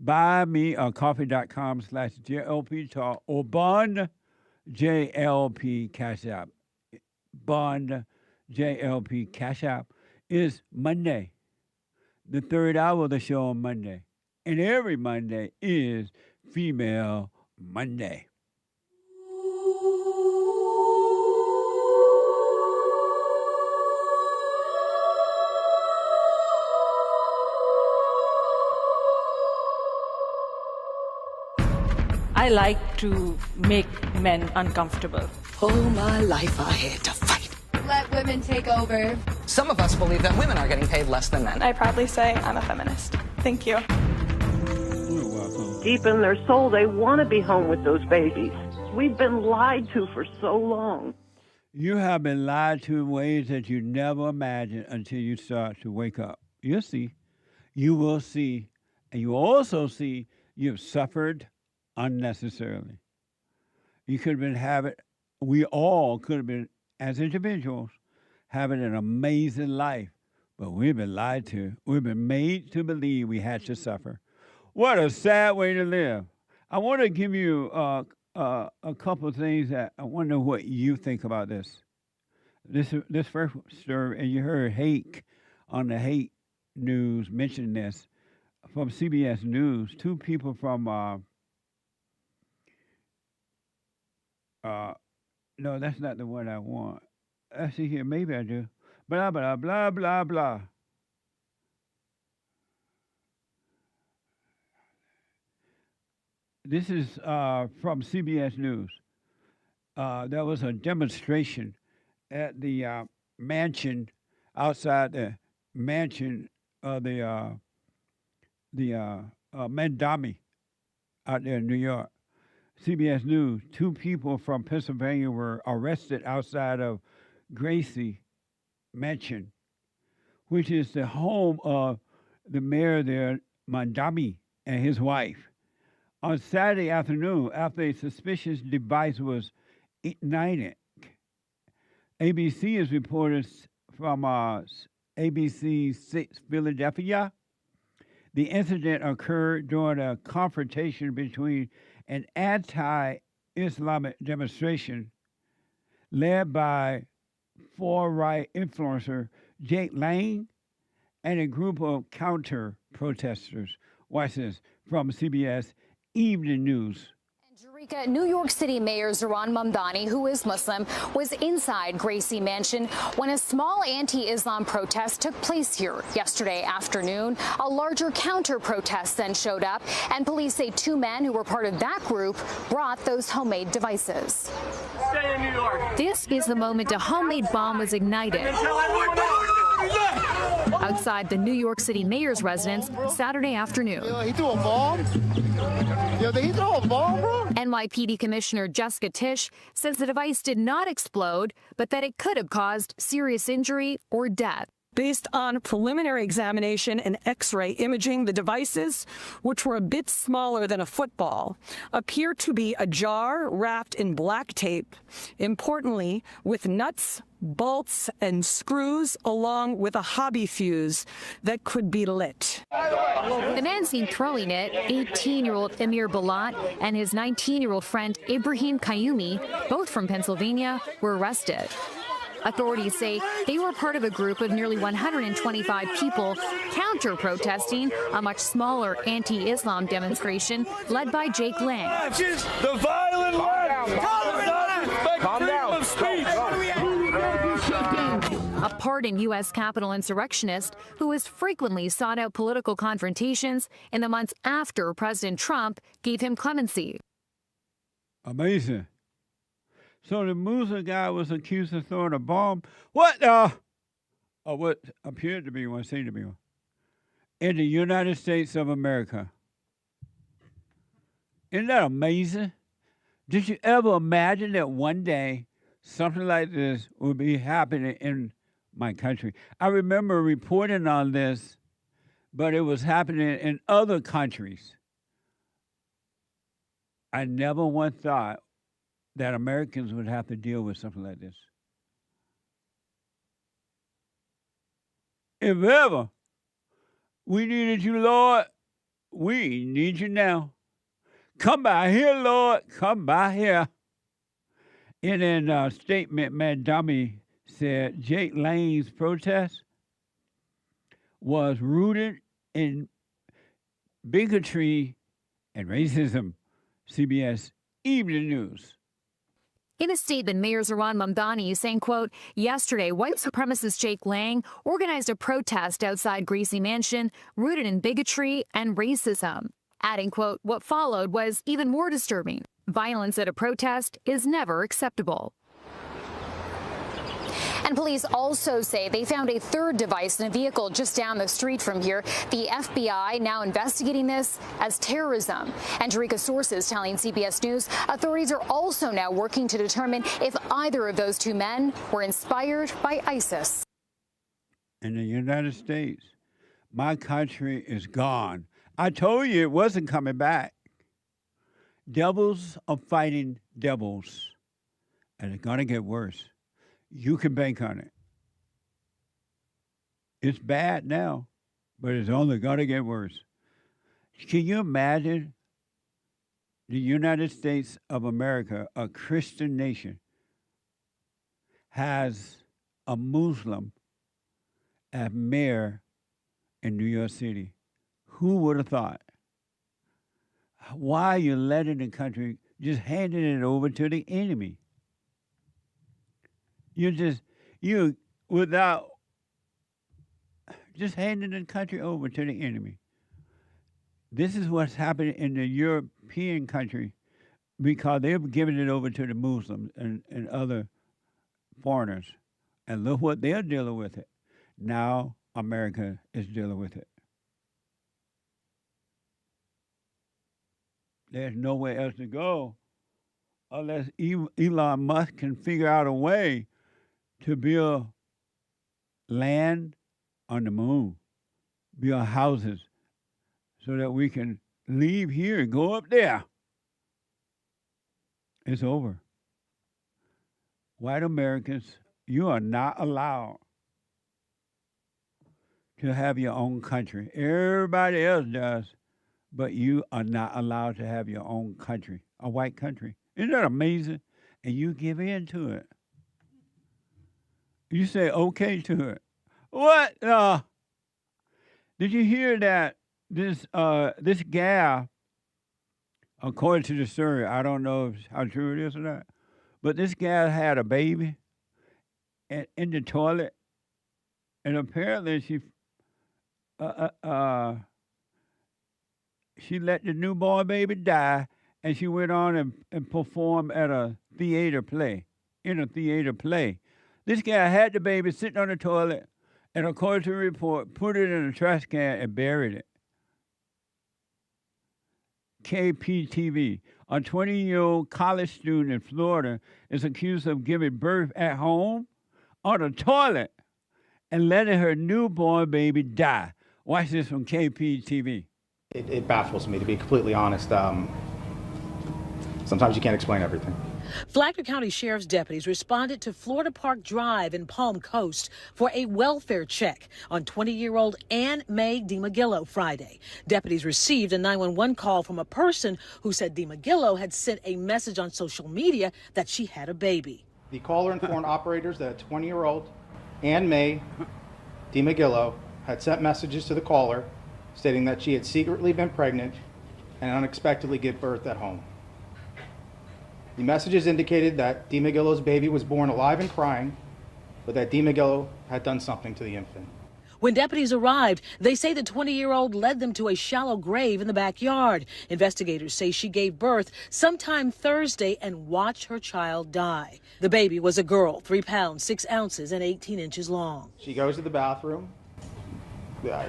buymeacoffee.com/JLP Talk, or Bond JLP Cash App. Bond JLP Cash App is Monday, the third hour of the show on Monday. And every Monday is Female Monday. I like to make men uncomfortable. All my life I had to fight. Let women take over. Some of us believe that women are getting paid less than men. I proudly say I'm a feminist. Thank you. You're welcome. Deep in their soul, they want to be home with those babies. We've been lied to for so long. You have been lied to in ways that you never imagined until you start to wake up. You'll see. You will see. And you also see you've suffered unnecessarily. You could have been we all could have been, as individuals, having an amazing life. But we've been lied to. We've been made to believe we had to suffer. What a sad way to live. I want to give you a couple of things that I wonder what you think about this. This first story, and you heard Hake on the hate news mention this from CBS News. Two people from no, that's not the one I want. Let's see here, maybe I do. Blah blah blah blah blah. This is from CBS News. There was a demonstration at the mansion outside the mansion of the Mandami out there in New York. CBS News, two people from Pennsylvania were arrested outside of Gracie Mansion, which is the home of the mayor there, Mandami, and his wife. On Saturday afternoon, after a suspicious device was ignited, ABC is reported from ABC 6 Philadelphia. The incident occurred during a confrontation between an anti-Islamic demonstration led by far-right influencer Jake Lang and a group of counter-protesters. Watch this from CBS Evening News. New York City Mayor Zohran Mamdani, who is Muslim, was inside Gracie Mansion when a small anti-Islam protest took place here yesterday afternoon. A larger counter-protest then showed up, and police say two men who were part of that group brought those homemade devices. Stay in New York. This is the moment a homemade bomb was ignited outside the New York City mayor's residence Saturday afternoon. He threw a bomb? Did he throw a bomb, bro? NYPD Commissioner Jessica Tisch says the device did not explode, but that it could have caused serious injury or death. Based on preliminary examination and X-ray imaging, the devices, which were a bit smaller than a football, appear to be a jar wrapped in black tape, importantly, with nuts, bolts, and screws, along with a hobby fuse that could be lit. The man seen throwing it, 18-year-old Amir Balat and his 19-year-old friend Ibrahim Kayumi, both from Pennsylvania, were arrested. Authorities say they were part of a group of nearly 125 people counter-protesting a much smaller anti-Islam demonstration led by Jake Lang. The violent left! Calm down! A pardoned U.S. Capitol insurrectionist who has frequently sought out political confrontations in the months after President Trump gave him clemency. Amazing. So the Muslim guy was accused of throwing a bomb. What appeared to be one, seemed to be one, in the United States of America. Isn't that amazing? Did you ever imagine that one day something like this would be happening in my country? I remember reporting on this, but it was happening in other countries. I never once thought that Americans would have to deal with something like this. If ever we needed you, Lord, we need you now. Come by here, Lord, come by here. In a statement, Mandami said Jake Lang's protest was rooted in bigotry and racism. CBS Evening News. In a statement, Mayor Zohran Mamdani is saying, quote, yesterday, white supremacist Jake Lang organized a protest outside Gracie Mansion rooted in bigotry and racism. Adding, quote, what followed was even more disturbing. Violence at a protest is never acceptable. And police also say they found a third device in a vehicle just down the street from here. The FBI now investigating this as terrorism. And Jerika sources telling CBS News authorities are also now working to determine if either of those two men were inspired by ISIS. In the United States, my country is gone. I told you it wasn't coming back. Devils are fighting devils, and it's going to get worse. You can bank on it. It's bad now, but it's only going to get worse. Can you imagine the United States of America, a Christian nation, has a Muslim as mayor in New York City. Who would have thought? Why are you letting the country, just handing it over to the enemy? Without just handing the country over to the enemy. This is what's happening in the European country because they've given it over to the Muslims and other foreigners. And look what they're dealing with it. Now America is dealing with it. There's nowhere else to go unless Elon Musk can figure out a way to build land on the moon, build houses so that we can leave here and go up there. It's over. White Americans, you are not allowed to have your own country. Everybody else does, but you are not allowed to have your own country, a white country. Isn't that amazing? And you give in to it. You say okay to it. What? Did you hear that this gal, according to the story, I don't know how true it is or not, but this gal had a baby in the toilet, and apparently she let the newborn baby die, and she went on and performed at a theater play, in a theater play. This guy had the baby sitting on the toilet, and according to the report, put it in a trash can and buried it. KPTV, a 20-year-old college student in Florida is accused of giving birth at home on a toilet and letting her newborn baby die. Watch this from KPTV. It baffles me, to be completely honest. Sometimes you can't explain everything. Flagler County Sheriff's deputies responded to Florida Park Drive in Palm Coast for a welfare check on 20-year-old Ann Mae DiMaggillo Friday. Deputies received a 911 call from a person who said DiMaggillo had sent a message on social media that she had a baby. The caller informed operators that a 20-year-old Ann Mae DiMaggillo had sent messages to the caller stating that she had secretly been pregnant and unexpectedly gave birth at home. The messages indicated that DiMaggillo's baby was born alive and crying, but that DiMaggillo had done something to the infant. When deputies arrived, they say the 20-year-old led them to a shallow grave in the backyard. Investigators say she gave birth sometime Thursday and watched her child die. The baby was a girl, 3 pounds, 6 ounces, and 18 inches long. She goes to the bathroom.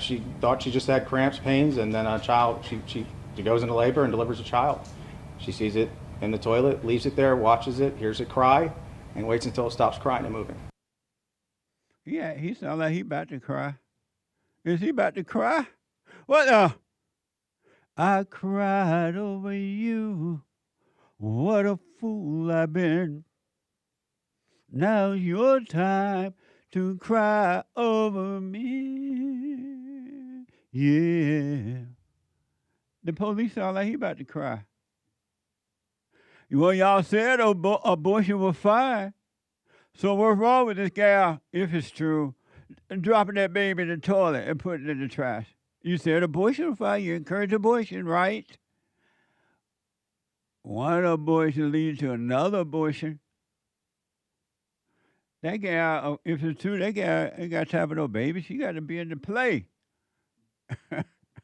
She thought she just had cramps, pains, and then she goes into labor and delivers a child. She sees it in the toilet, leaves it there, watches it, hears it cry, and waits until it stops crying and moving. Yeah, he sounds like he about to cry. Is he about to cry? What? I cried over you. What a fool I've been. Now's your time to cry over me. Yeah. The police sound like he about to cry. Well, y'all said abortion was fine. So what's wrong with this gal, if it's true, dropping that baby in the toilet and putting it in the trash? You said abortion was fine. You encourage abortion, right? One abortion leads to another abortion. That gal, if it's true, that gal ain't got time for no baby. She got to be in the play.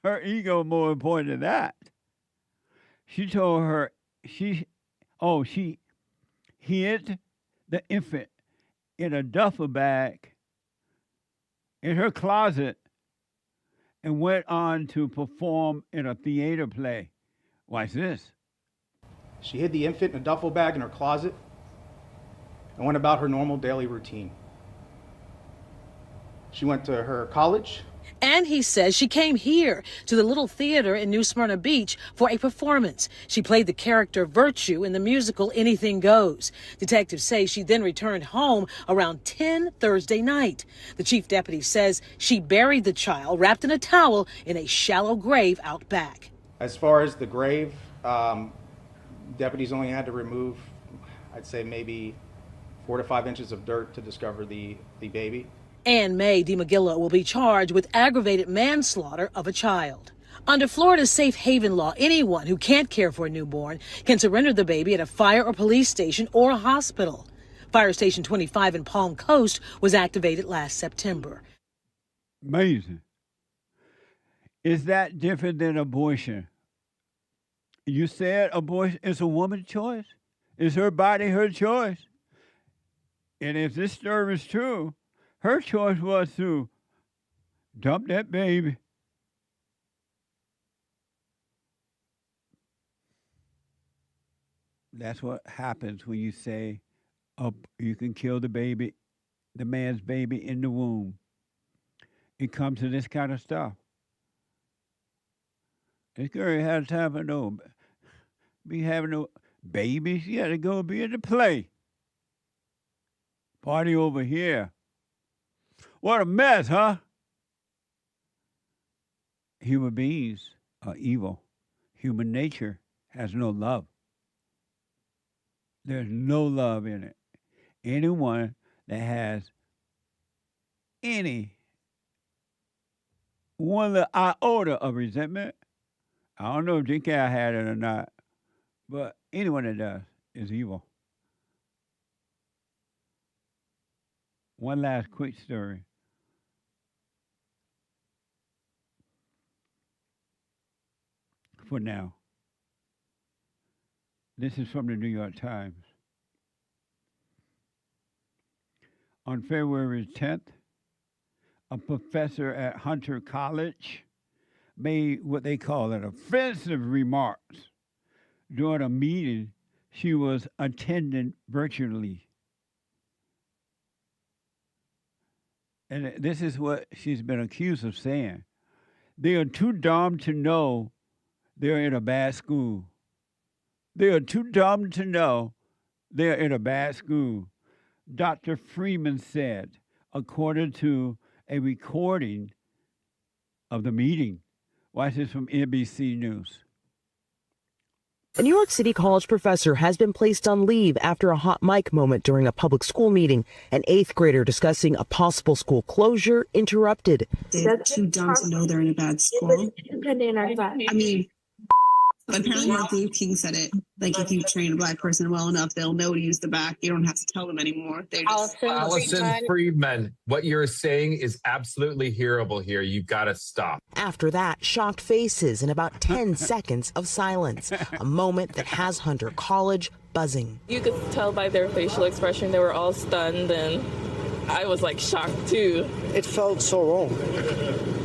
Her ego more important than that. She told her she hid the infant in a duffel bag in her closet and went on to perform in a theater play. Watch this. She hid the infant in a duffel bag in her closet and went about her normal daily routine. She went to her college. And he says she came here to the Little Theater in New Smyrna Beach for a performance. She played the character Virtue in the musical Anything Goes. Detectives say she then returned home around 10 Thursday night. The chief deputy says she buried the child wrapped in a towel in a shallow grave out back. As far as the grave, Deputies only had to remove, I'd say, maybe 4 to 5 inches of dirt to discover the baby. Ann May DiMaggillo will be charged with aggravated manslaughter of a child. Under Florida's safe haven law, anyone who can't care for a newborn can surrender the baby at a fire or police station or a hospital. Fire Station 25 in Palm Coast was activated last September. Amazing. Is that different than abortion? You said abortion is a woman's choice. Is her body her choice? And if this story is true, her choice was to dump that baby. That's what happens when you say you can kill the baby, the man's baby in the womb. It comes to this kind of stuff. This girl had time for be having no babies. She had to go be at the play. Party over here. What a mess, huh? Human beings are evil. Human nature has no love. There's no love in it. Anyone that has any one little iota of resentment, I don't know if Jake had it or not, but anyone that does is evil. One last quick story. For now. This is from the New York Times. On February 10th, a professor at Hunter College made what they call an offensive remarks during a meeting she was attending virtually. And this is what she's been accused of saying. They are too dumb to know they're in a bad school. They are too dumb to know they're in a bad school. Dr. Friedman said, according to a recording of the meeting. Watch this from NBC News. A New York City college professor has been placed on leave after a hot mic moment during a public school meeting. An 8th grader discussing a possible school closure interrupted. They're too dumb to know they're in a bad school. I mean, apparently Martin Luther King said it. Like, if you train a black person well enough, they'll know to use the back. You don't have to tell them anymore. They just Allyson Friedman, what you're saying is absolutely hearable here. You've got to stop. After that, shocked faces and about 10 seconds of silence. A moment that has Hunter College buzzing. You could tell by their facial expression they were all stunned, and I was like shocked too. It felt so wrong.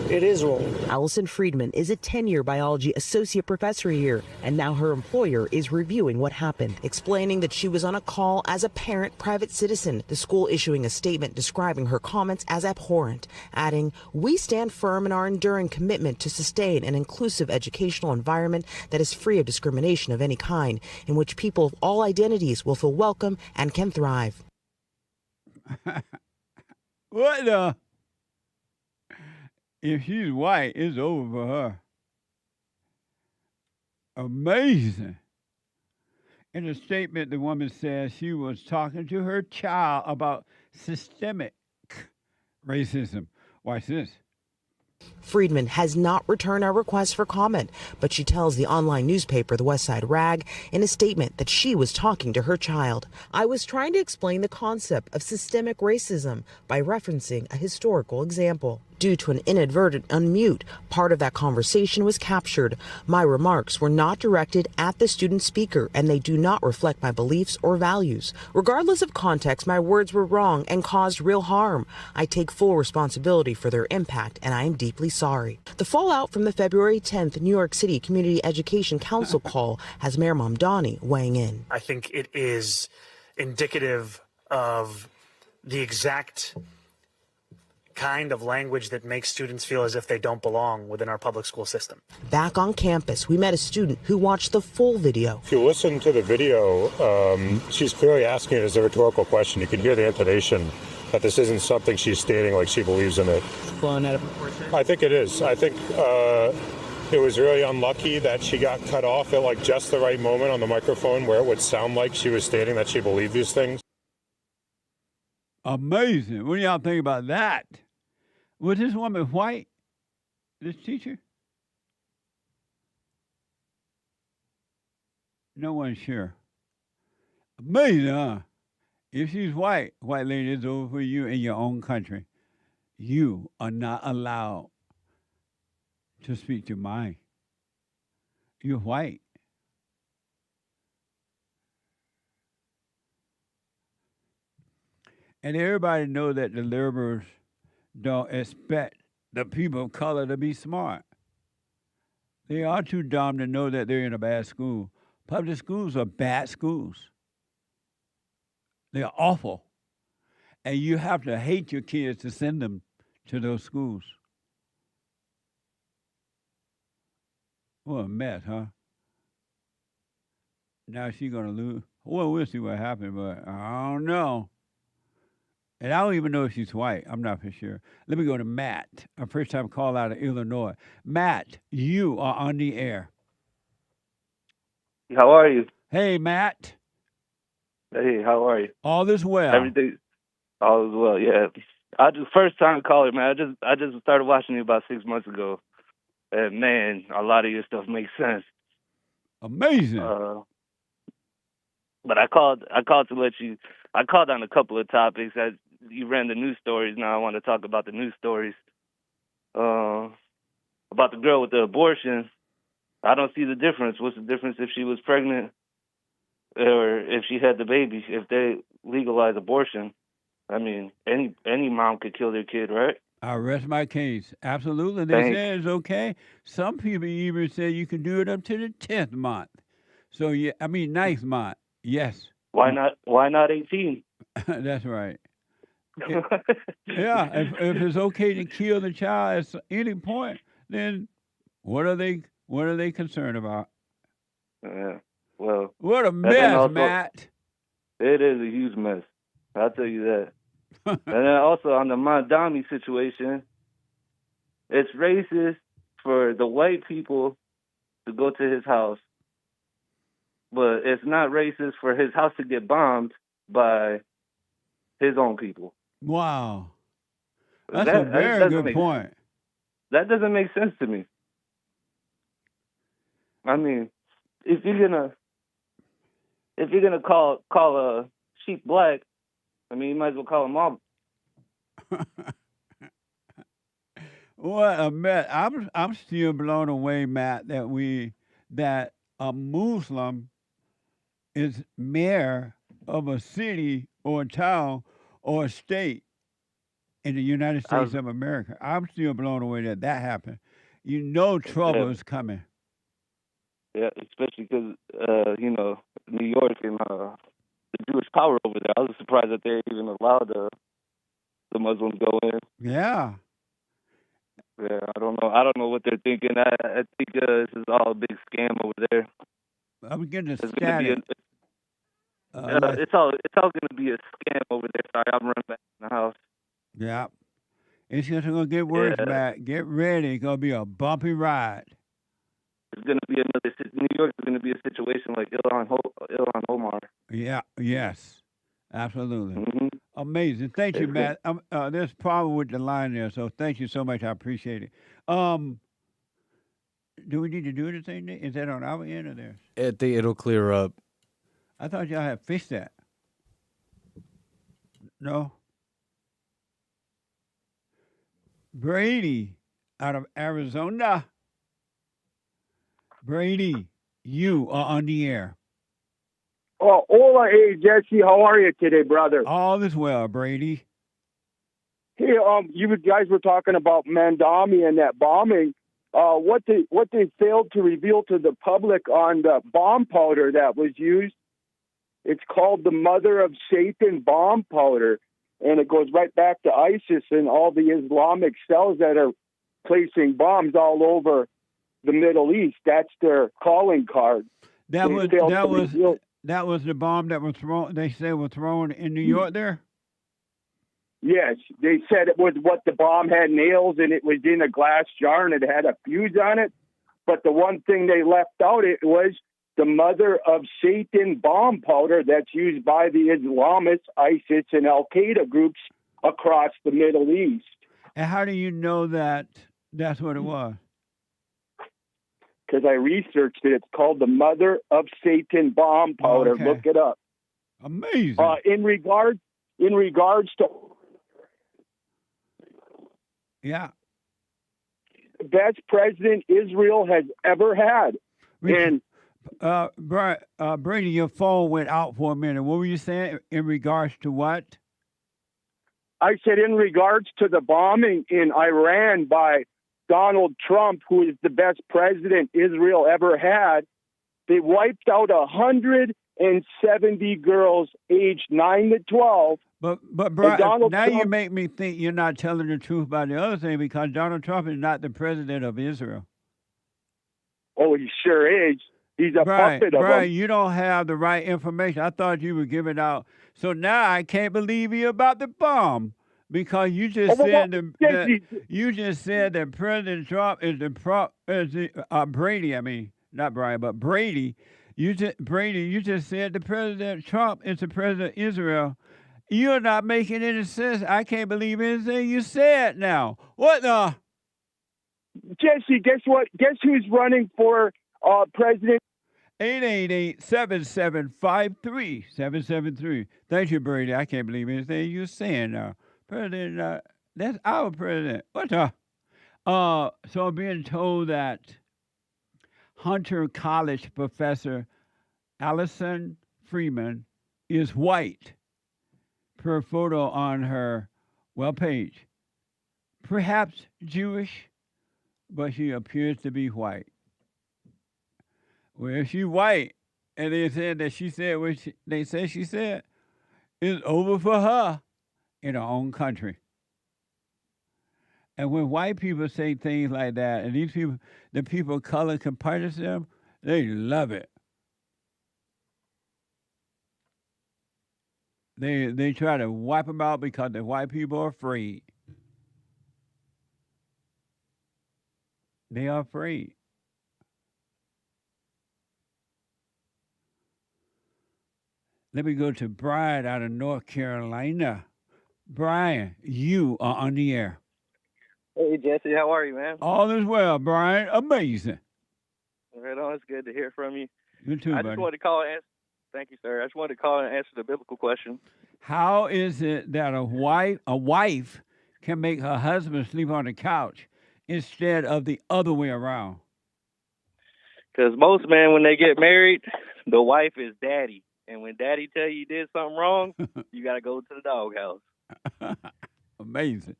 It is wrong. Allyson Friedman is a 10-year biology associate professor here, and now her employer is reviewing what happened, explaining that she was on a call as a parent private citizen, the school issuing a statement describing her comments as abhorrent, adding, "We stand firm in our enduring commitment to sustain an inclusive educational environment that is free of discrimination of any kind, in which people of all identities will feel welcome and can thrive." What the? If she's white, it's over for her. Amazing. In a statement, the woman says she was talking to her child about systemic racism. Watch this. Friedman has not returned our request for comment, but she tells the online newspaper, the West Side Rag, in a statement that she was talking to her child. "I was trying to explain the concept of systemic racism by referencing a historical example." Due to an inadvertent unmute, part of that conversation was captured. My remarks were not directed at the student speaker, and they do not reflect my beliefs or values. Regardless of context, my words were wrong and caused real harm. I take full responsibility for their impact, and I am deeply sorry. The fallout from the February 10th New York City Community Education Council call has Mayor Mandami weighing in. I think it is indicative of the exact kind of language that makes students feel as if they don't belong within our public school system. Back on campus, we met a student who watched the full video. If you listen to the video, she's clearly asking it as a rhetorical question. You can hear the intonation that this isn't something she's stating like she believes in it. Blown out of proportion? I think it is. I think it was really unlucky that she got cut off at like just the right moment on the microphone where it would sound like she was stating that she believed these things. Amazing. What do y'all think about that? Was this woman white? This teacher? No one's sure. Amazing, huh? If she's white lady, it's over for you in your own country. You are not allowed to speak your mind. You're white. And everybody knows that the liberals don't expect the people of color to be smart. They are too dumb to know that they're in a bad school. Public schools are bad schools. They're awful. And you have to hate your kids to send them to those schools. What a mess, huh? Now she's going to lose. Well, we'll see what happens, but I don't know. And I don't even know if she's white. I'm not for sure. Let me go to Matt, a first-time call out of Illinois. Matt, you are on the air. How are you? Hey, Matt. Hey, how are you? All is well. Everything, all is well. Yeah, first time caller, man. I just started watching you about 6 months ago, and man, a lot of your stuff makes sense. Amazing. But I called to let you. I called on a couple of topics. You ran the news stories. Now I want to talk about the news stories. About the girl with the abortion. I don't see the difference. What's the difference if she was pregnant or if she had the baby? If they legalize abortion, I mean, any mom could kill their kid, right? I rest my case. Absolutely. They say it's okay. Some people even say you can do it up to the 10th month. So, yeah, I mean, 9th month. Yes. Why not 18? That's right. Yeah, if it's okay to kill the child at any point, then what are they concerned about? Yeah. Well, what a mess, also, Matt. It is a huge mess. I'll tell you that. And then also on the Mandami situation, it's racist for the white people to go to his house, but it's not racist for his house to get bombed by his own people. Wow. That's a very good point. That doesn't make sense to me. I mean, if you're gonna call a sheep black, I mean, you might as well call them all. What a mess! I'm still blown away, Matt, that a Muslim is mayor of a city or a town or a state in the United States of America. I'm still blown away that happened. You know trouble is coming. Yeah, especially because, New York and the Jewish power over there. I was surprised that they even allowed the Muslims go in. Yeah. Yeah, I don't know what they're thinking. I think this is all a big scam over there. I'm getting a static. It's all going to be a scam over there. Sorry, I'm running back in the house. Yeah. It's just going to get worse, Matt. Get ready. It's going to be a bumpy ride. It's going to be New York is going to be a situation like Ilhan Omar. Yeah, yes. Absolutely. Mm-hmm. Amazing. Thank you, Matt. There's a problem with the line there, so thank you so much. I appreciate it. Do we need to do anything? Is that on our end or theirs? I think it'll clear up. I thought y'all had fixed that. No? Brady out of Arizona. Brady, you are on the air. Oh, hola, hey, Jesse. How are you today, brother? All is well, Brady. Hey, you guys were talking about Mandami and that bombing. What they failed to reveal to the public on the bomb powder that was used, it's called the Mother of Satan bomb powder, and it goes right back to ISIS and all the Islamic cells that are placing bombs all over the Middle East. That's their calling card. That was the bomb that was thrown. They say was thrown in New York there. Yes, they said it was what the bomb had nails and it was in a glass jar and it had a fuse on it. But the one thing they left out, it was the mother of Satan bomb powder that's used by the Islamists, ISIS, and Al-Qaeda groups across the Middle East. And how do you know that that's what it was? Because I researched it. It's called the mother of Satan bomb powder. Okay. Look it up. Amazing. In regards to best president Israel has ever had. And Brady, your phone went out for a minute. What were you saying in regards to what? I said in regards to the bombing in Iran by Donald Trump, who is the best president Israel ever had, they wiped out 170 girls aged 9 to 12. But Brian, now Trump, you make me think you're not telling the truth about the other thing, because Donald Trump is not the president of Israel. Oh, he sure is. He's a puppet of Brian, him. you don't have the right information. I thought you were giving out. So now I can't believe you about the bomb, because you just said you just said that President Trump is Brady. I mean, not Brian, but Brady. You just said the President Trump is the president of Israel. You're not making any sense. I can't believe anything you said now. What the? Jesse, guess what? Guess who's running for president? 888-7753-773. Thank you, Brady. I can't believe anything you're saying now. President, that's our president. What the? So I'm being told that Hunter College professor Allyson Friedman is white, per photo on her page. Perhaps Jewish, but she appears to be white. Well, if she's white, and they said that she said what they said she said, it's over for her in her own country. And when white people say things like that, and these people, the people of color can punish them, they love it. They try to wipe them out because the white people are afraid. They are afraid. Let me go to Brian out of North Carolina. Brian, you are on the air. Hey, Jesse, how are you, man? All is well, Brian. Amazing. Right on. It's good to hear from you. You too, I buddy. just wanted to call and answer. Thank you, sir. I just wanted to call and answer the biblical question. How is it that a wife can make her husband sleep on the couch instead of the other way around? Because most men, when they get married, the wife is daddy. And when daddy tell you did something wrong, you got to go to the doghouse. Amazing.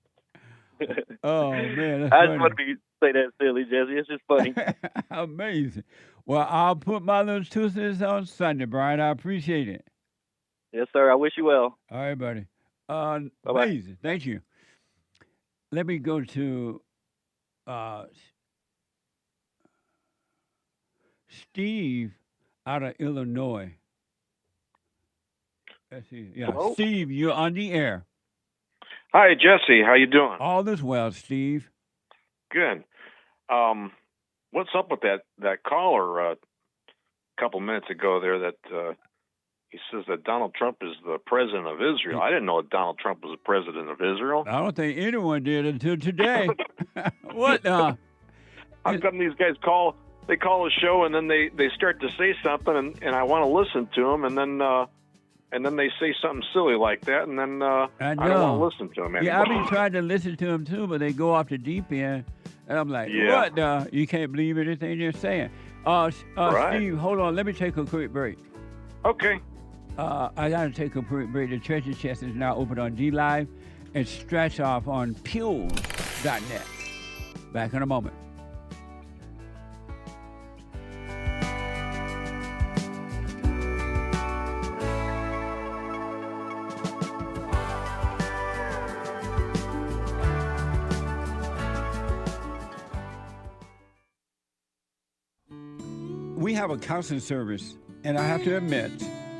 Oh, man, that's I funny. just want to say that silly, Jesse. It's just funny. Amazing. Well, I'll put my little 2 cents on Sunday, Brian. I appreciate it. Yes, sir. I wish you well. All right, buddy. Bye-bye. Amazing. Thank you. Let me go to Steve out of Illinois. Let's see. Yeah, Hello? Steve, you're on the air. Hi, Jesse. How you doing? All is well, Steve. Good. What's up with that caller a couple minutes ago there that he says that Donald Trump is the president of Israel? I didn't know that Donald Trump was the president of Israel. I don't think anyone did until today. What? How come these guys call a show and then they start to say something and I want to listen to them and then they say something silly like that, and then I don't want to listen to them anymore. Yeah, I've been trying to listen to them too, but they go off the deep end, and I'm like, Yeah. what the? You can't believe anything they're saying. Right. Steve, hold on. Let me take a quick break. Okay. I got to take a quick break. The Treasure Chest is now open on D-Live and Stretch Off on Pulse.net. Back in a moment. We have a counseling service, and I have to admit,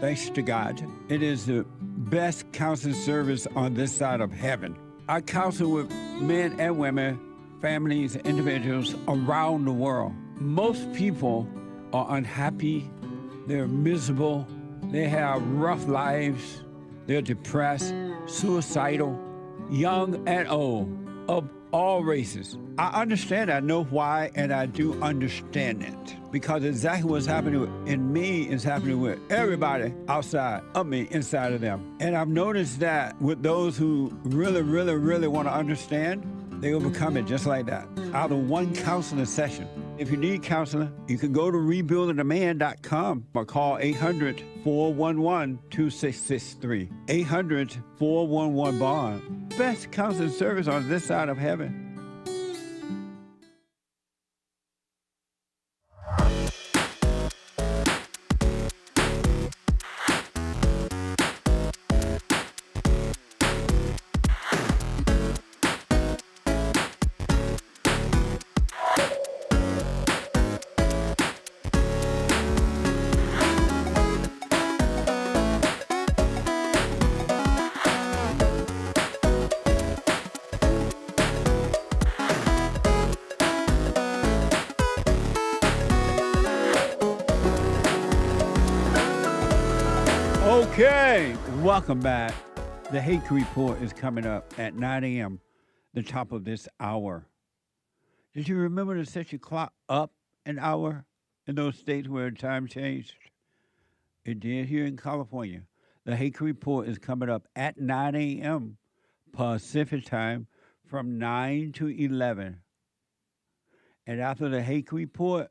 thanks to God, it is the best counseling service on this side of heaven. I counsel with men and women, families, individuals around the world. most people are unhappy, they're miserable, they have rough lives, they're depressed, suicidal, young and old, of all races. I understand, I know why, and I do understand it. Because exactly what's happening in me is happening with everybody outside of me, inside of them. And I've noticed that with those who really, really, really want to understand, they overcome it just like that, out of one counseling session. If you need counseling, you can go to rebuildingaman.com or call 800-411-2663. 800-411-BOND. Best counseling service on this side of heaven. Okay, welcome back. The Hake Report is coming up at 9 a.m., the top of this hour. Did you remember to set your clock up an hour in those states where time changed? It did here in California. The Hake Report is coming up at 9 a.m. Pacific time from 9 to 11. And after the Hake Report,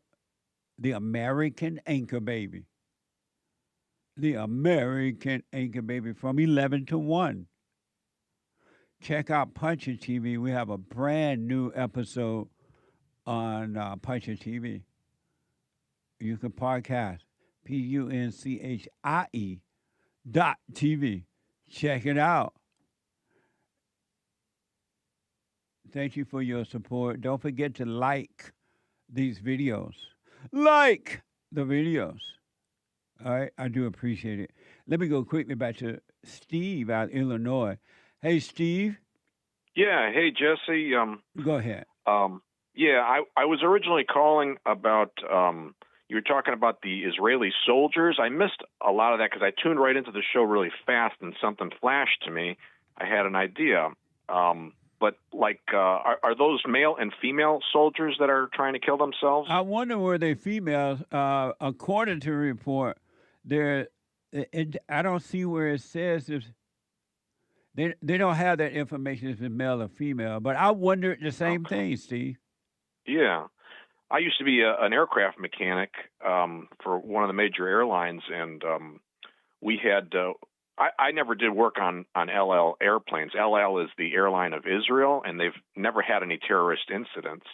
the American Anchor Baby. The American Anchor Baby from 11 to 1. Check out Puncher TV. We have a brand new episode on Puncher TV. You can podcast, PUNCHIE.TV. Check it out. Thank you for your support. Don't forget to like these videos. Like the videos. All right, I do appreciate it. Let me go quickly back to Steve out in Illinois. Hey, Steve. Yeah, hey, Jesse. Go ahead. Yeah, I was originally calling about, you were talking about the Israeli soldiers. I missed a lot of that because I tuned right into the show really fast and something flashed to me. I had an idea. But, like, are those male and female soldiers that are trying to kill themselves? I wonder were they females. According to the report, I don't see where it says if they don't have that information if it's male or female. But I wondered the same thing, Steve. Yeah. I used to be an aircraft mechanic for one of the major airlines, and we had I never did work on LL airplanes. LL is the airline of Israel, and they've never had any terrorist incidents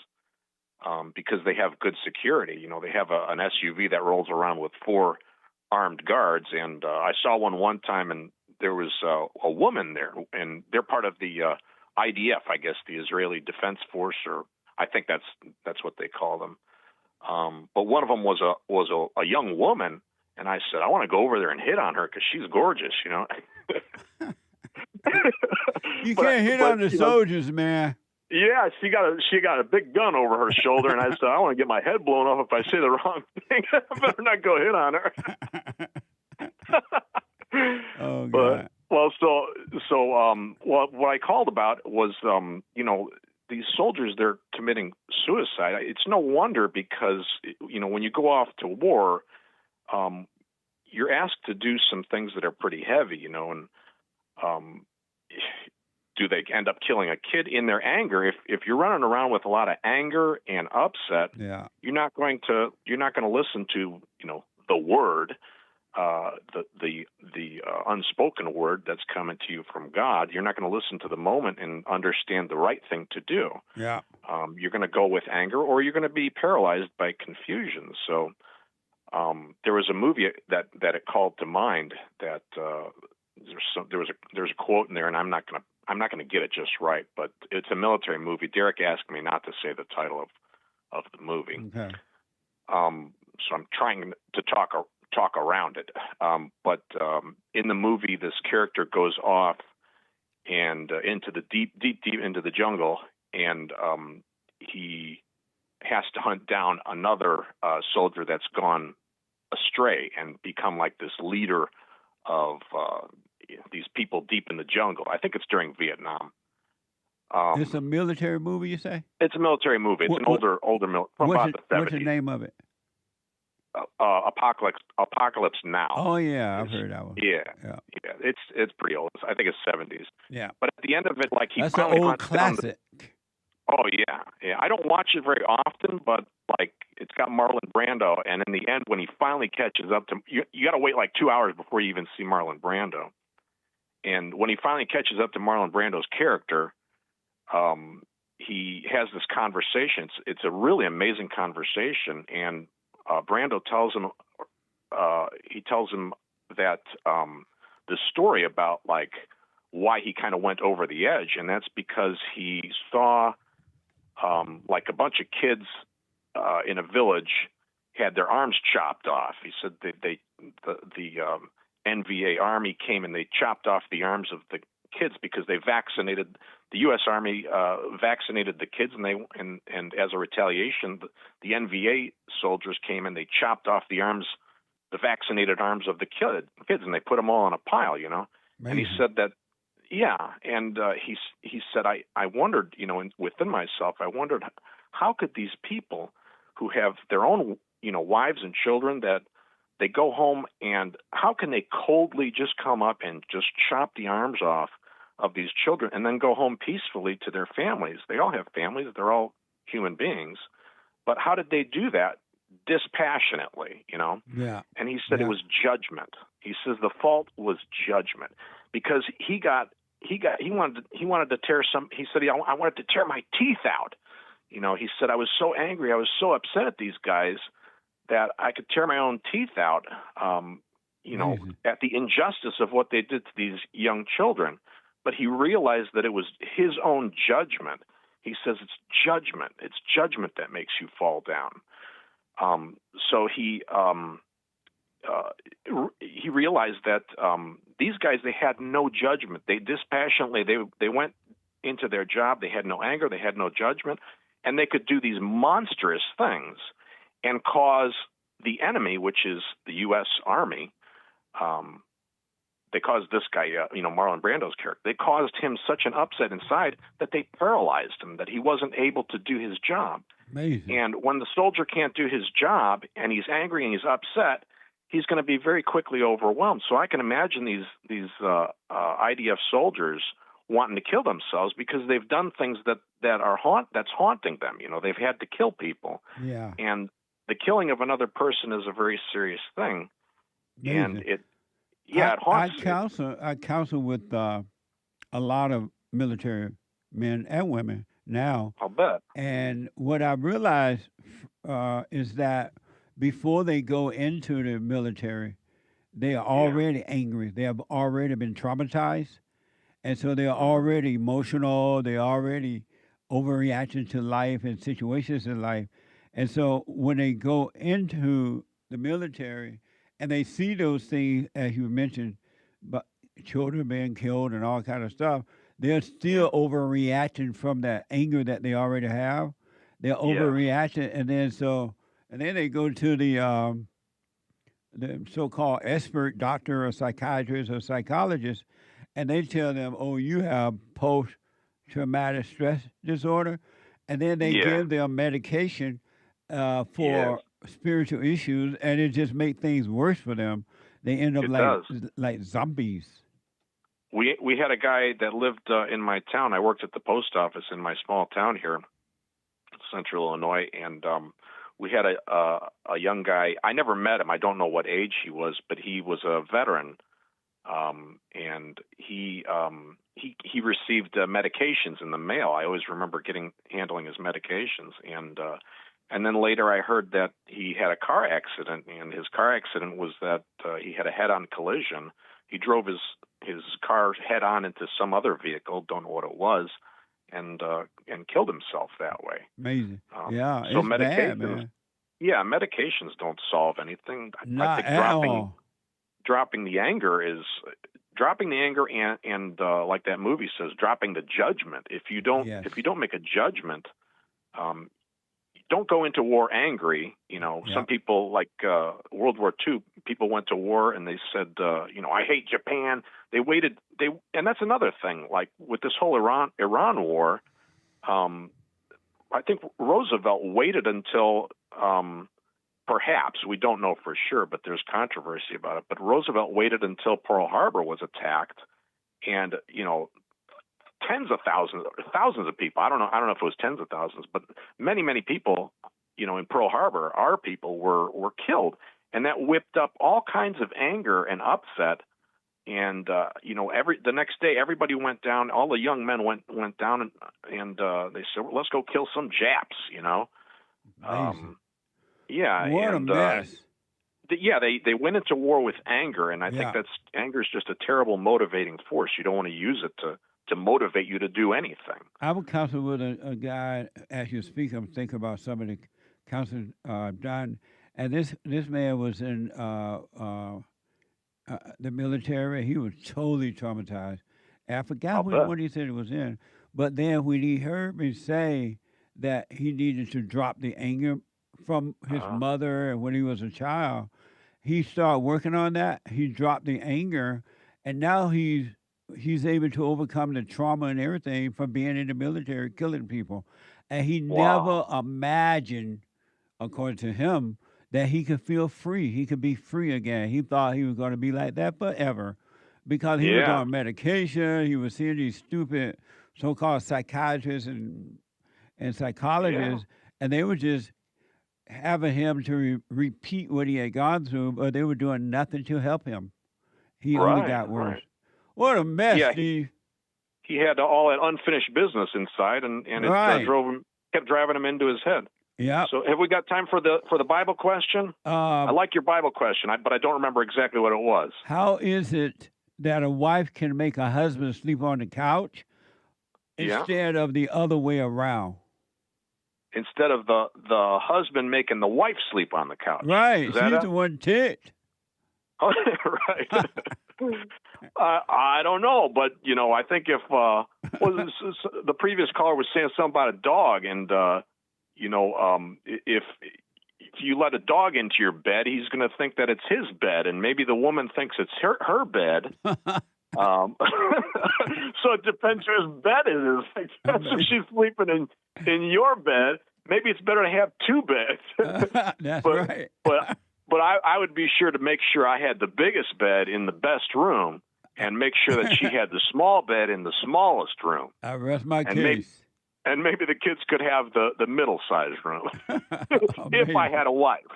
because they have good security. You know, they have an SUV that rolls around with 4 armed guards, and I saw one time, and there was a woman there, and they're part of the IDF, I guess, the Israeli Defense Force, or I think that's what they call them. But one of them was a young woman. And I said, I want to go over there and hit on her because she's gorgeous, you know. You can't hit on the soldiers, man. Yeah, she got a big gun over her shoulder, and I said, I want to get my head blown off if I say the wrong thing. I better not go hit on her. Oh, God. But, well, so what I called about was, you know, these soldiers, they're committing suicide. It's no wonder because, you know, when you go off to war, you're asked to do some things that are pretty heavy, you know, and do they end up killing a kid in their anger? If you're running around with a lot of anger and upset, yeah, you're not going to listen to, you know, the word, the unspoken word that's coming to you from God. You're not going to listen to the moment and understand the right thing to do. Yeah, you're going to go with anger, or you're going to be paralyzed by confusion. So. There was a movie that it called to mind that there's a quote in there, and I'm not gonna get it just right, but it's a military movie. Derek asked me not to say the title of the movie, okay. So I'm trying to talk around it. But in the movie, this character goes off and into the deep into the jungle, and he has to hunt down another soldier that's gone astray and become like this leader of these people deep in the jungle. I think it's during Vietnam. It's a military movie, you say? It's a military movie. It's an older from about the 70s. What's the name of it? Apocalypse Now. Oh yeah, I've heard that one. Yeah. It's pretty old. I think it's 70s. Yeah. But at the end of it, like That's an old classic. Oh yeah. I don't watch it very often, but like it's got Marlon Brando, and in the end, when he finally catches up to you got to wait like 2 hours before you even see Marlon Brando. And when he finally catches up to Marlon Brando's character, he has this conversation. It's a really amazing conversation, and Brando tells him that the story about like why he kind of went over the edge, and that's because he saw like a bunch of kids in a village had their arms chopped off. He said the NVA Army came and they chopped off the arms of the kids because they vaccinated. The U.S. Army vaccinated the kids, and as a retaliation, the NVA soldiers came and they chopped off the vaccinated arms of the kids, and they put them all in a pile, you know. Amazing. And he said that, yeah, and he said, I wondered, you know, within myself, I wondered how could these people who have their own, you know, wives and children that they go home, and how can they coldly just come up and just chop the arms off of these children and then go home peacefully to their families? They all have families. They're all human beings. But how did they do that dispassionately, you know? Yeah. And he said it was judgment. He says the fault was judgment because he wanted to tear some, he said, I wanted to tear my teeth out. You know, he said, I was so angry. I was so upset at these guys that I could tear my own teeth out, you know, at the injustice of what they did to these young children. But he realized that it was his own judgment. He says it's judgment. It's judgment that makes you fall down. So he realized that these guys, they had no judgment. They dispassionately, they went into their job. They had no anger. They had no judgment. And they could do these monstrous things and cause the enemy, which is the U.S. Army, they caused this guy, you know, Marlon Brando's character, they caused him such an upset inside that they paralyzed him, that he wasn't able to do his job. Amazing. And when the soldier can't do his job and he's angry and he's upset, he's going to be very quickly overwhelmed. So I can imagine these IDF soldiers wanting to kill themselves because they've done things that's haunting them. You know, they've had to kill people. Yeah. And the killing of another person is a very serious thing. Amazing. And it haunts. I counsel with a lot of military men and women now. I'll bet. And what I realized is that before they go into the military, they are already angry. They have already been traumatized. And so they're already emotional. They're already overreacting to life and situations in life. And so when they go into the military and they see those things, as you mentioned, but children being killed and all kind of stuff, they're still overreacting from that anger that they already have. They're overreacting, and then they go to the so-called expert doctor or psychiatrist or psychologist, and they tell them, "Oh, you have post-traumatic stress disorder," and then they give them medication for spiritual issues, and it just makes things worse for them. They end up like zombies. We had a guy that lived in my town. I worked at the post office in my small town here, Central Illinois, and we had a young guy. I never met him. I don't know what age he was, but he was a veteran, and he received medications in the mail. I always remember handling his medications, and then later I heard that he had a car accident, and his car accident was that he had a head-on collision. He drove his car head-on into some other vehicle, don't know what it was, and killed himself that way. Amazing. So it's bad, man. Yeah, medications don't solve anything. Not I think at all. Dropping the anger and like that movie says, dropping the judgment. If you don't make a judgment, don't go into war angry. Some people, like World War II, people went to war and they said, I hate Japan. They waited. And that's another thing. Like with this whole Iran war, I think Roosevelt waited until perhaps, we don't know for sure, but there's controversy about it. But Roosevelt waited until Pearl Harbor was attacked, and tens of thousands of people. I don't know if it was tens of thousands, but many people, in Pearl Harbor, our people were killed, and that whipped up all kinds of anger and upset. And the next day, everybody went down. All the young men went down, and they said, well, "Let's go kill some Japs." Yeah, what and, a mess. They went into war with anger, and I think anger is just a terrible motivating force. You don't want to use it to motivate you to do anything. I would counsel with a guy as you speak. I'm thinking about some of the counsel done, and this man was in the military. He was totally traumatized. And I forgot what he said he was in, but then when he heard me say that he needed to drop the anger from his mother and when he was a child, he started working on that. He dropped the anger, and now he's able to overcome the trauma and everything from being in the military, killing people. And he never imagined, according to him, that he could feel free. He could be free again. He thought he was going to be like that forever because he was on medication. He was seeing these stupid so-called psychiatrists and psychologists, and they were just having him to repeat what he had gone through, but they were doing nothing to help him. He only got worse. Right. What a mess, Steve. He had all that unfinished business inside, and it kept driving him into his head. Yeah. So have we got time for the Bible question? I like your Bible question, but I don't remember exactly what it was. How is it that a wife can make a husband sleep on the couch instead of the other way around? Instead of the husband making the wife sleep on the couch. Right. She's the one ticked. Oh, right. I don't know, but I think if the previous caller was saying something about a dog, and if you let a dog into your bed, he's going to think that it's his bed, and maybe the woman thinks it's her bed. So it depends whose bed it is. If she's sleeping in your bed, maybe it's better to have two beds. That's right. But I would be sure to make sure I had the biggest bed in the best room, and make sure that she had the small bed in the smallest room. I rest my case. And maybe the kids could have the middle-sized room if I had a wife.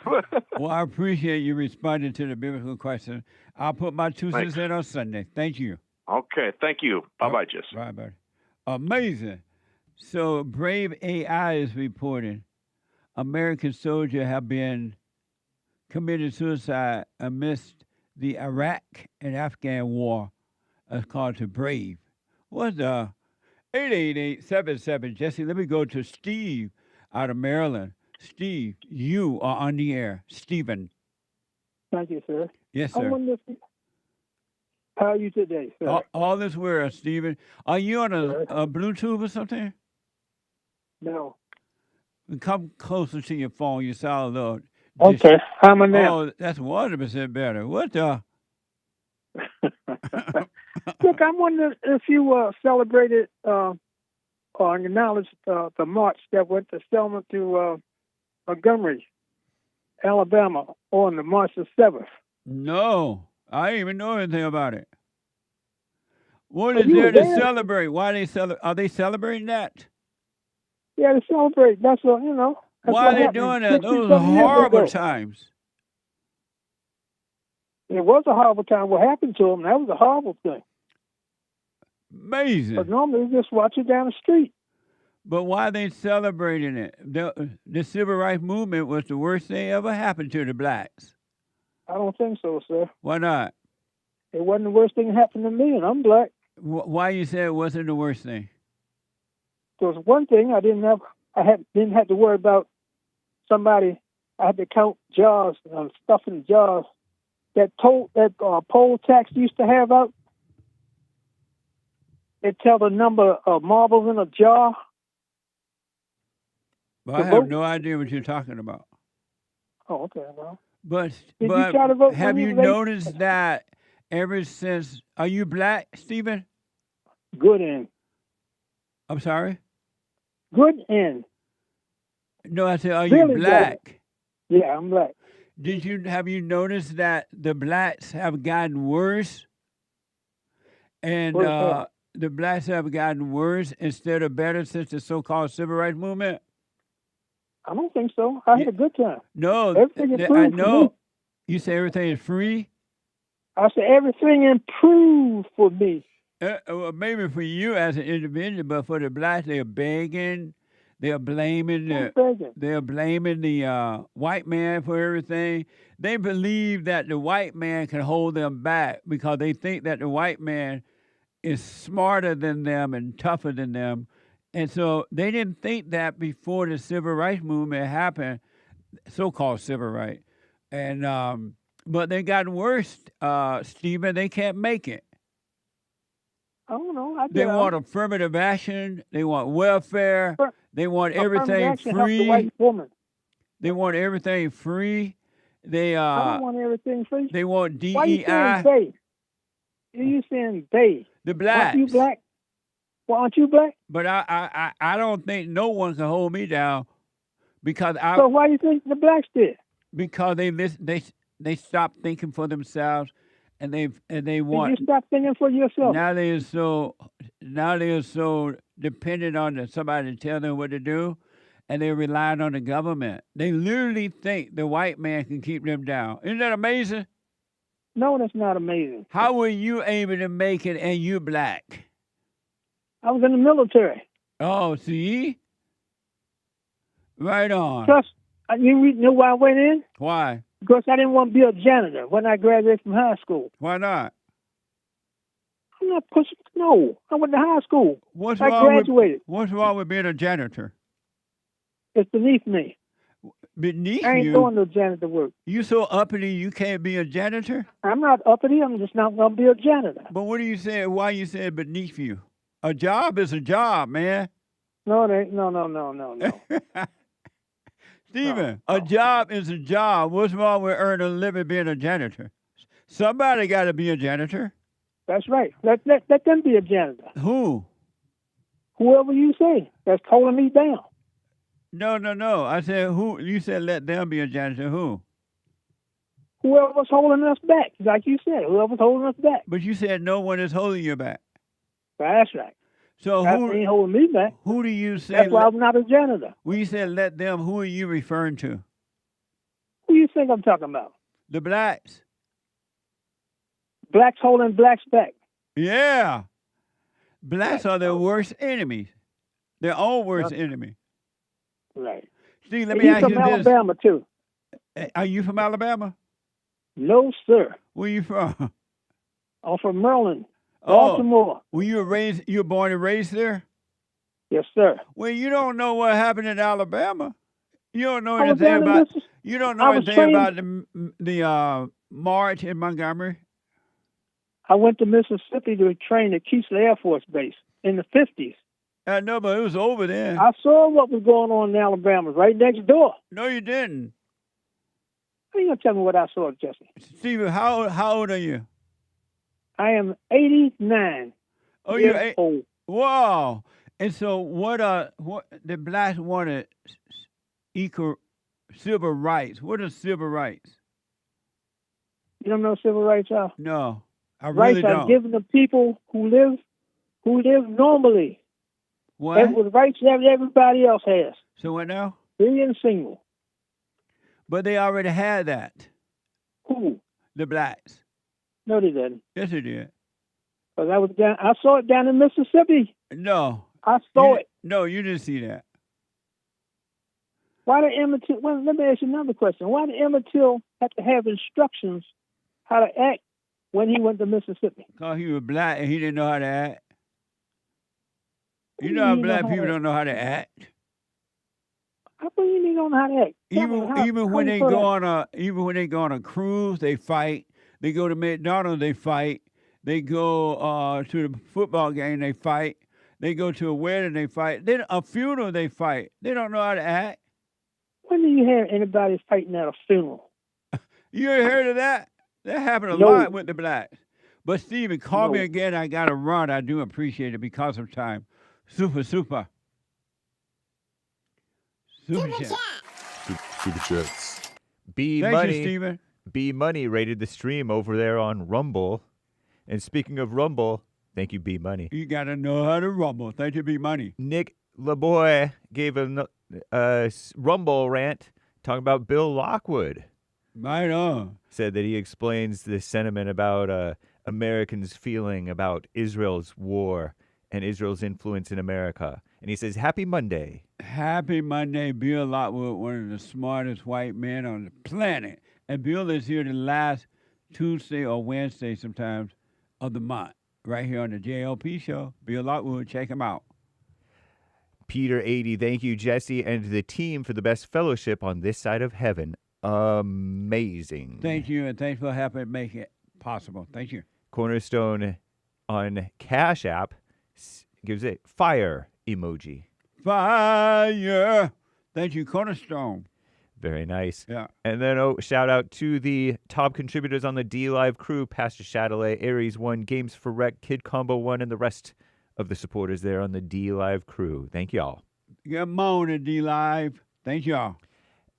Well, I appreciate you responding to the biblical question. I'll put my 2 cents in on Sunday. Thank you. Okay, thank you. Bye-bye, Jesse. Bye, buddy. Amazing. So Brave AI is reporting American soldiers have been committed suicide amidst the Iraq and Afghan war. It's called to Brave. What's 888-77 Jesse? Let me go to Steve out of Maryland. Steve, you are on the air. Stephen. Thank you, sir. Yes, sir. I wonder how are you today, sir? All is well, Stephen. Are you on a Bluetooth or something? No. Come closer to your phone. You sound a little... Okay. How am I now? Oh, that's 100% better. What the... Look, I'm wondering if you celebrated or acknowledged the march that went to Selma to Montgomery, Alabama, on the March the 7th. No, I didn't even know anything about it. What is there to celebrate? Why are they celebrating that? Yeah, to celebrate. That's what, Why are they doing that? Those are horrible times. It was a horrible time. What happened to them, that was a horrible thing. Amazing. But normally they just watch it down the street. But why are they celebrating it? The civil rights movement was the worst thing ever happened to the blacks. I don't think so, sir. Why not? It wasn't the worst thing that happened to me, and I'm black. Why you say it wasn't the worst thing? Because one thing I didn't have to worry about somebody. I had to count jars and stuff in jars. That poll tax used to have out. It tell the number of marbles in a jar. Well, I have no idea what you're talking about. Oh, okay. Well, But did you try to vote have when you you were noticed that ever since? Are you black, Stephen? good in? I'm sorry. Good in. No, I said, are Really you black? Yeah, I'm black. Have you noticed that the blacks have gotten worse? And Worse how? the blacks have gotten worse instead of better since the so-called civil rights movement? I don't think so. I had a good time. No, Everything improved I for know. me. You say everything is free? I said everything improved for me. Well, maybe for you as an individual, but for the blacks, they're begging. They're blaming the white man for everything. They believe that the white man can hold them back because they think that the white man is smarter than them and tougher than them. And so they didn't think that before the civil rights movement happened, so-called civil rights. And but they got worse, Stephen. They can't make it. I don't know. They want affirmative action. They want welfare. They want everything free. The white woman. They want everything free. I don't want everything free. They want DEI. Why you saying they? You saying they? The blacks. Aren't you black? Well, aren't you black? But I don't think no one can hold me down because I. So why do you think the blacks did? Because they stopped thinking for themselves, and they want. Did you stop thinking for yourself? Now they're so dependent on somebody to tell them what to do, and they're relying on the government. They literally think the white man can keep them down. Isn't that amazing? No, that's not amazing. How were you able to make it and you black? I was in the military. Oh, see? Right on. Plus, you know why I went in? Why? Because I didn't want to be a janitor when I graduated from high school. Why not? I'm not pushing. No, I went to high school. I graduated. What's wrong with being a janitor? It's beneath me. Beneath you? I ain't doing no janitor work. You so uppity you can't be a janitor? I'm not uppity. I'm just not going to be a janitor. But what do you say? Why you said beneath you? A job is a job, man. No, it ain't. No. Stephen, a job is a job. What's wrong with earning a living being a janitor? Somebody got to be a janitor. That's right. Let them be a janitor. Who? Whoever you say that's holding me down. No. I said who? You said let them be a janitor. Who? Whoever's holding us back, like you said. Whoever's holding us back. But you said no one is holding you back. That's right. So who ain't holding me back? Who do you say? That's why I'm not a janitor. When you said let them, who are you referring to? Who you think I'm talking about? The blacks. Blacks holding blacks back. Yeah. Blacks are their worst enemies. Their own worst enemy. Right. Steve, let me ask you this. He's from Alabama, too. Are you from Alabama? No, sir. Where you from? I'm from Maryland. Baltimore. Were you were born and raised there? Yes, sir. Well, you don't know what happened in Alabama. You don't know anything about. You don't know anything about the march in Montgomery. I went to Mississippi to train at Keesler Air Force Base in the 50s. I know, but it was over there. I saw what was going on in Alabama, right next door. No, you didn't. How are you going to tell me what I saw, Jesse? Stephen, how old are you? I am 89. Oh, you're old. Wow. And so what the blacks wanted equal civil rights. What are civil rights? You don't know what civil rights are? No, I really don't. Rights are given to people who live normally. What? And with rights that everybody else has. So what now? Being single. But they already had that. Who? The blacks. No, they didn't. Yes, they did. Because I saw it down in Mississippi. No. I saw it. No, you didn't see that. Why did Emmett Till? Well, let me ask you another question. Why did Emmett Till have to have instructions how to act when he went to Mississippi? Because he was black and he didn't know how to act. You know how black people don't know how to act. How come you don't know how to act? Even when they go on a cruise, they fight. They go to McDonald's, they fight. They go to the football game, they fight. They go to a wedding, they fight. Then a funeral, they fight. They don't know how to act. When do you hear anybody fighting at a funeral? You ain't heard of that? That happened a No. lot with the blacks. But Stephen, call me No. again. I got to run. I do appreciate it because of time. Super. Super chat. Super chats. B Thank Money. you, Stephen. B Money rated the stream over there on Rumble. And speaking of Rumble, thank you, B Money. You got to know how to rumble. Thank you, B Money. Nick LeBoy gave a Rumble rant talking about Bill Lockwood. Right on. Said that he explains the sentiment about Americans' feeling about Israel's war and Israel's influence in America. And he says, Happy Monday. Happy Monday, Bill Lockwood, one of the smartest white men on the planet. And Bill is here the last Tuesday or Wednesday sometimes of the month, right here on the JLP show. Bill Lockwood, check him out. Peter 80, thank you, Jesse, and the team for the best fellowship on this side of heaven. Amazing. Thank you, and thanks for helping make it possible. Thank you. Cornerstone on Cash App gives it fire emoji. Fire. Thank you, Cornerstone. Very nice. Yeah. And then shout out to the top contributors on the D Live crew, Pastor Chatelet, Aries 1, Games for Rec, Kid Combo 1, and the rest of the supporters there on the D Live crew. Thank y'all. Good morning, D Live. Thank y'all.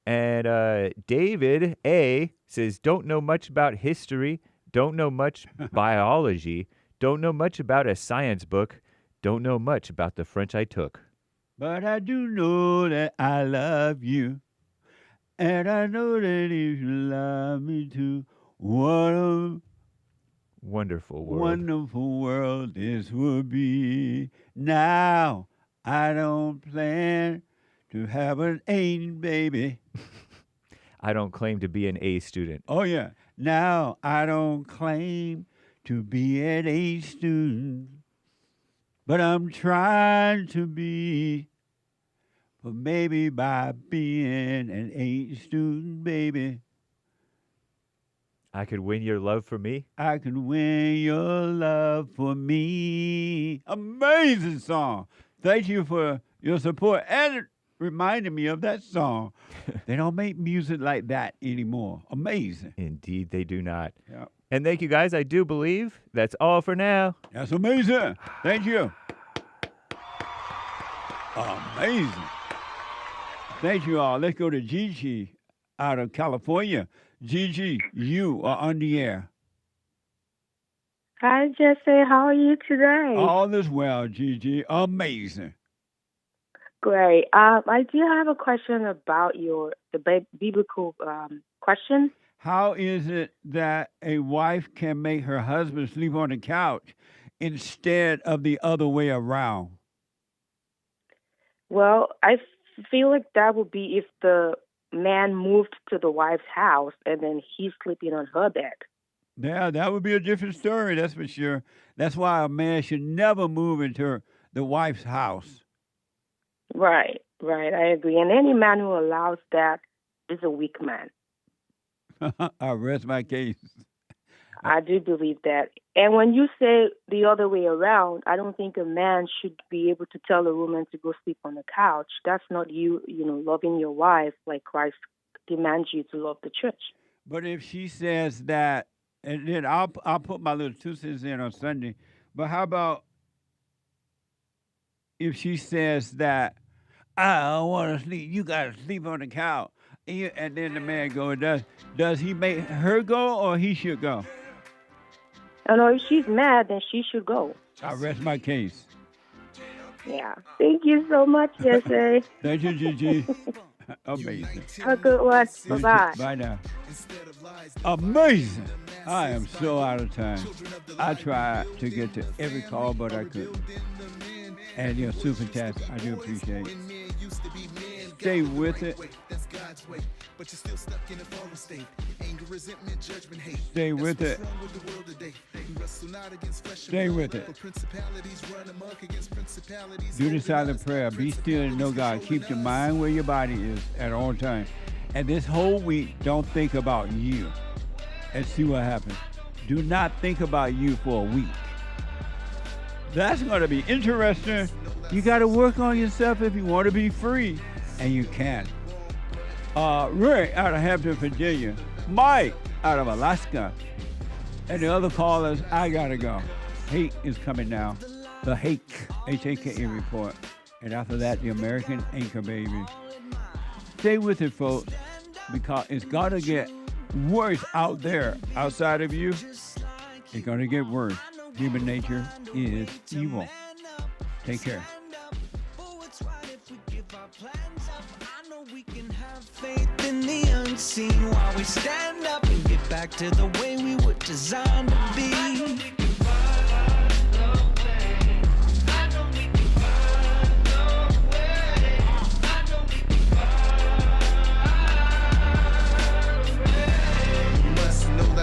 And David A says, don't know much about history, don't know much biology, don't know much about a science book, don't know much about the French I took. But I do know that I love you. And I know that if you love me too, what a wonderful world. Wonderful world this would be. Now, I don't plan to have an A, baby. I don't claim to be an A student. Oh, yeah. Now, I don't claim to be an A student, but I'm trying to be. But maybe by being an A student, baby, I could win your love for me. I could win your love for me. Amazing song. Thank you for your support and reminding me of that song. They don't make music like that anymore. Amazing. Indeed, they do not. Yeah. And thank you, guys. I do believe that's all for now. That's amazing. Thank you. Amazing. Thank you all. Let's go to GIGI out of California. GIGI, you are on the air. Hi, Jesse. How are you today? All is well, GIGI. Amazing. Great. I do have a question about the biblical question. How is it that a wife can make her husband sleep on the couch instead of the other way around? Well, I feel like that would be if the man moved to the wife's house and then he's sleeping on her bed. Yeah, that would be a different story, that's for sure. That's why a man should never move into the wife's house. Right, I agree. And any man who allows that is a weak man. I rest my case. I do believe that. And when you say the other way around, I don't think a man should be able to tell a woman to go sleep on the couch. That's not you loving your wife like Christ demands you to love the church. But if she says that, and then I'll put my little 2 cents in on Sunday. But how about if she says that, I don't want to sleep, you got to sleep on the couch. And then the man does he make her go or he should go? I know if she's mad, then she should go. I rest my case. Yeah. Thank you so much, Jesse. Thank you, Gigi. Amazing. Have a good one. Bye-bye. Bye now. Amazing. I am so out of time. I tried to get to every call, but I couldn't. And your super chats, I do appreciate it. Stay with it. Stay with it. Stay with it. Do the silent prayer. Be still and know God. Keep your mind where your body is at all times. And this whole week, don't think about you. And see what happens. Do not think about you for a week. That's going to be interesting. You got to work on yourself if you want to be free, and you can. Rick out of Hampton, Virginia. Mike out of Alaska. And the other callers, I got to go. Hake is coming now. The Hake, H-A-K-E report. And after that, the American Anchor Baby. Stay with it, folks, because it's going to get worse out there. Outside of you, it's going to get worse. Human nature is evil. Take care. Faith in the unseen while we stand up and get back to the way we were designed to be.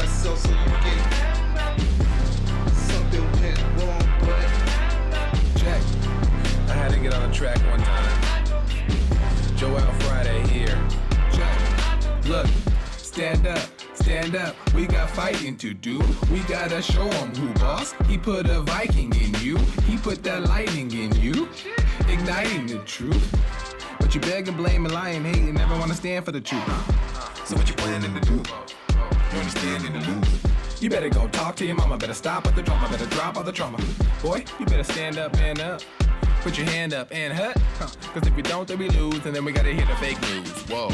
So you get something went wrong, but check. I had to get on the track one time. Joel Friday here. Check. Look, stand up. We got fighting to do. We gotta show 'em who boss. He put a Viking in you. He put that lightning in you, igniting the truth. But you beg and blame and lie and hate and never wanna stand for the truth. So what you planning to do? You understand in the lose. You better go talk to your mama, better stop with the drama, better drop all the trauma. Boy, you better stand up, man up. Put your hand up and hut. Cause if we don't, then we lose, and then we gotta hear the fake news. Whoa.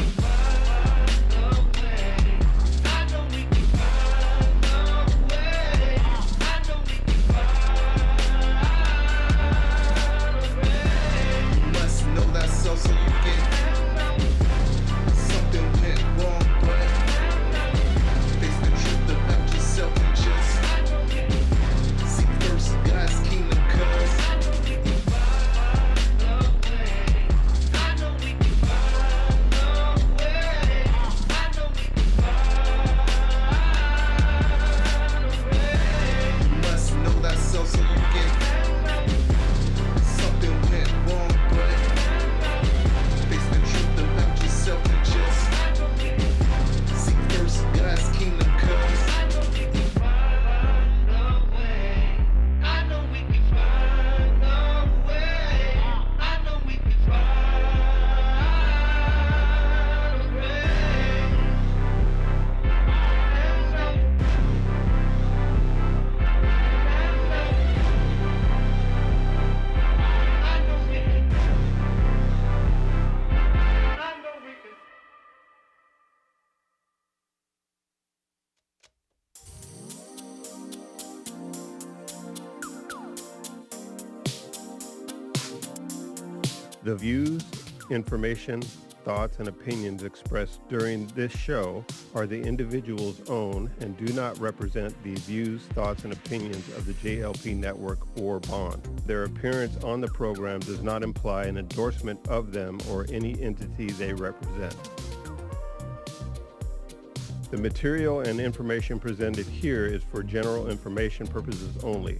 You must know that so you get something went wrong, but face the truth about yourself and just seek first God's kingdom, cause you must know that so you get something went wrong, but face the truth about yourself and just seek first God's kingdom, cause The views, information, thoughts, and opinions expressed during this show are the individual's own and do not represent the views, thoughts, and opinions of the JLP Network or Bond. Their appearance on the program does not imply an endorsement of them or any entity they represent. The material and information presented here is for general information purposes only.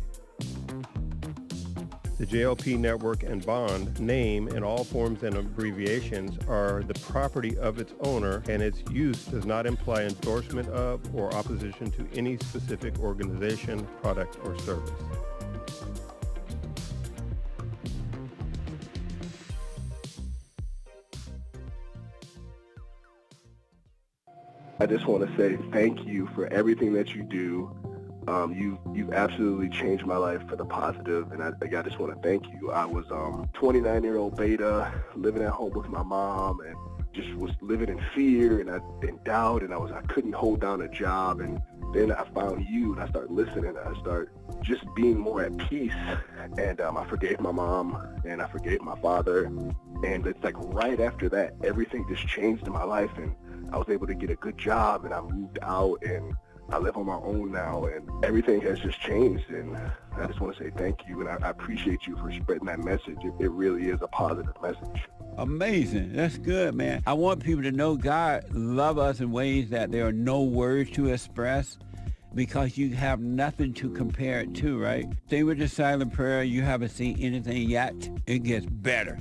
The JLP Network and Bond name and all forms and abbreviations are the property of its owner, and its use does not imply endorsement of or opposition to any specific organization, product, or service. I just want to say thank you for everything that you do. You've absolutely changed my life for the positive, and I just want to thank you. I was 29-year-old beta, living at home with my mom, and just was living in fear and in doubt, and I couldn't hold down a job. And then I found you, and I started listening, and I started just being more at peace. And I forgave my mom, and I forgave my father, and it's like right after that, everything just changed in my life, and I was able to get a good job, and I moved out, and I live on my own now, and everything has just changed. And I just want to say thank you, and I appreciate you for spreading that message. It really is a positive message. Amazing. That's good, man. I want people to know God loves us in ways that there are no words to express, because you have nothing to compare it to, right? Stay with the silent prayer. You haven't seen anything yet. It gets better.